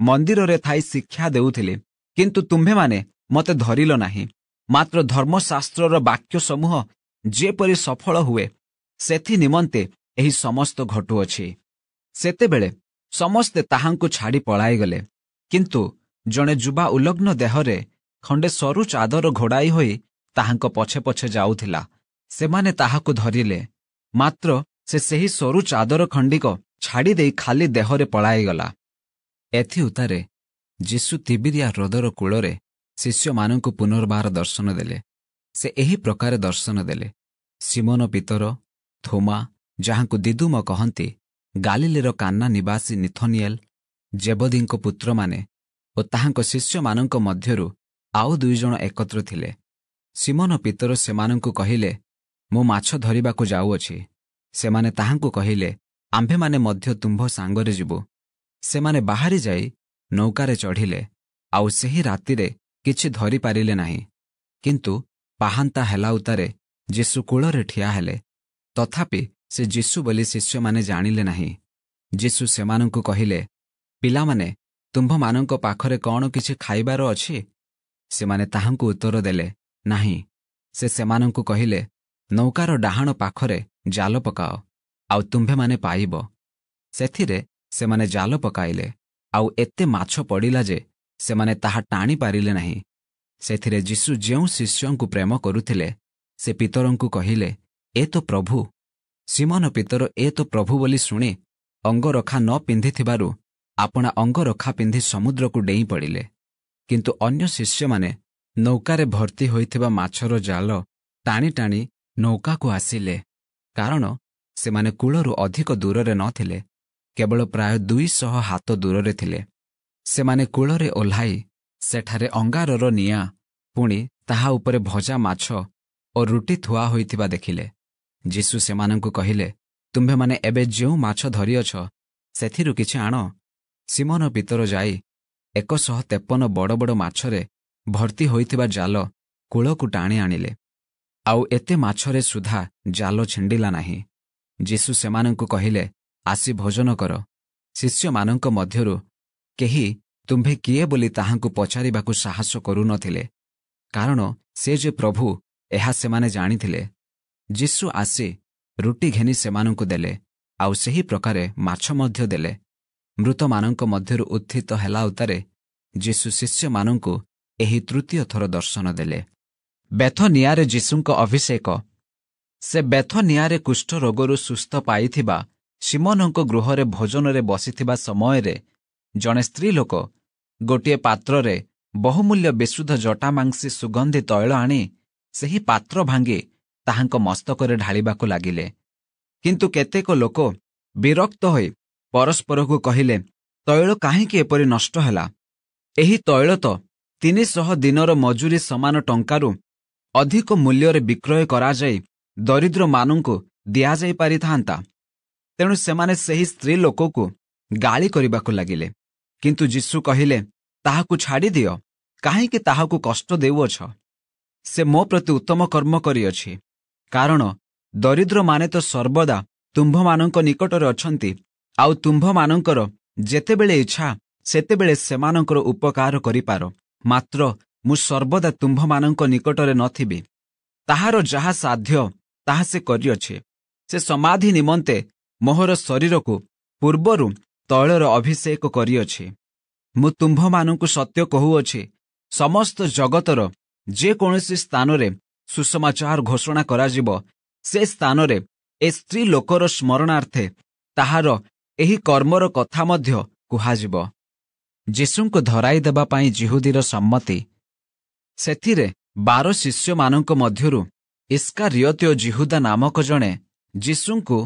ମନ୍ଦିରରେ ଥାଇ ଶିକ୍ଷା ଦେଉଥିଲି, କିନ୍ତୁ ତୁମ୍ଭେମାନେ ମୋତେ ଧରିଲ ନାହିଁ। ମାତ୍ର ଧର୍ମଶାସ୍ତ୍ରର ବାକ୍ୟ ସମୂହ ଯେପରି ସଫଳ ହୁଏ, ସେଥି ନିମନ୍ତେ ଏହି ସମସ୍ତ ଘଟୁଅଛି। ସେତେବେଳେ ସମସ୍ତେ ତାହାଙ୍କୁ ଛାଡ଼ି ପଳାଇଗଲେ। କିନ୍ତୁ ଜଣେ ଯୁବା ଉଲଗ୍ନ ଦେହରେ ଖଣ୍ଡେ ସରୁ ଚାଦର ଘୋଡ଼ାଇ ହୋଇ ତାହାଙ୍କ ପଛେ ପଛେ ଯାଉଥିଲା। ସେମାନେ ତାହାକୁ ଧରିଲେ, ମାତ୍ର ସେ ସେହି ସରୁ ଚାଦର ଖଣ୍ଡିକ ଛାଡ଼ିଦେଇ ଖାଲି ଦେହରେ ପଳାଇଗଲା। ଏଥି ଉତ୍ତାରେ ଯୀଶୁ ତିବିରିଆ ହ୍ରଦର କୂଳରେ ଶିଷ୍ୟମାନଙ୍କୁ ପୁନର୍ବାର ଦର୍ଶନ ଦେଲେ। ସେ ଏହି ପ୍ରକାର ଦର୍ଶନ ଦେଲେ। ସିମୋନ ପିତର, ଥୋମା ଯାହାଙ୍କୁ ଦିଦୁମ କହନ୍ତି, ଗାଲିଲେର କାନା ନିବାସୀ ନିଥନିଏଲ, ଜେବଦୀଙ୍କ ପୁତ୍ରମାନେ ଓ ତାହାଙ୍କ ଶିଷ୍ୟମାନଙ୍କ ମଧ୍ୟରୁ ଆଉ 2 ଜଣ ଏକତ୍ର ଥିଲେ। ସିମୋନ ପିତର ସେମାନଙ୍କୁ କହିଲେ, ମୁଁ ମାଛ ଧରିବାକୁ ଯାଉଅଛି। ସେମାନେ ତାହାଙ୍କୁ କହିଲେ, ଆମ୍ଭେମାନେ ମଧ୍ୟ ତୁମ୍ଭ ସାଙ୍ଗରେ ଯିବୁ। ସେମାନେ ବାହାରି ଯାଇ ନୌକାରେ ଚଢ଼ିଲେ, ଆଉ ସେହି ରାତିରେ କିଛି ଧରିପାରିଲେ ନାହିଁ। କିନ୍ତୁ ପାହାନ୍ତା ହେଲା ଉତ୍ତାରେ ଯୀଶୁ କୂଳରେ ଠିଆ ହେଲେ। ତଥାପି ସେ ଯୀଶୁ ବୋଲି ଶିଷ୍ୟମାନେ ଜାଣିଲେ ନାହିଁ। ଯୀଶୁ ସେମାନଙ୍କୁ କହିଲେ, ପିଲାମାନେ, ତୁମ୍ଭମାନଙ୍କ ପାଖରେ କ'ଣ କିଛି ଖାଇବାର ଅଛି? ସେମାନେ ତାହାଙ୍କୁ ଉତ୍ତର ଦେଲେ, ନାହିଁ। ସେ ସେମାନଙ୍କୁ କହିଲେ, ନୌକାର ଡାହାଣ ପାଖରେ ଜାଲ ପକାଅ, ଆଉ ତୁମ୍ଭେମାନେ ପାଇବ। ସେଥିରେ ସେମାନେ ଜାଲ ପକାଇଲେ, ଆଉ ଏତେ ମାଛ ପଡ଼ିଲା ଯେ ସେମାନେ ତାହା ଟାଣି ପାରିଲେ ନାହିଁ। ସେଥିରେ ଯୀଶୁ ଯେଉଁ ଶିଷ୍ୟଙ୍କୁ ପ୍ରେମ କରୁଥିଲେ, ସେ ପିତରଙ୍କୁ କହିଲେ, ଏ ତ ପ୍ରଭୁ। ସିମୋନ ପିତର ଏ ତ ପ୍ରଭୁ ବୋଲି ଶୁଣି ଅଙ୍ଗରଖା ନ ପିନ୍ଧିଥିବାରୁ ଆପଣା ଅଙ୍ଗରଖା ପିନ୍ଧି ସମୁଦ୍ରକୁ ଡେଇଁ ପଡ଼ିଲେ। କିନ୍ତୁ ଅନ୍ୟ ଶିଷ୍ୟମାନେ ନୌକାରେ ଭର୍ତ୍ତି ହୋଇଥିବା ମାଛର ଜାଲ ଟାଣି ଟାଣି ନୌକାକୁ ଆସିଲେ, କାରଣ ସେମାନେ କୂଳରୁ ଅଧିକ ଦୂରରେ ନଥିଲେ, କେବଳ ପ୍ରାୟ 200 ହାତ ଦୂରରେ ଥିଲେ। ସେମାନେ କୂଳରେ ଓହ୍ଲାଇ ସେଠାରେ ଅଙ୍ଗାରର ନିଆଁ, ପୁଣି ତାହା ଉପରେ ଭଜା ମାଛ ଓ ରୁଟି ଥୁଆ ହୋଇଥିବା ଦେଖିଲେ। ଯୀଶୁ ସେମାନଙ୍କୁ କହିଲେ, ତୁମ୍ଭେମାନେ ଏବେ ଯେଉଁ ମାଛ ଧରିଅଛ, ସେଥିରୁ କିଛି ଆଣ। ସିମୋନ ପିତର ଯାଇ 153 ବଡ଼ ବଡ଼ ମାଛରେ ଭର୍ତ୍ତି ହୋଇଥିବା ଜାଲ କୂଳକୁ ଟାଣି ଆଣିଲେ, ଆଉ ଏତେ ମାଛରେ ସୁଦ୍ଧା ଜାଲ ଛିଣ୍ଡିଲା ନାହିଁ। ଯୀଶୁ ସେମାନଙ୍କୁ କହିଲେ, ଆସି ଭୋଜନ କର। ଶିଷ୍ୟମାନଙ୍କ ମଧ୍ୟରୁ କେହି ତୁମ୍ଭେ କିଏ ବୋଲି ତାହାଙ୍କୁ ପଚାରିବାକୁ ସାହସ କରୁନଥିଲେ, କାରଣ ସେ ଯେ ପ୍ରଭୁ ଏହା ସେମାନେ ଜାଣିଥିଲେ। ଯୀଶୁ ଆସି ରୁଟି ଘେନି ସେମାନଙ୍କୁ ଦେଲେ, ଆଉ ସେହି ପ୍ରକାରେ ମାଛ ମଧ୍ୟ ଦେଲେ। ମୃତମାନଙ୍କ ମଧ୍ୟରୁ ଉତ୍ଥିତ ହେଲା ଉତ୍ତାରେ ଯୀଶୁ ଶିଷ୍ୟମାନଙ୍କୁ ଏହି ତୃତୀୟ ଥର ଦର୍ଶନ ଦେଲେ। ବେଥନିଆରେ ଯୀଶୁଙ୍କ ଅଭିଷେକ। ସେ ବେଥନିଆରେ କୁଷ୍ଠରୋଗରୁ ସୁସ୍ଥ ପାଇଥିବା ସିମୋନଙ୍କ ଗୃହରେ ଭୋଜନରେ ବସିଥିବା ସମୟରେ ଜଣେ ସ୍ତ୍ରୀ ଲୋକ ଗୋଟିଏ ପାତ୍ରରେ ବହୁମୂଲ୍ୟ ବିଶୁଦ୍ଧ ଜଟାମାଂସୀ ସୁଗନ୍ଧି ତୈଳ ଆଣି ସେହି ପାତ୍ର ଭାଙ୍ଗି ତାହାଙ୍କ ମସ୍ତକରେ ଢାଳିବାକୁ ଲାଗିଲେ। କିନ୍ତୁ କେତେକ ଲୋକ ବିରକ୍ତ ହୋଇ ପରସ୍ପରକୁ କହିଲେ, ତୈଳ କାହିଁକି ଏପରି ନଷ୍ଟ ହେଲା? ଏହି ତୈଳ ତ 300 ଦିନର ମଜୁରୀ ସମାନ ଟଙ୍କାରୁ ଅଧିକ ମୂଲ୍ୟରେ ବିକ୍ରୟ କରାଯାଇ ଦରିଦ୍ରମାନଙ୍କୁ ଦିଆଯାଇପାରିଥାନ୍ତା। ତେଣୁ ସେମାନେ ସେହି ସ୍ତ୍ରୀ ଲୋକକୁ ଗାଳି କରିବାକୁ ଲାଗିଲେ। କିନ୍ତୁ ଯୀଶୁ କହିଲେ, ତାହାକୁ ଛାଡ଼ିଦିଅ, କାହିଁକି ତାହାକୁ କଷ୍ଟ ଦେଉଅଛ? ସେ ମୋ ପ୍ରତି ଉତ୍ତମ କର୍ମ କରିଅଛି, କାରଣ ଦରିଦ୍ରମାନେ ତ ସର୍ବଦା ତୁମ୍ଭମାନଙ୍କ ନିକଟରେ ଅଛନ୍ତି, ଆଉ ତୁମ୍ଭମାନଙ୍କର ଯେତେବେଳେ ଇଚ୍ଛା ସେତେବେଳେ ସେମାନଙ୍କର ଉପକାର କରିପାର। ମାତ୍ର ମୁଁ ସର୍ବଦା ତୁମ୍ଭମାନଙ୍କ ନିକଟରେ ନଥିବି। ତାହାର ଯାହା ସାଧ୍ୟ ତାହା ସେ କରିଅଛି। ସେ ସମାଧି ନିମନ୍ତେ ମୋହର ଶରୀରକୁ ପୂର୍ବରୁ ତୈଳର ଅଭିଷେକ କରିଅଛି। ମୁଁ ତୁମ୍ଭମାନଙ୍କୁ ସତ୍ୟ କହୁଅଛି, ସମସ୍ତ ଜଗତର ଯେକୌଣସି ସ୍ଥାନରେ ସୁସମାଚାର ଘୋଷଣା କରାଯିବ, ସେ ସ୍ଥାନରେ ଏ ସ୍ତ୍ରୀ ଲୋକର ସ୍ମରଣାର୍ଥେ ତାହାର ଏହି କର୍ମର କଥା ମଧ୍ୟ କୁହାଯିବ। ଯୀଶୁଙ୍କୁ ଧରାଇ ଦେବା ପାଇଁ ଯିହୁଦୀର ସମ୍ମତି। ସେଥିରେ 12 ଶିଷ୍ୟମାନଙ୍କ ମଧ୍ୟରୁ ଇସ୍କାରିୟତୀ ଯିହୁଦା ନାମକ ଜଣେ ଯୀଶୁଙ୍କୁ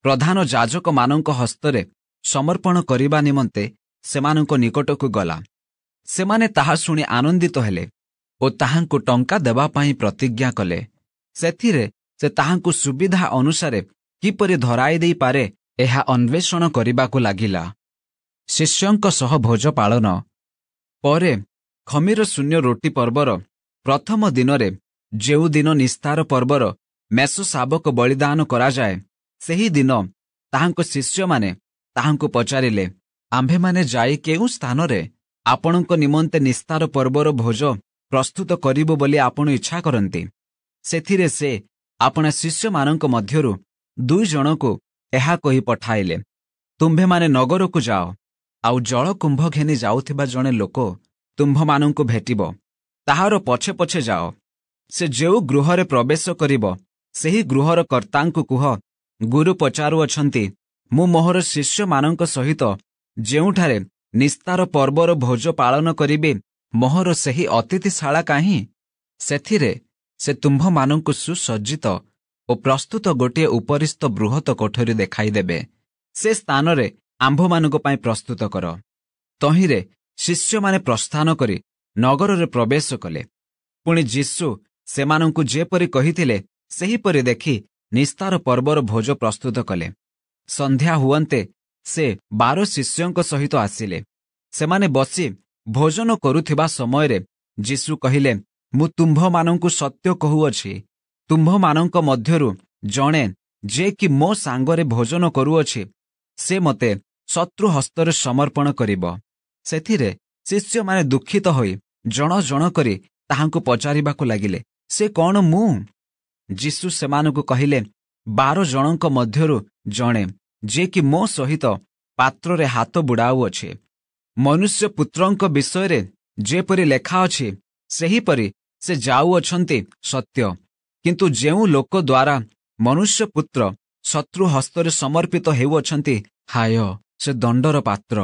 ପ୍ରଧାନ ଯାଜକମାନଙ୍କ ହସ୍ତରେ ସମର୍ପଣ କରିବା ନିମନ୍ତେ ସେମାନଙ୍କ ନିକଟକୁ ଗଲା। ସେମାନେ ତାହା ଶୁଣି ଆନନ୍ଦିତ ହେଲେ ଓ ତାହାଙ୍କୁ ଟଙ୍କା ଦେବା ପାଇଁ ପ୍ରତିଜ୍ଞା କଲେ। ସେଥିରେ ସେ ତାହାଙ୍କୁ ସୁବିଧା ଅନୁସାରେ କିପରି ଧରାଇ ଦେଇପାରେ ଏହା ଅନ୍ୱେଷଣ କରିବାକୁ ଲାଗିଲା। ଶିଷ୍ୟଙ୍କ ସହ ଭୋଜ ପାଳନ ପରେ ଖମିର ଶୂନ୍ୟ ରୋଟି ପର୍ବର ପ୍ରଥମ ଦିନରେ, ଯେଉଁଦିନ ନିସ୍ତାର ପର୍ବର ମେଷ ଶାବକ ବଳିଦାନ କରାଯାଏ, ସେହି ଦିନ ତାହାଙ୍କ ଶିଷ୍ୟମାନେ ତାହାଙ୍କୁ ପଚାରିଲେ, ଆମ୍ଭେମାନେ ଯାଇ କେଉଁ ସ୍ଥାନରେ ଆପଣଙ୍କ ନିମନ୍ତେ ନିସ୍ତାର ପର୍ବର ଭୋଜ ପ୍ରସ୍ତୁତ କରିବୁ ବୋଲି ଆପଣ ଇଚ୍ଛା କରନ୍ତି? ସେଥିରେ ସେ ଆପଣା ଶିଷ୍ୟମାନଙ୍କ ମଧ୍ୟରୁ 2 ଜଣଙ୍କୁ ଏହା କହି ପଠାଇଲେ, ତୁମ୍ଭେମାନେ ନଗରକୁ ଯାଅ, ଆଉ ଜଳକୁମ୍ଭ ଘେନି ଯାଉଥିବା ଜଣେ ଲୋକ ତୁମ୍ଭମାନଙ୍କୁ ଭେଟିବ। ତାହାର ପଛେ ପଛେ ଯାଅ। ସେ ଯେଉଁ ଗୃହରେ ପ୍ରବେଶ କରିବ, ସେହି ଗୃହର କର୍ତ୍ତାଙ୍କୁ କୁହ, ଗୁରୁ ପଚାରୁଅଛନ୍ତି, ମୁଁ ମୋହର ଶିଷ୍ୟମାନଙ୍କ ସହିତ ଯେଉଁଠାରେ ନିସ୍ତାର ପର୍ବର ଭୋଜ ପାଳନ କରିବି, ମୋହର ସେହି ଅତିଥିଶାଳା କାହିଁ? ସେଥିରେ ସେ ତୁମ୍ଭମାନଙ୍କୁ ସୁସଜ୍ଜିତ ଓ ପ୍ରସ୍ତୁତ ଗୋଟିଏ ଉପରିସ୍ଥ ବୃହତ କୋଠରୀ ଦେଖାଇଦେବେ। ସେ ସ୍ଥାନରେ ଆମ୍ଭମାନଙ୍କ ପାଇଁ ପ୍ରସ୍ତୁତ କର। ତହିଁରେ ଶିଷ୍ୟମାନେ ପ୍ରସ୍ଥାନ କରି ନଗରରେ ପ୍ରବେଶ କଲେ। ପୁଣି ଯୀଶୁ ସେମାନଙ୍କୁ ଯେପରି କହିଥିଲେ ସେହିପରି ଦେଖି ନିସ୍ତାର ପର୍ବର ଭୋଜ ପ୍ରସ୍ତୁତ କଲେ। ସନ୍ଧ୍ୟା ହୁଅନ୍ତେ ସେ 12 ଶିଷ୍ୟଙ୍କ ସହିତ ଆସିଲେ। ସେମାନେ ବସି ଭୋଜନ କରୁଥିବା ସମୟରେ ଯୀଶୁ କହିଲେ, ମୁଁ ତୁମ୍ଭମାନଙ୍କୁ ସତ୍ୟ କହୁଅଛି, ତୁମ୍ଭମାନଙ୍କ ମଧ୍ୟରୁ ଜଣେ ଯେ କି ମୋ ସାଙ୍ଗରେ ଭୋଜନ କରୁଅଛି, ସେ ମୋତେ ଶତ୍ରୁ ହସ୍ତରେ ସମର୍ପଣ କରିବ। ସେଥିରେ ଶିଷ୍ୟମାନେ ଦୁଃଖିତ ହୋଇ ଜଣ ଜଣ କରି ତାହାଙ୍କୁ ପଚାରିବାକୁ ଲାଗିଲେ, ସେ କ'ଣ ମୁଁ? ଯୀଶୁ ସେମାନଙ୍କୁ କହିଲେ, 12 ଜଣଙ୍କ ମଧ୍ୟରୁ ଜଣେ ଯେ କି ମୋ ସହିତ ପାତ୍ରରେ ହାତ ବୁଡ଼ାଉଅଛି। ମନୁଷ୍ୟ ପୁତ୍ରଙ୍କ ବିଷୟରେ ଯେପରି ଲେଖା ଅଛି, ସେହିପରି ସେ ଯାଉଅଛନ୍ତି ସତ୍ୟ। କିନ୍ତୁ ଯେଉଁ ଲୋକ ଦ୍ୱାରା ମନୁଷ୍ୟ ପୁତ୍ର ଶତ୍ରୁ ହସ୍ତରେ ସମର୍ପିତ ହେଉଅଛନ୍ତି, ହାୟ ସେ ଦଣ୍ଡର ପାତ୍ର।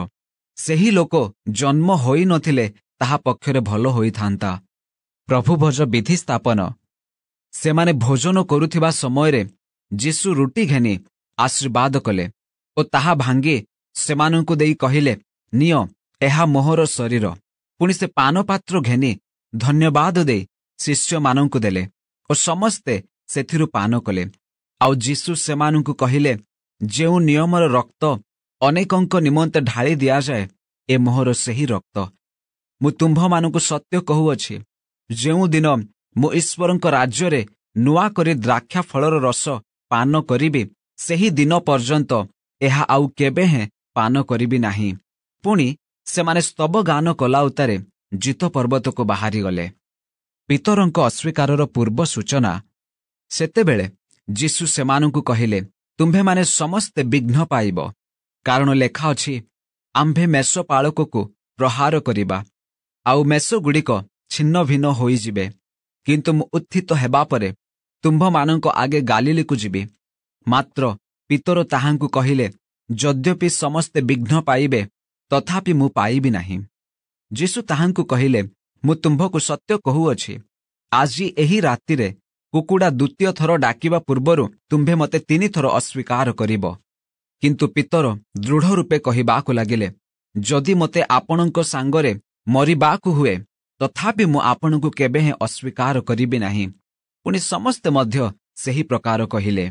ସେହି ଲୋକ ଜନ୍ମ ହୋଇନଥିଲେ ତାହା ପକ୍ଷରେ ଭଲ ହୋଇଥାନ୍ତା। ପ୍ରଭୁ ଭୋଜ ବିଧି ସ୍ଥାପନ। ସେମାନେ ଭୋଜନ କରୁଥିବା ସମୟରେ ଯୀଶୁ ରୁଟି ଘେନି ଆଶୀର୍ବାଦ କଲେ ଓ ତାହା ଭାଙ୍ଗି ସେମାନଙ୍କୁ ଦେଇ କହିଲେ, ନିଅ, ଏହା ମୋହର ଶରୀର। ପୁଣି ସେ ପାନପାତ୍ର ଘେନି ଧନ୍ୟବାଦ ଦେଇ ଶିଷ୍ୟମାନଙ୍କୁ ଦେଲେ ଓ ସମସ୍ତେ ସେଥିରୁ ପାନ କଲେ। ଆଉ ଯୀଶୁ ସେମାନଙ୍କୁ କହିଲେ, ଯେଉଁ ନିୟମର ରକ୍ତ ଅନେକଙ୍କ ନିମନ୍ତେ ଢାଳି ଦିଆଯାଏ, ଏ ମୋହର ସେହି ରକ୍ତ। ମୁଁ ତୁମ୍ଭମାନଙ୍କୁ ସତ୍ୟ କହୁଅଛି, ଯେଉଁଦିନ ମୁଁ ଈଶ୍ୱରଙ୍କ ରାଜ୍ୟରେ ନୂଆ କରି ଦ୍ରାକ୍ଷା ଫଳର ରସ ପାନ କରିବି, ସେହି ଦିନ ପର୍ଯ୍ୟନ୍ତ ଏହା ଆଉ କେବେ ହେଁ ପାନ କରିବି ନାହିଁ। ପୁଣି ସେମାନେ ସ୍ତବ ଗାନ କଲା ଉତ୍ତାରେ ଜିତ ପର୍ବତକୁ ବାହାରିଗଲେ। ପିତରଙ୍କ ଅସ୍ୱୀକାରର ପୂର୍ବ ସୂଚନା। ସେତେବେଳେ ଯୀଶୁ ସେମାନଙ୍କୁ କହିଲେ, ତୁମ୍ଭେମାନେ ସମସ୍ତେ ବିଘ୍ନ ପାଇବ, କାରଣ ଲେଖା ଅଛି, ଆମ୍ଭେ ମେଷପାଳକକୁ ପ୍ରହାର କରିବା, ଆଉ ମେଷଗୁଡ଼ିକ ଛିନ୍ନ ଭିନ୍ନ ହୋଇଯିବେ। କିନ୍ତୁ ମୁଁ ଉତ୍ଥିତ ହେବା ପରେ ତୁମ୍ଭମାନଙ୍କ ଆଗେ ଗାଲିଲିକୁ ଯିବି। ମାତ୍ର ପିତର ତାହାଙ୍କୁ କହିଲେ, ଯଦ୍ୟପି ସମସ୍ତେ ବିଘ୍ନ ପାଇବେ, ତଥାପି ମୁଁ ପାଇବି ନାହିଁ। ଯୀଶୁ ତାହାଙ୍କୁ କହିଲେ, ମୁଁ ତୁମ୍ଭକୁ ସତ୍ୟ କହୁଅଛି, ଆଜି ଏହି ରାତିରେ କୁକୁଡ଼ା ଦ୍ୱିତୀୟ ଥର ଡାକିବା ପୂର୍ବରୁ ତୁମ୍ଭେ ମୋତେ 3 ଥର ଅସ୍ୱୀକାର କରିବ। କିନ୍ତୁ ପିତର ଦୃଢ଼ ରୂପେ କହିବାକୁ ଲାଗିଲେ, ଯଦି ମୋତେ ଆପଣଙ୍କ ସାଙ୍ଗରେ ମରିବାକୁ ହୁଏ, ତଥାପି ମୁଁ ଆପଣଙ୍କୁ କେବେ ହେଁ ଅସ୍ୱୀକାର କରିବି ନାହିଁ। ପୁଣି ସମସ୍ତେ ମଧ୍ୟ ସେହି ପ୍ରକାର କହିଲେ।